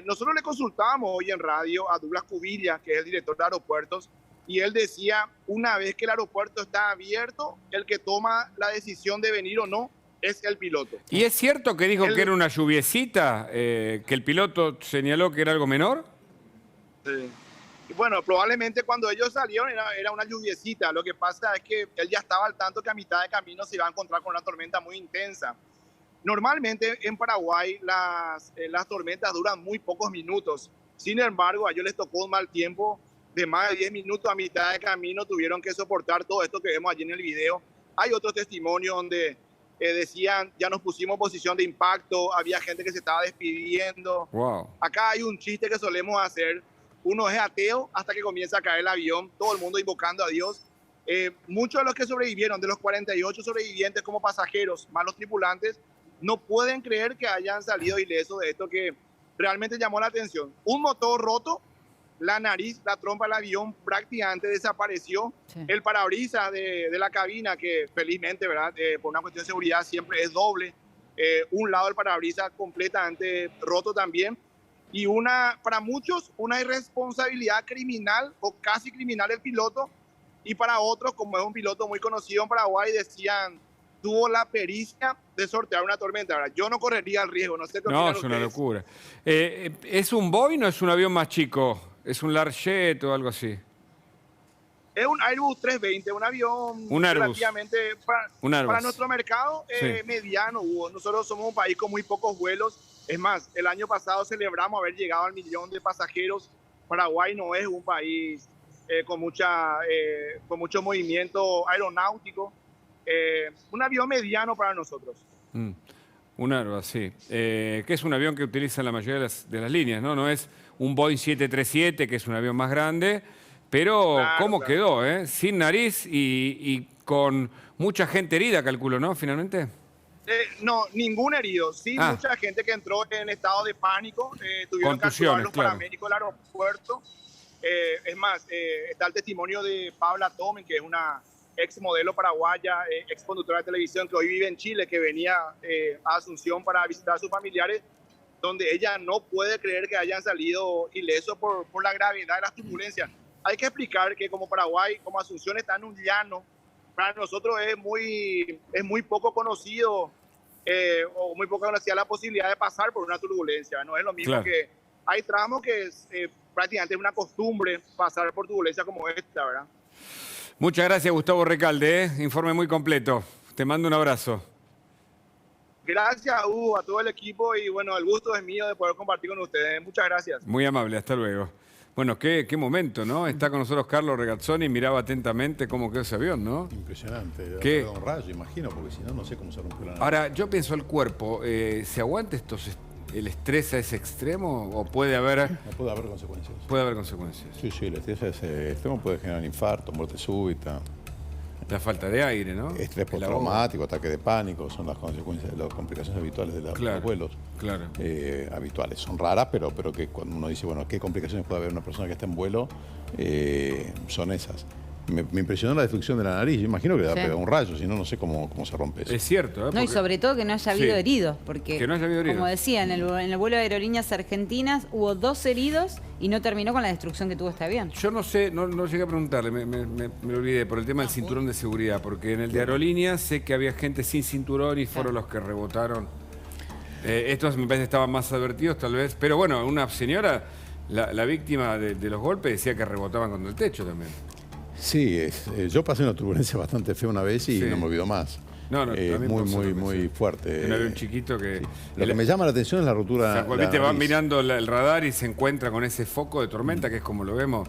Nosotros le consultábamos hoy en radio a Douglas Cubillas, que es el director de aeropuertos, y él decía, una vez que el aeropuerto está abierto, el que toma la decisión de venir o no es el piloto. ¿Y es cierto que dijo que era una lluviecita, que el piloto señaló que era algo menor? Sí. Y bueno, probablemente cuando ellos salieron era una lluviecita. Lo que pasa es que él ya estaba al tanto que a mitad de camino se iba a encontrar con una tormenta muy intensa. Normalmente en Paraguay las tormentas duran muy pocos minutos. Sin embargo, a ellos les tocó un mal tiempo de más de 10 minutos. A mitad de camino tuvieron que soportar todo esto que vemos allí en el video. Hay otros testimonios donde decían, ya nos pusimos en posición de impacto, había gente que se estaba despidiendo. Wow. Acá hay un chiste que solemos hacer, uno es ateo hasta que comienza a caer el avión, todo el mundo invocando a Dios. Muchos de los que sobrevivieron, de los 48 sobrevivientes como pasajeros, más los tripulantes, no pueden creer que hayan salido ilesos de esto que realmente llamó la atención. Un motor roto, la nariz, la trompa del avión prácticamente desapareció. Sí. El parabrisas de la cabina, que felizmente, ¿verdad? Por una cuestión de seguridad siempre es doble. Un lado del parabrisas completamente roto también. Y para muchos, una irresponsabilidad criminal o casi criminal del piloto. Y para otros, como es un piloto muy conocido en Paraguay, decían, tuvo la pericia de sortear una tormenta. ¿Verdad? Yo no correría el riesgo, no sé qué opinan ustedes. No, es una locura. ¿Es un Boeing o es un avión más chico? ¿Es un Larjet o algo así? Es un Airbus 320, un avión relativamente para nuestro mercado mediano, Hugo. Nosotros somos un país con muy pocos vuelos. Es más, el año pasado celebramos haber llegado al 1 millón de pasajeros. Paraguay no es un país con mucho movimiento aeronáutico. Un avión mediano para nosotros. Un Airbus, sí. Que es un avión que utilizan la mayoría de las líneas, ¿no? No es un Boeing 737, que es un avión más grande, pero claro, ¿cómo quedó? Sin nariz y con mucha gente herida, calculo, ¿no? Finalmente. No, ningún herido. Sí, mucha gente que entró en estado de pánico. Tuvieron que actuar los paramédicos del aeropuerto. Es más, está el testimonio de Paula Tomen, que es una ex modelo paraguaya, ex conductora de televisión, que hoy vive en Chile, que venía a Asunción para visitar a sus familiares, donde ella no puede creer que hayan salido ilesos por la gravedad de las turbulencias. Hay que explicar que como Paraguay, como Asunción está en un llano, para nosotros es muy poco conocido o muy poco conocida la posibilidad de pasar por una turbulencia. No es lo mismo que hay tramos que prácticamente es una costumbre pasar por turbulencia como esta, ¿verdad? Muchas gracias, Gustavo Recalde. Informe muy completo. Te mando un abrazo. Gracias, Hugo, a todo el equipo y bueno, el gusto es mío de poder compartir con ustedes. Muchas gracias. Muy amable, hasta luego. Bueno, qué momento, ¿no? Está con nosotros Carlos Regazzoni, miraba atentamente cómo quedó ese avión, ¿no? Impresionante. ¿Qué? Un rayo, imagino, porque si no, no sé cómo se rompió la nave. Ahora, yo pienso el cuerpo, ¿se aguanta el estrés a ese extremo o puede haber... No, puede haber consecuencias. Puede haber consecuencias. Sí, el estrés a ese extremo puede generar infarto, muerte súbita. La falta de aire, ¿no? Estrés postraumático, ataque de pánico, son las consecuencias, las complicaciones habituales de los vuelos. Claro. Habituales. Son raras, pero que cuando uno dice, bueno, ¿qué complicaciones puede haber una persona que está en vuelo? Son esas. Me impresionó la destrucción de la nariz. Yo imagino que le ha pegado un rayo, si no, no sé cómo se rompe eso. Es cierto. Porque... No, y sobre todo que no haya habido heridos, porque, que no haya habido heridos. Como decía, en el vuelo de Aerolíneas Argentinas hubo 2 heridos y no terminó con la destrucción que tuvo este avión. Yo no sé, no llegué a preguntarle, me lo olvidé, por el tema del cinturón de seguridad, porque en el de Aerolíneas sé que había gente sin cinturón y fueron los que rebotaron. Estos me parece que estaban más advertidos tal vez, pero bueno, una señora, la víctima de los golpes, decía que rebotaban contra el techo también. Sí, yo pasé una turbulencia bastante fea una vez y no me olvido más. Muy fuerte. Un avión chiquito que... Sí. Lo que me llama la atención es la rotura. O sea, van mirando el radar y se encuentra con ese foco de tormenta, que es como lo vemos,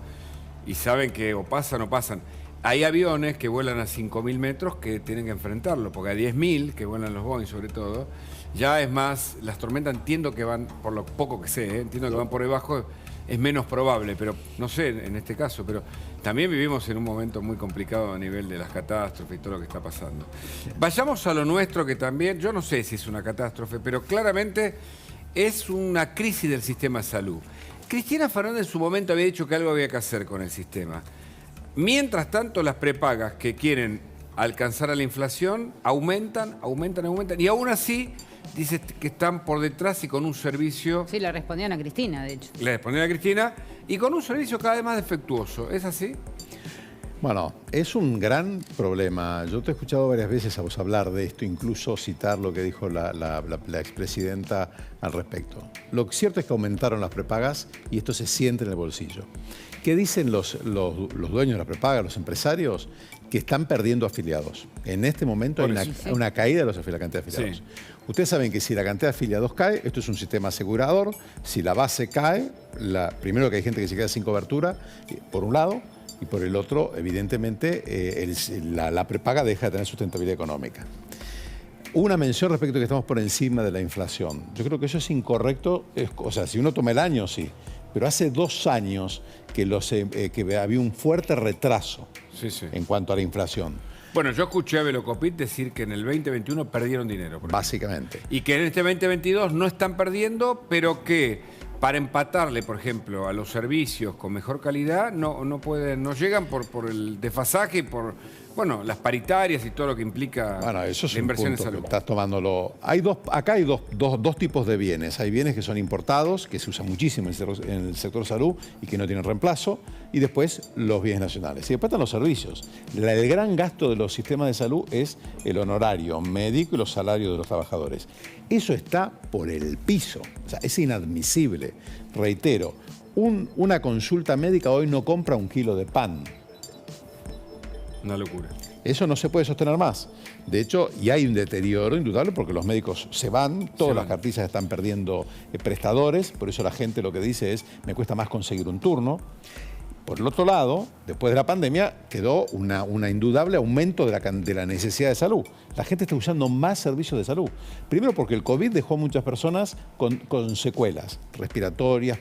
y saben que o pasan o pasan. Hay aviones que vuelan a 5.000 metros que tienen que enfrentarlo, porque a 10.000, que vuelan los Boeing sobre todo, ya es más, las tormentas entiendo que van, por lo poco que sé, entiendo que van por debajo, es menos probable, pero no sé en este caso, pero también vivimos en un momento muy complicado a nivel de las catástrofes y todo lo que está pasando. Vayamos a lo nuestro, que también, yo no sé si es una catástrofe, pero claramente es una crisis del sistema de salud. Cristina Fernández en su momento había dicho que algo había que hacer con el sistema. Mientras tanto, las prepagas que quieren alcanzar a la inflación aumentan, y aún así dice que están por detrás y con un servicio... Sí, le respondían a Cristina, de hecho. Le respondían a Cristina y con un servicio cada vez más defectuoso. ¿Es así? Bueno, es un gran problema. Yo te he escuchado varias veces a vos hablar de esto, incluso citar lo que dijo la expresidenta al respecto. Lo cierto es que aumentaron las prepagas y esto se siente en el bolsillo. ¿Qué dicen los dueños de las prepagas, los empresarios? Que están perdiendo afiliados. En este momento hay una caída de la cantidad de afiliados. Sí. Ustedes saben que si la cantidad de afiliados cae, esto es un sistema asegurador, si la base cae, primero que hay gente que se queda sin cobertura, por un lado, y por el otro, evidentemente, la prepaga deja de tener sustentabilidad económica. Una mención respecto a que estamos por encima de la inflación. Yo creo que eso es incorrecto, o sea, si uno toma el año, sí, pero hace 2 años que había un fuerte retraso en cuanto a la inflación. Bueno, yo escuché a Velocopit decir que en el 2021 perdieron dinero. Básicamente. Y que en este 2022 no están perdiendo, pero que para empatarle, por ejemplo, a los servicios con mejor calidad, no llegan por el desfasaje y por las paritarias y todo lo que implica eso es la inversión en punto salud. que estás tomándolo. Acá hay dos tipos de bienes. Hay bienes que son importados, que se usan muchísimo en el sector salud y que no tienen reemplazo, y después los bienes nacionales. Y después están los servicios. El gran gasto de los sistemas de salud es el honorario médico y los salarios de los trabajadores. Eso está por el piso. O sea, es inadmisible. Reitero, una consulta médica hoy no compra 1 kilo de pan. Una locura. Eso no se puede sostener más. De hecho, y hay un deterioro indudable porque los médicos se van, todas las cartillas están perdiendo prestadores, por eso la gente lo que dice es, me cuesta más conseguir un turno. Por el otro lado, después de la pandemia, quedó una indudable aumento de la necesidad de salud. La gente está usando más servicios de salud. Primero porque el COVID dejó a muchas personas con secuelas respiratorias,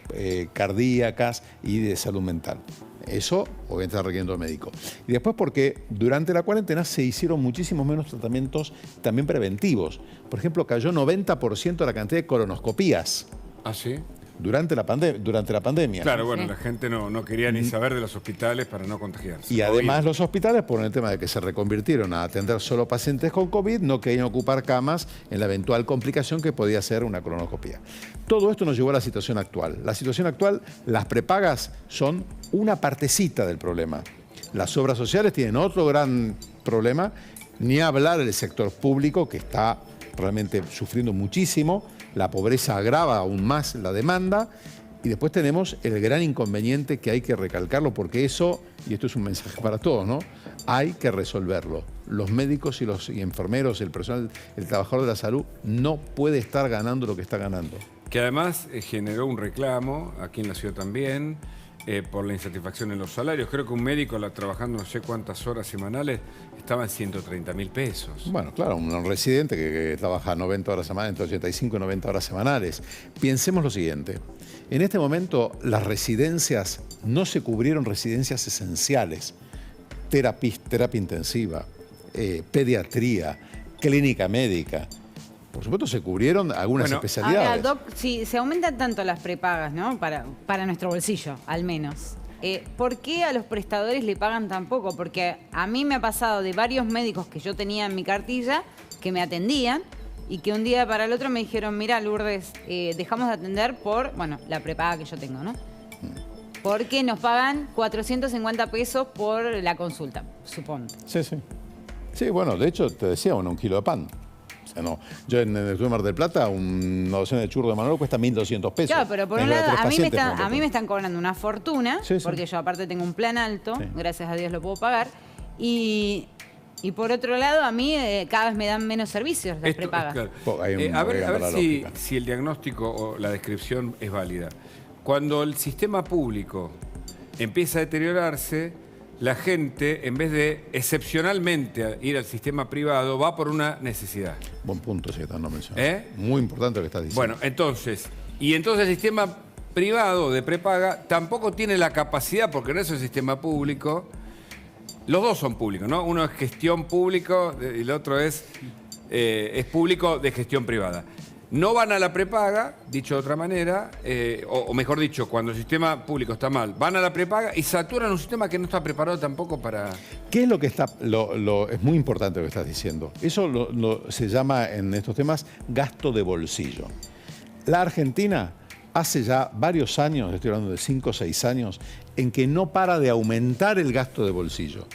cardíacas y de salud mental. Eso, obviamente, está requiriendo el médico. Y después porque durante la cuarentena se hicieron muchísimos menos tratamientos también preventivos. Por ejemplo, cayó 90% de la cantidad de colonoscopías. ¿Ah, sí? Durante la pandemia. Claro, bueno, la gente no quería ni saber de los hospitales para no contagiarse. Y además los hospitales, por el tema de que se reconvirtieron a atender solo pacientes con COVID, no querían ocupar camas en la eventual complicación que podía ser una colonoscopía. Todo esto nos llevó a la situación actual. La situación actual, las prepagas son una partecita del problema. Las obras sociales tienen otro gran problema, ni hablar del sector público que está realmente sufriendo muchísimo. La pobreza agrava aún más la demanda y después tenemos el gran inconveniente que hay que recalcarlo porque eso, y esto es un mensaje para todos, ¿no? Hay que resolverlo. Los médicos y enfermeros, el personal, el trabajador de la salud no puede estar ganando lo que está ganando. Que además generó un reclamo, aquí en la ciudad también, por la insatisfacción en los salarios. Creo que un médico trabajando no sé cuántas horas semanales estaba en 130.000 pesos. Bueno, claro, un residente que trabaja 90 horas semanales, entre 85 y 90 horas semanales. Pensemos lo siguiente. En este momento las residencias, no se cubrieron residencias esenciales. Terapia intensiva, pediatría, clínica médica. Por supuesto se cubrieron algunas especialidades. Ahora, Doc, si se aumentan tanto las prepagas, ¿no? Para nuestro bolsillo, al menos. ¿Por qué a los prestadores le pagan tan poco? Porque a mí me ha pasado de varios médicos que yo tenía en mi cartilla que me atendían y que un día para el otro me dijeron, mira, Lourdes, dejamos de atender por, la prepaga que yo tengo, ¿no? Porque nos pagan 450 pesos por la consulta, suponte. Sí. Sí, bueno, de hecho, te decía, 1 kilo de pan. O sea, no. Yo en el Mar del Plata, una docena de churros de Manolo cuesta 1.200 pesos. Claro, pero por un lado, a mí me están cobrando una fortuna, porque yo aparte tengo un plan alto, gracias a Dios lo puedo pagar, y por otro lado, a mí cada vez me dan menos servicios las prepagas. Claro. A ver si el diagnóstico o la descripción es válida. Cuando el sistema público empieza a deteriorarse, la gente, en vez de excepcionalmente ir al sistema privado, va por una necesidad. Buen punto, sí, estás no mencionando. Muy importante lo que estás diciendo. Bueno, entonces el sistema privado de prepaga tampoco tiene la capacidad, porque no es un sistema público. Los dos son públicos, ¿no? Uno es gestión público y el otro es público de gestión privada. No van a la prepaga, dicho de otra manera, o mejor dicho, cuando el sistema público está mal, van a la prepaga y saturan un sistema que no está preparado tampoco para... ¿Qué es lo que está...? Es muy importante lo que estás diciendo. Eso se llama en estos temas gasto de bolsillo. La Argentina hace ya varios años, estoy hablando de 5 o 6 años, en que no para de aumentar el gasto de bolsillo.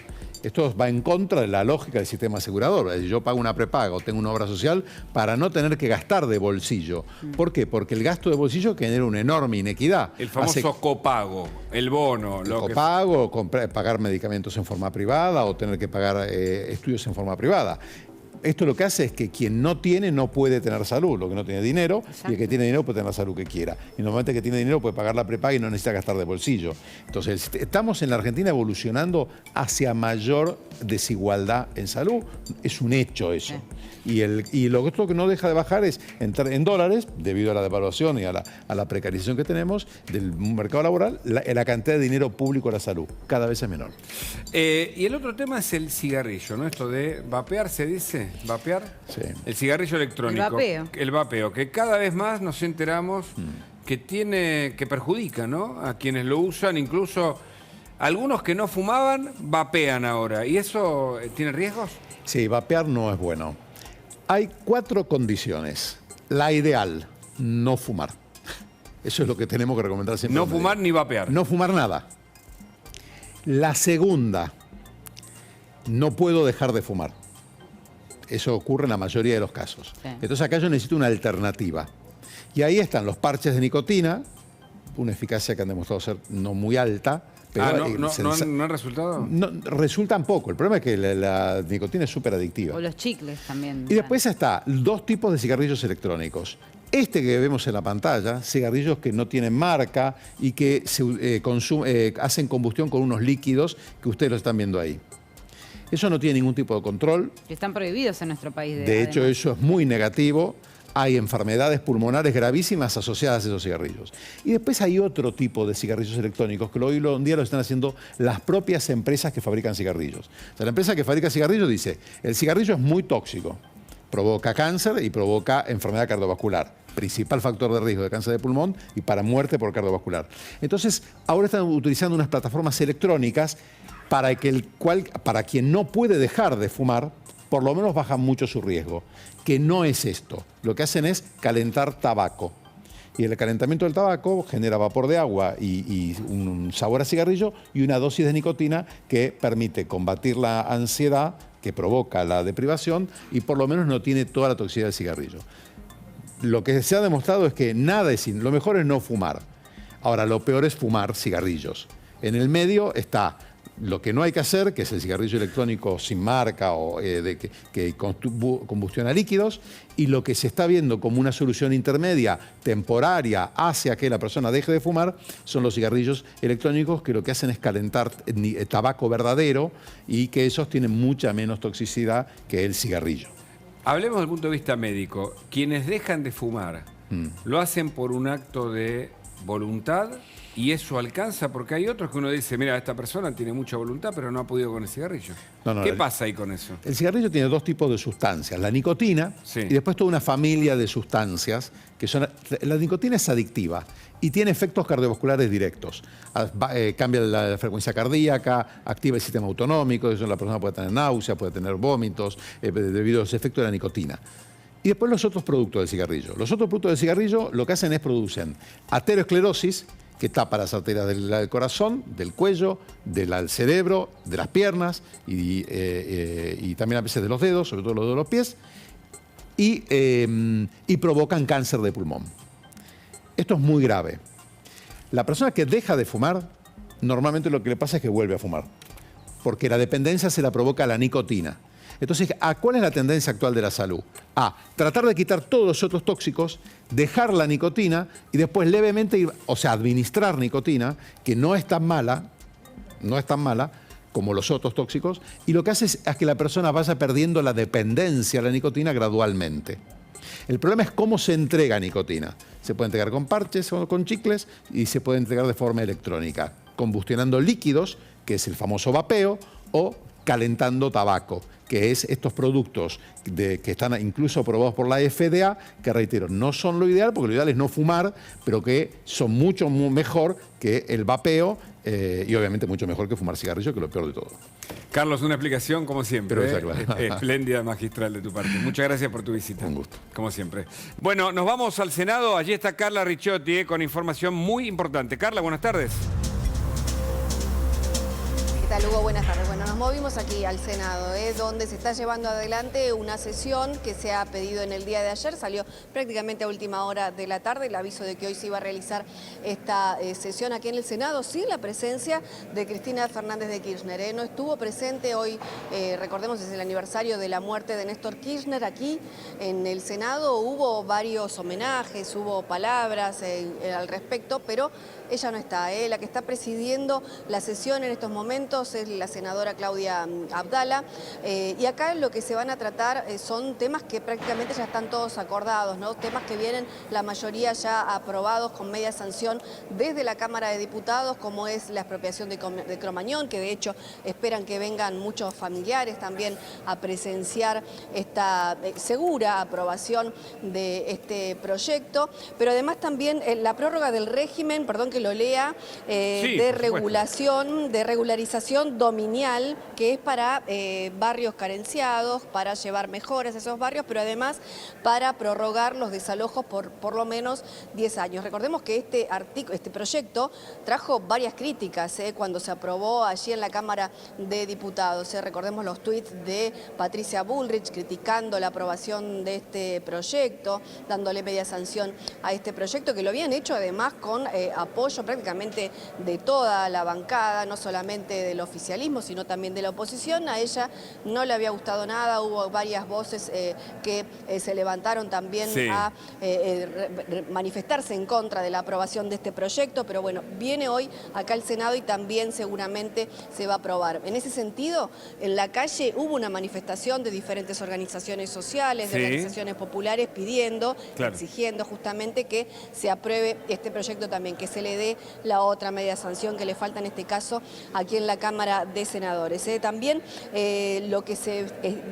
Esto va en contra de la lógica del sistema asegurador. Es decir, yo pago una prepaga o tengo una obra social para no tener que gastar de bolsillo. ¿Por qué? Porque el gasto de bolsillo genera una enorme inequidad. El famoso copago, el bono. El copago, pagar medicamentos en forma privada o tener que pagar estudios en forma privada. Esto lo que hace es que quien no tiene no puede tener salud, lo que no tiene dinero, Exacto. y el que tiene dinero puede tener la salud que quiera. Y normalmente el que tiene dinero puede pagar la prepaga y no necesita gastar de bolsillo. Entonces, estamos en la Argentina evolucionando hacia mayor desigualdad en salud. Es un hecho eso. Y lo otro que no deja de bajar es entrar en dólares, debido a la devaluación y a la precarización que tenemos del mercado laboral, la cantidad de dinero público a la salud cada vez es menor. Y el otro tema es el cigarrillo, ¿no? Esto de vapear, ¿se dice? ¿Vapear? Sí. El cigarrillo electrónico. El vapeo. El vapeo, que cada vez más nos enteramos que perjudica, ¿no? A quienes lo usan, incluso algunos que no fumaban, vapean ahora. ¿Y eso tiene riesgos? Sí, vapear no es bueno. Hay 4 condiciones. La ideal, no fumar. Eso es lo que tenemos que recomendar siempre. No fumar ni vapear. No fumar nada. La segunda, no puedo dejar de fumar. Eso ocurre en la mayoría de los casos. Sí. Entonces acá yo necesito una alternativa. Y ahí están los parches de nicotina, una eficacia que han demostrado ser no muy alta. Pero ¿no han resultado? No, resultan poco. El problema es que la nicotina es súper adictiva. O los chicles también. Y después está 2 tipos de cigarrillos electrónicos. Este que vemos en la pantalla, cigarrillos que no tienen marca y que hacen combustión con unos líquidos que ustedes lo están viendo ahí. Eso no tiene ningún tipo de control. Están prohibidos en nuestro país. De hecho, además. eso es muy negativo. Hay enfermedades pulmonares gravísimas asociadas a esos cigarrillos. Y después hay otro tipo de cigarrillos electrónicos que hoy en día lo están haciendo las propias empresas que fabrican cigarrillos. O sea, la empresa que fabrica cigarrillos dice, el cigarrillo es muy tóxico, provoca cáncer y provoca enfermedad cardiovascular, principal factor de riesgo de cáncer de pulmón y para muerte por cardiovascular. Entonces, ahora están utilizando unas plataformas electrónicas para quien no puede dejar de fumar, por lo menos bajan mucho su riesgo, que no es esto. Lo que hacen es calentar tabaco. Y el calentamiento del tabaco genera vapor de agua y un sabor a cigarrillo y una dosis de nicotina que permite combatir la ansiedad que provoca la deprivación y por lo menos no tiene toda la toxicidad del cigarrillo. Lo que se ha demostrado es que lo mejor es no fumar. Ahora, lo peor es fumar cigarrillos. En el medio está lo que no hay que hacer, que es el cigarrillo electrónico sin marca o que combustiona líquidos, y lo que se está viendo como una solución intermedia, temporaria, hacia que la persona deje de fumar, son los cigarrillos electrónicos que lo que hacen es calentar tabaco verdadero y que esos tienen mucha menos toxicidad que el cigarrillo. Hablemos desde el punto de vista médico. Quienes dejan de fumar, ¿lo hacen por un acto de voluntad? ¿Y eso alcanza? Porque hay otros que uno dice, mira, esta persona tiene mucha voluntad, pero no ha podido con el cigarrillo. ¿Qué pasa ahí con eso? El cigarrillo tiene 2 tipos de sustancias, la nicotina y después toda una familia de sustancias que son... La nicotina es adictiva y tiene efectos cardiovasculares directos. Cambia la frecuencia cardíaca, activa el sistema autonómico, eso la persona puede tener náusea, puede tener vómitos, debido a los efectos de la nicotina. Y después los otros productos del cigarrillo. Los otros productos del cigarrillo lo que hacen es producen aterosclerosis, que tapa las arterias del corazón, del cuello, del cerebro, de las piernas y también a veces de los dedos, sobre todo los de los pies, y provocan cáncer de pulmón. Esto es muy grave. La persona que deja de fumar, normalmente lo que le pasa es que vuelve a fumar, porque la dependencia se la provoca la nicotina. Entonces, ¿cuál es la tendencia actual de la salud? Tratar de quitar todos los otros tóxicos, dejar la nicotina y después levemente administrar nicotina, que no es tan mala como los otros tóxicos, y lo que hace es que la persona vaya perdiendo la dependencia a la nicotina gradualmente. El problema es cómo se entrega nicotina. Se puede entregar con parches o con chicles y se puede entregar de forma electrónica, combustionando líquidos, que es el famoso vapeo, o calentando tabaco, que es estos productos que están incluso aprobados por la FDA, que reitero, no son lo ideal, porque lo ideal es no fumar, pero que son mucho mejor que el vapeo y obviamente mucho mejor que fumar cigarrillo, que es lo peor de todo. Carlos, una explicación como siempre, espléndida, magistral de tu parte. Muchas gracias por tu visita. Un gusto. Como siempre. Bueno, nos vamos al Senado. Allí está Carla Ricciotti con información muy importante. Carla, buenas tardes. tal, Hugo? Buenas tardes. Bueno, nos movimos aquí al Senado, donde se está llevando adelante una sesión que se ha pedido en el día de ayer. Salió prácticamente a última hora de la tarde el aviso de que hoy se iba a realizar esta sesión aquí en el Senado, sin la presencia de Cristina Fernández de Kirchner. No estuvo presente hoy, recordemos, es el aniversario de la muerte de Néstor Kirchner. Aquí en el Senado hubo varios homenajes, hubo palabras al respecto, pero ella no está. La que está presidiendo la sesión en estos momentos es la senadora Claudia Abdala, y acá lo que se van a tratar son temas que prácticamente ya están todos acordados, ¿no? Temas que vienen la mayoría ya aprobados con media sanción desde la Cámara de Diputados, como es la expropiación de Cromañón, que de hecho esperan que vengan muchos familiares también a presenciar esta segura aprobación de este proyecto, pero además también la prórroga del régimen, perdón que lo lea, de regulación, de regularización dominial, que es para barrios carenciados, para llevar mejoras a esos barrios, pero además para prorrogar los desalojos por lo menos 10 años. Recordemos que este proyecto trajo varias críticas cuando se aprobó allí en la Cámara de Diputados. Recordemos los tuits de Patricia Bullrich criticando la aprobación de este proyecto, dándole media sanción a este proyecto, que lo habían hecho además con apoyo prácticamente de toda la bancada, no solamente del oficialismo, sino también de la oposición. A ella no le había gustado nada, hubo varias voces que se levantaron también a manifestarse en contra de la aprobación de este proyecto, pero bueno, viene hoy acá al Senado y también seguramente se va a aprobar. En ese sentido, en la calle hubo una manifestación de diferentes organizaciones sociales, de organizaciones populares pidiendo, exigiendo justamente que se apruebe este proyecto también, que se le dé la otra media sanción que le falta en este caso aquí en la Cámara de Senadores. También lo que se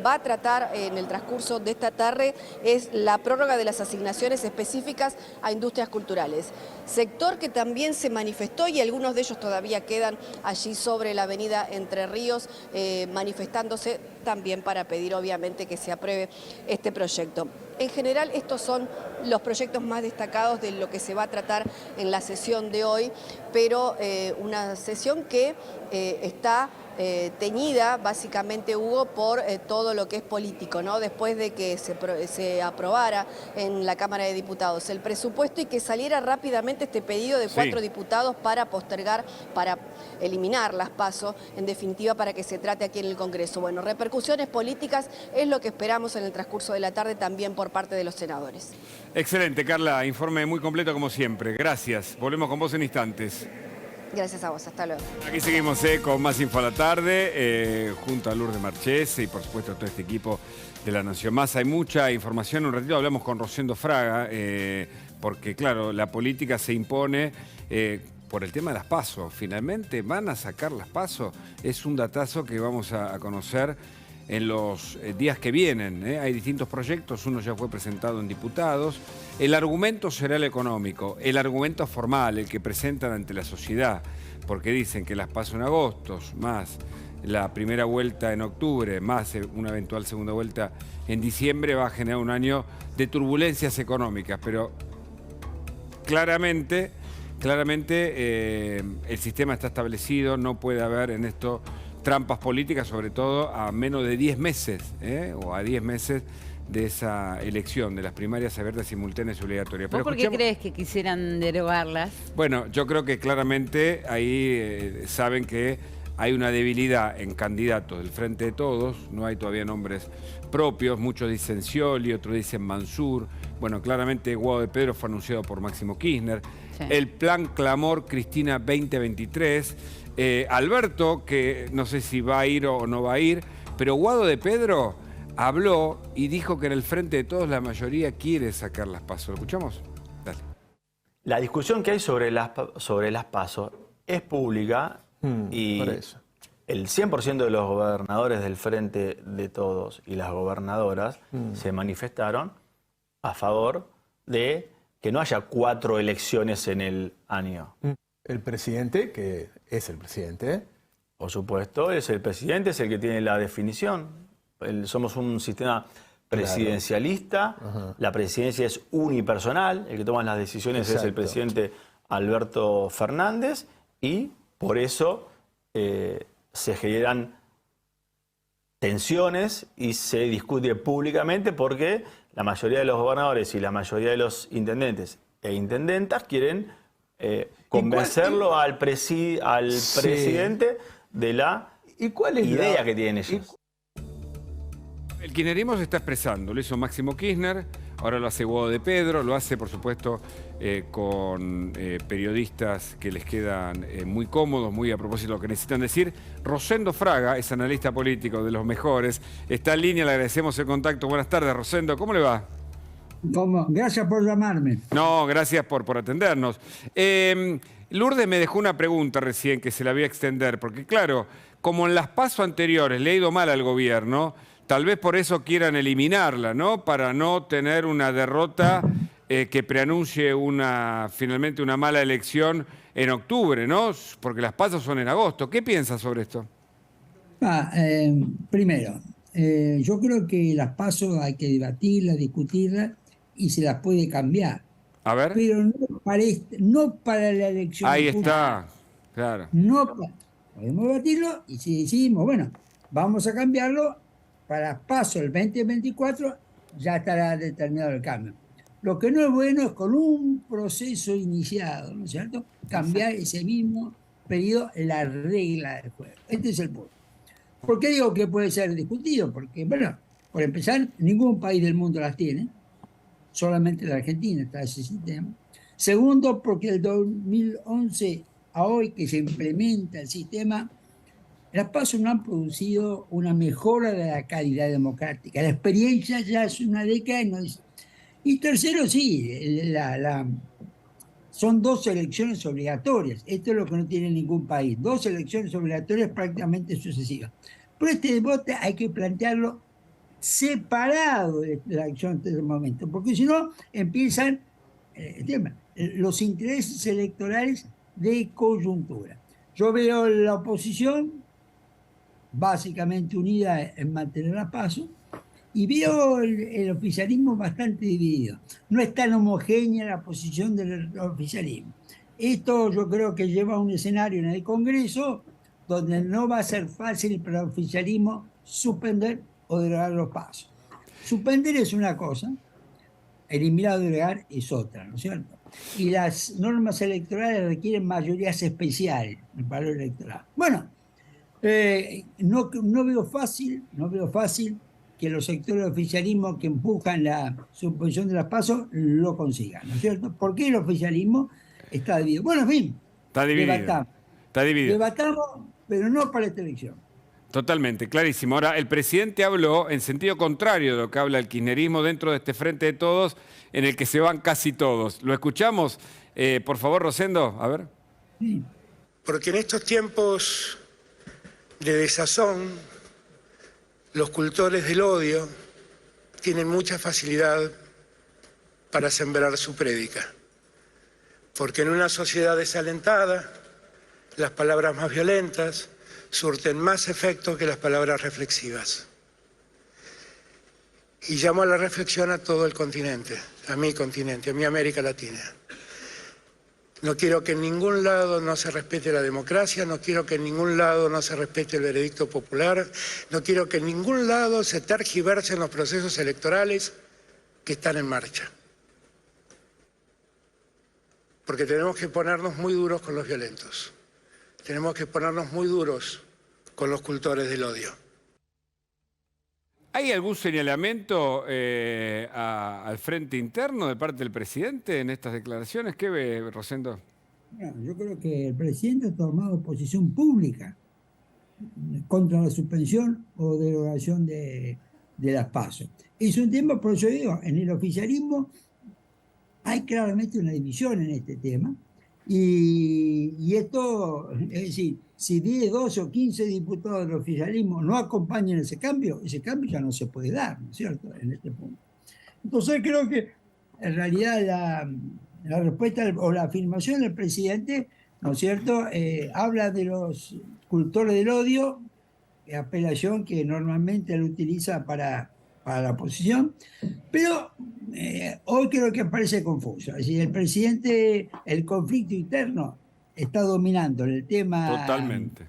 va a tratar en el transcurso de esta tarde es la prórroga de las asignaciones específicas a industrias culturales. Sector que también se manifestó y algunos de ellos todavía quedan allí sobre la avenida Entre Ríos manifestándose también para pedir obviamente que se apruebe este proyecto. En general estos son los proyectos más destacados de lo que se va a tratar en la sesión de hoy, pero una sesión que está teñida básicamente, Hugo, por todo lo que es político, ¿no? Después de que se aprobara en la Cámara de Diputados el presupuesto y que saliera rápidamente este pedido de 4 diputados para postergar, para eliminar las PASO, en definitiva para que se trate aquí en el Congreso. Bueno, repercusiones políticas es lo que esperamos en el transcurso de la tarde también por parte de los senadores. Excelente, Carla, informe muy completo como siempre. Gracias. Volvemos con vos en instantes. Gracias a vos, hasta luego. Aquí seguimos con más Info a la Tarde, junto a Lourdes Marchese y por supuesto a todo este equipo de La Nación Más. Hay mucha información, un ratito hablamos con Rosendo Fraga, porque claro, la política se impone por el tema de las PASO. Finalmente van a sacar las PASO, es un datazo que vamos a conocer en los días que vienen. Hay distintos proyectos, uno ya fue presentado en diputados. El argumento será el económico, el argumento formal, el que presentan ante la sociedad, porque dicen que las PASO en agosto, más la primera vuelta en octubre, más una eventual segunda vuelta en diciembre, va a generar un año de turbulencias económicas, pero claramente el sistema está establecido, no puede haber en esto trampas políticas, sobre todo a menos de 10 meses, o a 10 meses de esa elección, de las primarias abiertas, simultáneas y obligatorias. ¿Vos por qué crees que quisieran derogarlas? Bueno, yo creo que claramente ahí saben que hay una debilidad en candidatos del Frente de Todos, no hay todavía nombres propios, muchos dicen Scioli, otros dicen Mansur. Bueno, claramente Guado de Pedro fue anunciado por Máximo Kirchner. Sí. El plan Clamor Cristina 2023. Alberto, que no sé si va a ir o no va a ir, pero Guado de Pedro habló y dijo que en el Frente de Todos la mayoría quiere sacar las PASO. ¿Lo escuchamos? Dale. La discusión que hay sobre las PASO es pública y el 100% de los gobernadores del Frente de Todos y las gobernadoras se manifestaron a favor de que no haya 4 elecciones en el año. El presidente, que es el presidente. Por supuesto, es el presidente, es el que tiene la definición. Somos un sistema presidencialista, la presidencia es unipersonal, el que toma las decisiones es el presidente Alberto Fernández y por eso se generan tensiones y se discute públicamente porque la mayoría de los gobernadores y la mayoría de los intendentes e intendentas quieren convencerlo al presidente de la idea que tienen ellos. El kirchnerismo se está expresando, lo hizo Máximo Kirchner, ahora lo hace Guado de Pedro, lo hace por supuesto con periodistas que les quedan muy cómodos, muy a propósito de lo que necesitan decir. Rosendo Fraga es analista político de los mejores, está en línea, le agradecemos el contacto. Buenas tardes, Rosendo, ¿cómo le va? ¿Cómo? Gracias por llamarme. No, gracias por atendernos. Lourdes me dejó una pregunta recién que se la voy a extender, porque claro, como en las PASO anteriores le ha ido mal al gobierno, tal vez por eso quieran eliminarla, ¿no? Para no tener una derrota que preanuncie finalmente una mala elección en octubre, ¿no? Porque las PASO son en agosto. ¿Qué piensas sobre esto? Primero, yo creo que las PASO hay que debatirlas, discutirlas y se las puede cambiar. A ver. Pero no para la elección. Ahí está, claro. Podemos debatirlo y si decidimos, bueno, vamos a cambiarlo, para PASO el 2024 ya estará determinado el cambio. Lo que no es bueno es con un proceso iniciado, ¿no es cierto?, cambiar ese mismo periodo la regla del juego. Este es el punto. ¿Por qué digo que puede ser discutido? Porque, bueno, por empezar, ningún país del mundo las tiene, solamente la Argentina está ese sistema. Segundo, porque el 2011 a hoy que se implementa el sistema, las PASO no han producido una mejora de la calidad democrática. La experiencia ya es una década. Y tercero, sí, son 2 elecciones obligatorias. Esto es lo que no tiene ningún país. 2 elecciones obligatorias prácticamente sucesivas. Pero este debate hay que plantearlo separado de la elección de este momento, porque si no empiezan los intereses electorales de coyuntura. Yo veo la oposición básicamente unida en mantener la PASO y veo el oficialismo bastante dividido. No es tan homogénea la posición del oficialismo. Esto yo creo que lleva a un escenario en el Congreso donde no va a ser fácil para el oficialismo suspender o derogar los PASO. Suspender es una cosa, eliminar o derogar es otra, ¿no es cierto? Y las normas electorales requieren mayorías especiales en el valor electoral. Bueno, no veo fácil que los sectores del oficialismo que empujan la suspensión de las PASO lo consigan, ¿no es cierto? ¿Por qué el oficialismo está dividido? Bueno, en fin, está dividido. Debatamos, pero no para esta elección. Totalmente, clarísimo. Ahora, el presidente habló en sentido contrario de lo que habla el kirchnerismo dentro de este Frente de Todos, en el que se van casi todos. ¿Lo escuchamos? Por favor, Rosendo, a ver. Sí. Porque en estos tiempos de desazón, los cultores del odio tienen mucha facilidad para sembrar su prédica. Porque en una sociedad desalentada, las palabras más violentas surten más efecto que las palabras reflexivas. Y llamo a la reflexión a todo el continente, a mi América Latina. No quiero que en ningún lado no se respete la democracia, no quiero que en ningún lado no se respete el veredicto popular, no quiero que en ningún lado se tergiversen los procesos electorales que están en marcha. Porque tenemos que ponernos muy duros con los violentos. Tenemos que ponernos muy duros con los cultores del odio. ¿Hay algún señalamiento al frente interno de parte del presidente en estas declaraciones? ¿Qué ve, Rosendo? Bueno, yo creo que el presidente ha tomado posición pública contra la suspensión o derogación de las PASO. Es un tema, por eso digo, en el oficialismo hay claramente una división en este tema. Y esto, es decir, si 10, 12 o 15 diputados del oficialismo no acompañan ese cambio ya no se puede dar, ¿no es cierto?, en este punto. Entonces creo que en realidad la respuesta o la afirmación del presidente, ¿no es cierto?, habla de los cultores del odio, apelación que normalmente él utiliza para la oposición, pero hoy creo que parece confuso. Es decir, el presidente, el conflicto interno está dominando el tema. Totalmente.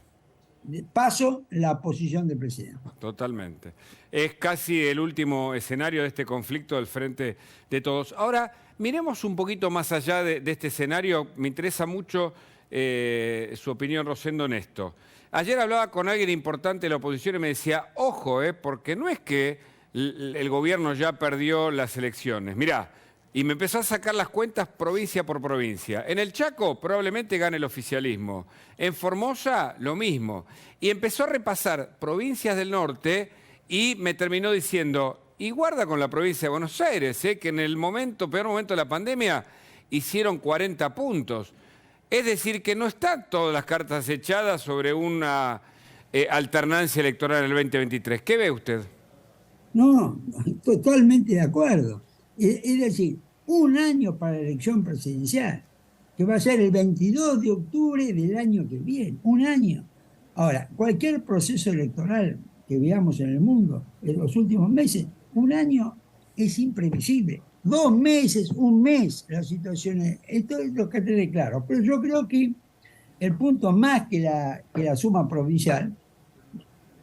paso la posición del presidente. Totalmente. Es casi el último escenario de este conflicto del Frente de Todos. Ahora, miremos un poquito más allá de este escenario. Me interesa mucho su opinión, Rosendo, en esto. Ayer hablaba con alguien importante de la oposición y me decía, ojo, porque no es que el gobierno ya perdió las elecciones. Mirá, y me empezó a sacar las cuentas provincia por provincia. En el Chaco probablemente gane el oficialismo. En Formosa, lo mismo. Y empezó a repasar provincias del norte y me terminó diciendo, y guarda con la provincia de Buenos Aires, que en el peor momento de la pandemia hicieron 40 puntos. Es decir, que no están todas las cartas echadas sobre una alternancia electoral en el 2023. ¿Qué ve usted? No, totalmente de acuerdo. Es decir, un año para la elección presidencial, que va a ser el 22 de octubre del año que viene. Un año. Ahora, cualquier proceso electoral que veamos en el mundo en los últimos meses, un año es imprevisible. 2 meses, un mes, la situación esto es lo que tiene claro. Pero yo creo que el punto más que la suma provincial,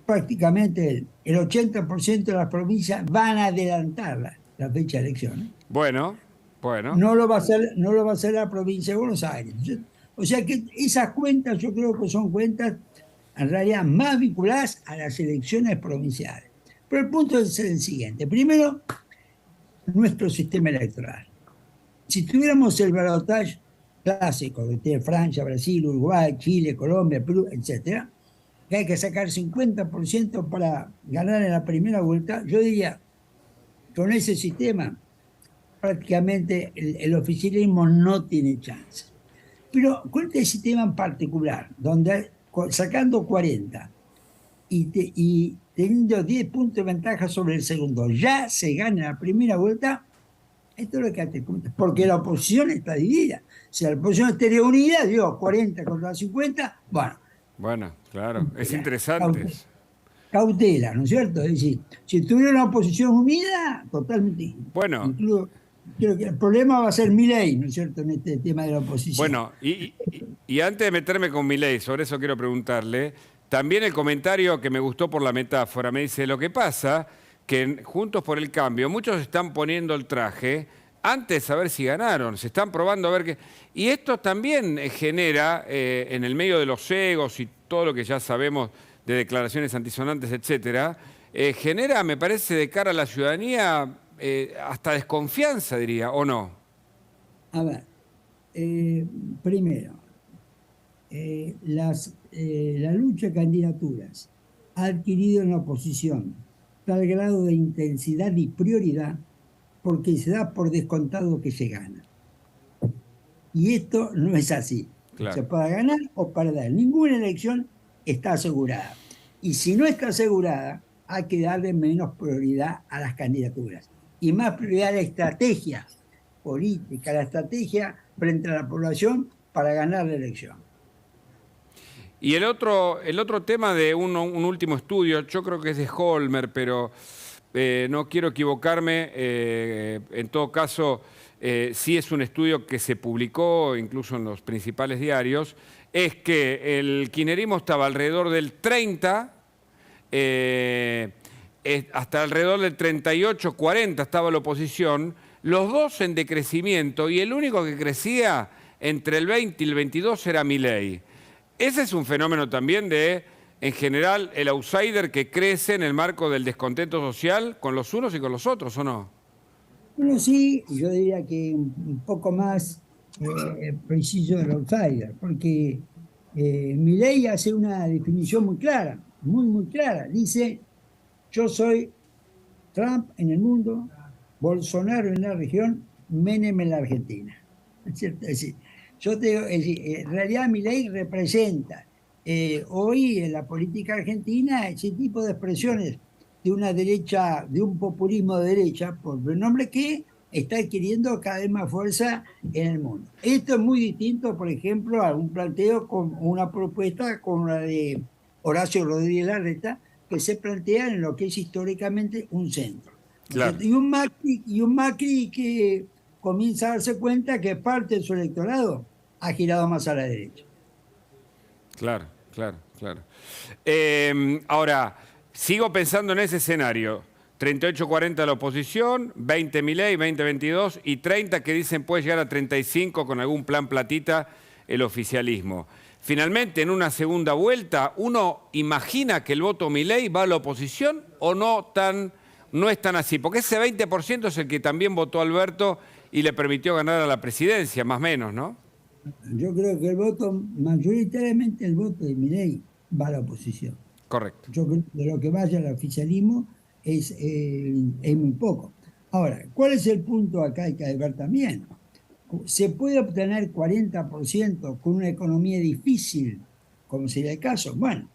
prácticamente el 80% de las provincias van a adelantar la fecha de elecciones. Bueno. No lo va a hacer la provincia de Buenos Aires. O sea que esas cuentas yo creo que son cuentas en realidad más vinculadas a las elecciones provinciales. Pero el punto es el siguiente. Primero, nuestro sistema electoral. Si tuviéramos el balotaje clásico de Francia, Brasil, Uruguay, Chile, Colombia, Perú, etc., que hay que sacar 50% para ganar en la primera vuelta, yo diría, con ese sistema prácticamente el oficialismo no tiene chance. Pero con este sistema en particular, donde sacando 40 y teniendo 10 puntos de ventaja sobre el segundo, ya se gana la primera vuelta, esto es lo que te cuenta, porque la oposición está dividida. Si la oposición estaría unida, digo, 40 contra 50, Bueno, claro, es interesante. Cautela, ¿no es cierto? Es decir, si tuviera una oposición unida, totalmente. Bueno. Creo que el problema va a ser Milei, ¿no es cierto?, en este tema de la oposición. Bueno, y antes de meterme con Milei, sobre eso quiero preguntarle, también el comentario que me gustó por la metáfora, me dice, lo que pasa que Juntos por el Cambio, muchos están poniendo el traje antes de saber si ganaron, se están probando a ver qué... Y esto también genera, en el medio de los egos y todo lo que ya sabemos de declaraciones antisonantes, etcétera, genera, me parece, de cara a la ciudadanía, hasta desconfianza, diría, ¿o no? A ver, primero, la lucha de candidaturas ha adquirido en la oposición tal grado de intensidad y prioridad porque se da por descontado que se gana. Y esto no es así. Claro. Se puede ganar o perder. Ninguna elección está asegurada. Y si no está asegurada, hay que darle menos prioridad a las candidaturas. Y más prioridad a la estrategia política, la estrategia frente a la población para ganar la elección. Y el otro tema de un último estudio, yo creo que es de Holmer, pero no quiero equivocarme, en todo caso, sí es un estudio que se publicó incluso en los principales diarios, es que el kirchnerismo estaba alrededor del 30, hasta alrededor del 38, 40 estaba la oposición, los dos en decrecimiento, y el único que crecía entre el 20 y el 22 era Milei. Ese es un fenómeno también de, en general, el outsider que crece en el marco del descontento social con los unos y con los otros, ¿o no? Bueno, sí, yo diría que un poco más preciso del outsider, porque Milei hace una definición muy clara, muy clara. Dice, yo soy Trump en el mundo, Bolsonaro en la región, Menem en la Argentina. ¿Es cierto? Es decir, yo te digo, en realidad Milei representa hoy en la política argentina ese tipo de expresiones de una derecha, de un populismo de derecha, por el nombre que está adquiriendo cada vez más fuerza en el mundo. Esto es muy distinto, por ejemplo, a un planteo con una propuesta como la de Horacio Rodríguez Larreta, que se plantea en lo que es históricamente un centro. Claro. Y un Macri que comienza a darse cuenta que parte de su electorado ha girado más a la derecha. Claro, claro. Claro. Ahora, sigo pensando en ese escenario. 38-40 la oposición, 20 Milei, 20-22 y 30 que dicen puede llegar a 35 con algún plan platita el oficialismo. Finalmente, en una segunda vuelta, ¿uno imagina que el voto Milei va a la oposición o no es tan así? Porque ese 20% es el que también votó Alberto y le permitió ganar a la presidencia, más o menos, ¿no? Yo creo que mayoritariamente el voto de Milei va a la oposición. Correcto. Yo creo que lo que vaya al oficialismo es muy poco. Ahora, ¿cuál es el punto acá? Hay que ver también. ¿Se puede obtener 40% con una economía difícil, como sería el caso? Bueno,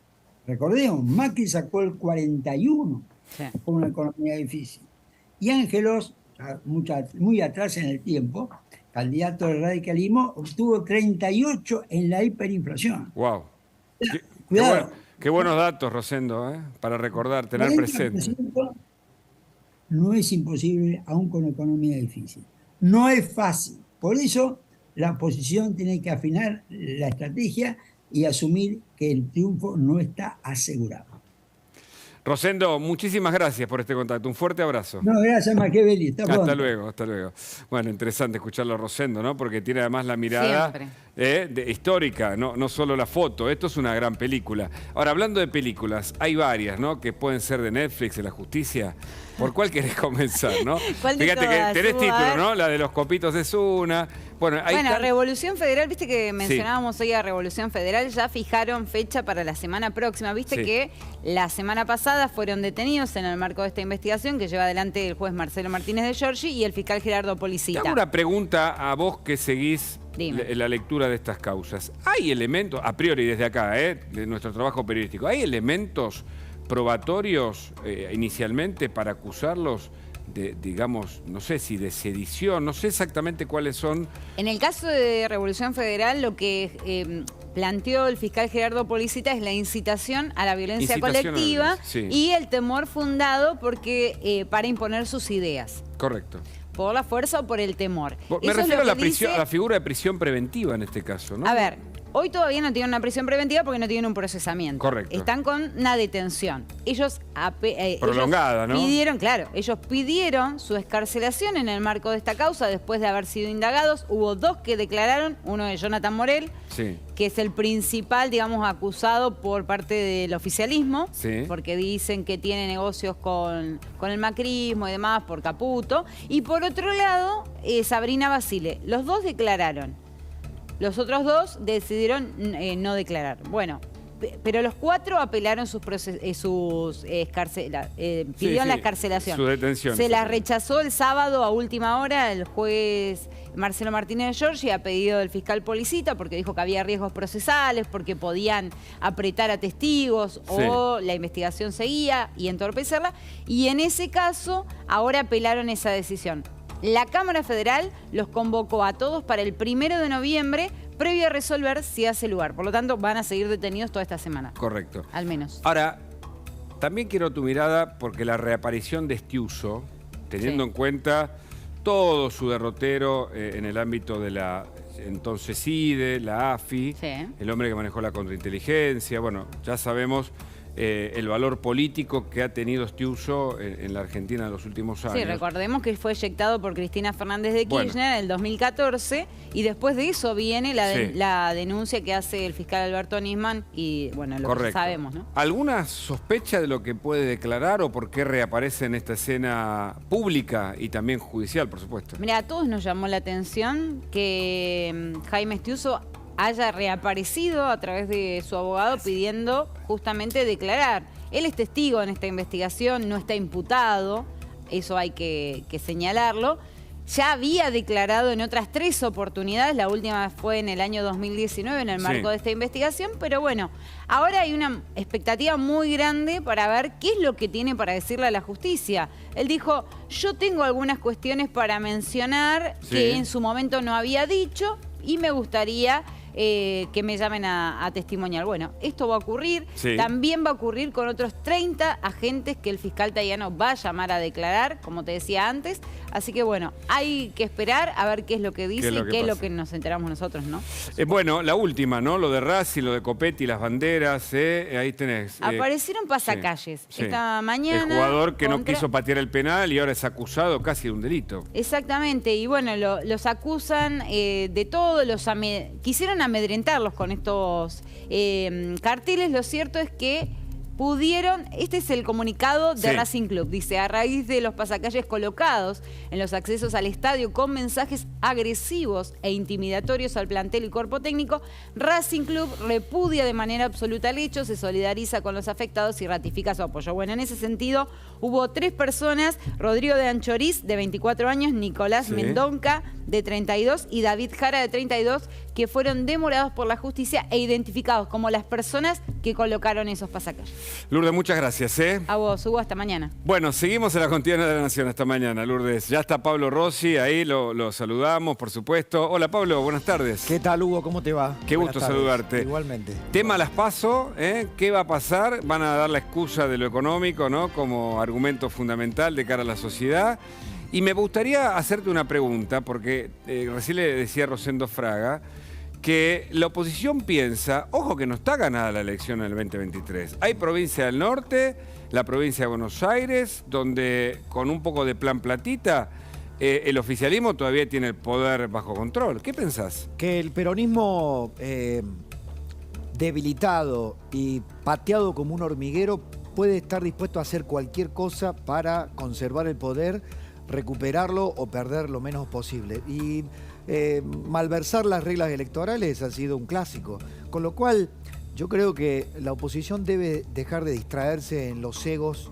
recordemos, Macri sacó el 41% con una economía difícil. Y Ángelos, muy atrás en el tiempo, candidato del radicalismo, obtuvo 38% en la hiperinflación. ¡Wow! Cuidado. Qué buenos datos, Rosendo, para recordar, tener presente. No es imposible, aún con economía difícil. No es fácil. Por eso, la oposición tiene que afinar la estrategia y asumir que el triunfo no está asegurado. Rosendo, muchísimas gracias por este contacto. Un fuerte abrazo. No, gracias, Machiavelli. Hasta luego, hasta luego. Bueno, interesante escucharlo a Rosendo, ¿no? Porque tiene además la mirada histórica, no solo la foto. Esto es una gran película. Ahora, hablando de películas, hay varias, ¿no? Que pueden ser de Netflix, de la justicia. ¿Por cuál querés comenzar, no? Fíjate que tenés título, ¿no? La de los copitos es una. Bueno, Revolución Federal, viste que mencionábamos hoy a Revolución Federal, ya fijaron fecha para la semana próxima. Viste que la semana pasada fueron detenidos en el marco de esta investigación que lleva adelante el juez Marcelo Martínez de Giorgi y el fiscal Gerardo Policita. Te hago una pregunta a vos que seguís la lectura de estas causas. ¿Hay elementos, a priori desde acá, de nuestro trabajo periodístico, hay elementos probatorios inicialmente para acusarlos de, digamos, no sé si de sedición, no sé exactamente cuáles son? En el caso de Revolución Federal, lo que planteó el fiscal Gerardo Policita es la incitación a la violencia colectiva y el temor fundado porque para imponer sus ideas. Correcto. ¿Por la fuerza o por el temor? Me refiero a la figura de prisión preventiva en este caso, ¿no? A ver, hoy todavía no tienen una prisión preventiva porque no tienen un procesamiento. Correcto. Están con una detención. Ellos prolongada, ¿no? Ellos pidieron su excarcelación en el marco de esta causa después de haber sido indagados. Hubo dos que declararon, uno de Jonathan Morel, que es el principal, digamos, acusado por parte del oficialismo, porque dicen que tiene negocios con el macrismo y demás por Caputo. Y por otro lado, Sabrina Basile. Los dos declararon. Los otros dos decidieron no declarar. Bueno, pero los cuatro apelaron pidieron la excarcelación. Su detención. Se la rechazó el sábado a última hora el juez Marcelo Martínez de Giorgi a pedido del fiscal Policita porque dijo que había riesgos procesales, porque podían apretar a testigos o la investigación seguía y entorpecerla. Y en ese caso, ahora apelaron esa decisión. La Cámara Federal los convocó a todos para el 1 de noviembre, previo a resolver si hace lugar. Por lo tanto, van a seguir detenidos toda esta semana. Correcto. Al menos. Ahora, también quiero tu mirada porque la reaparición de Estiuso, teniendo en cuenta todo su derrotero en el ámbito de la entonces CIDE, la AFI, el hombre que manejó la contrainteligencia, bueno, ya sabemos el valor político que ha tenido Estiuso en la Argentina en los últimos años. Sí, recordemos que fue eyectado por Cristina Fernández de Kirchner en el 2014 y después de eso viene la denuncia que hace el fiscal Alberto Nisman y bueno, lo que sabemos, ¿no? ¿Alguna sospecha de lo que puede declarar o por qué reaparece en esta escena pública y también judicial, por supuesto? Mira, a todos nos llamó la atención que Jaime Estiuso haya reaparecido a través de su abogado pidiendo justamente declarar. Él es testigo en esta investigación, no está imputado, eso hay que señalarlo. Ya había declarado en otras 3 oportunidades, la última fue en el año 2019 en el marco de esta investigación, pero bueno, ahora hay una expectativa muy grande para ver qué es lo que tiene para decirle a la justicia. Él dijo, yo tengo algunas cuestiones para mencionar que en su momento no había dicho y me gustaría que me llamen a testimoniar. Bueno, esto va a ocurrir. También va a ocurrir con otros 30 agentes que el fiscal Tayano va a llamar a declarar, como te decía antes. Así que bueno, hay que esperar a ver qué es lo que dice y qué es lo que nos enteramos nosotros, ¿no? Bueno, la última, ¿no? Lo de Racing, lo de Copetti, las banderas, ahí tenés. Aparecieron pasacalles esta mañana. El jugador que no quiso patear el penal y ahora es acusado casi de un delito. Exactamente, y bueno, los acusan de todo, quisieron amedrentarlos con estos carteles. Lo cierto es que este es el comunicado de Racing Club, dice: a raíz de los pasacalles colocados en los accesos al estadio con mensajes agresivos e intimidatorios al plantel y cuerpo técnico, Racing Club repudia de manera absoluta el hecho, se solidariza con los afectados y ratifica su apoyo. Bueno, en ese sentido hubo 3 personas: Rodrigo de Anchoriz, de 24 años, Nicolás Mendonca, de 32, y David Jara, de 32, que fueron demorados por la justicia e identificados como las personas que colocaron esos pasacalles. Lourdes, muchas gracias. A vos, Hugo, hasta mañana. Bueno, seguimos en la Contienda de la Nación hasta mañana, Lourdes. Ya está Pablo Rossi, ahí lo saludamos, por supuesto. Hola, Pablo, buenas tardes. ¿Qué tal, Hugo? ¿Cómo te va? Qué gusto saludarte. Igualmente. Tema las PASO, ¿qué va a pasar? Van a dar la excusa de lo económico, ¿no? Como argumento fundamental de cara a la sociedad. Y me gustaría hacerte una pregunta, porque recién le decía a Rosendo Fraga que la oposición piensa, ojo que no está ganada la elección en el 2023. Hay provincia del norte, la provincia de Buenos Aires, donde con un poco de plan platita, el oficialismo todavía tiene el poder bajo control. ¿Qué pensás? Que el peronismo debilitado y pateado como un hormiguero puede estar dispuesto a hacer cualquier cosa para conservar el poder, recuperarlo o perder lo menos posible. Y malversar las reglas electorales ha sido un clásico. Con lo cual, yo creo que la oposición debe dejar de distraerse en los egos,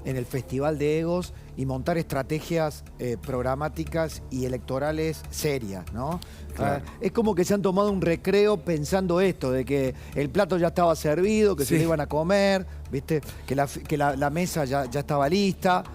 en el festival de egos, y montar estrategias programáticas y electorales serias, ¿no? Claro. Es como que se han tomado un recreo pensando esto, de que el plato ya estaba servido, que se lo iban a comer, ¿viste? Que la mesa ya estaba lista.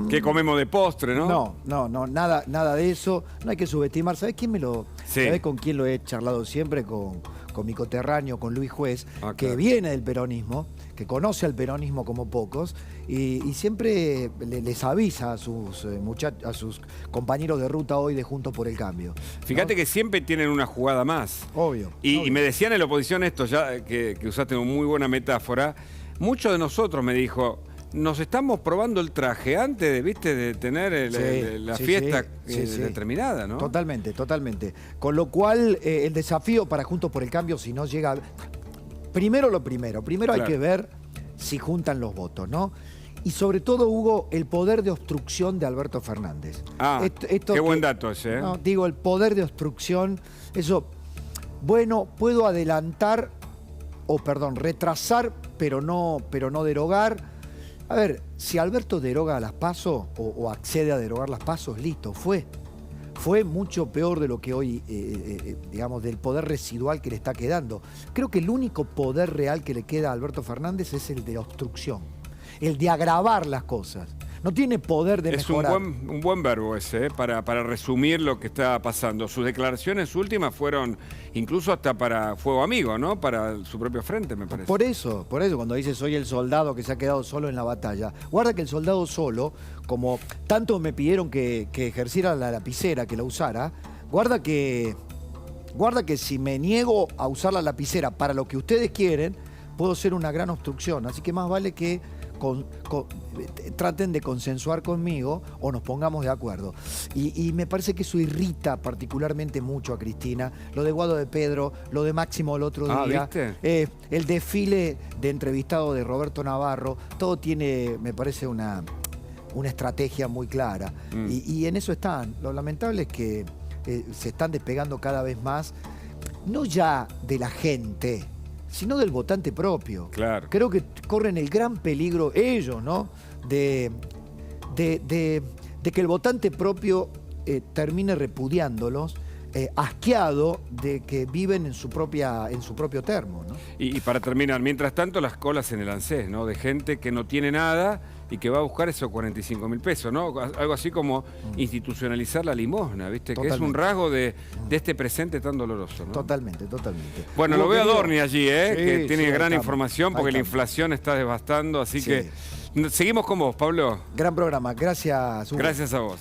¿Qué comemos de postre, no? No, nada de eso. No hay que subestimar. ¿Sabés quién ¿sabés con quién lo he charlado siempre? Con mi coterráneo, con Luis Juez, que viene del peronismo, que conoce al peronismo como pocos, y siempre les avisa a sus compañeros de ruta hoy de Juntos por el Cambio. Fíjate que siempre tienen una jugada más. Obvio. Y me decían en la oposición esto, ya que usaste una muy buena metáfora, muchos de nosotros, me dijo, nos estamos probando el traje antes de tener la fiesta determinada, ¿no? Totalmente. Con lo cual, el desafío para Juntos por el Cambio, si no llega... Primero hay que ver si juntan los votos, ¿no? Y sobre todo, Hugo, el poder de obstrucción de Alberto Fernández. Qué buen dato ese, ¿eh? No, digo, el poder de obstrucción, eso... Bueno, puedo adelantar, retrasar, pero no derogar. A ver, si Alberto deroga las PASO o accede a derogar las PASO, listo, fue mucho peor de lo que hoy, digamos, del poder residual que le está quedando. Creo que el único poder real que le queda a Alberto Fernández es el de obstrucción, el de agravar las cosas. No tiene poder de mejorar. Es un buen verbo ese, para resumir lo que está pasando. Sus declaraciones últimas fueron incluso hasta para fuego amigo, ¿no? Para su propio frente, me parece. Por eso, cuando dice soy el soldado que se ha quedado solo en la batalla, guarda que el soldado solo, como tanto me pidieron que ejerciera la lapicera, que la usara, guarda que si me niego a usar la lapicera para lo que ustedes quieren, puedo ser una gran obstrucción. Así que más vale que traten de consensuar conmigo o nos pongamos de acuerdo. Y me parece que eso irrita particularmente mucho a Cristina. Lo de Guado de Pedro, lo de Máximo el otro día, el desfile de entrevistado de Roberto Navarro, todo tiene, me parece, una estrategia muy clara. Y en eso están. Lo lamentable es que se están despegando cada vez más, no ya de la gente, sino del votante propio. Claro. Creo que corren el gran peligro ellos, ¿no? De que el votante propio termine repudiándolos, asqueado de que viven en su propio termo, ¿no? Y para terminar, mientras tanto, las colas en el ANSES, ¿no? De gente que no tiene nada y que va a buscar esos 45.000 pesos, ¿no? Algo así como institucionalizar la limosna, ¿viste? Totalmente. Que es un rasgo de este presente tan doloroso, ¿no? Totalmente. Bueno, lo veo a Dorni allí, que tiene gran información, porque la inflación está devastando, así que seguimos con vos, Pablo. Gran programa, gracias, Hugo. Gracias a vos,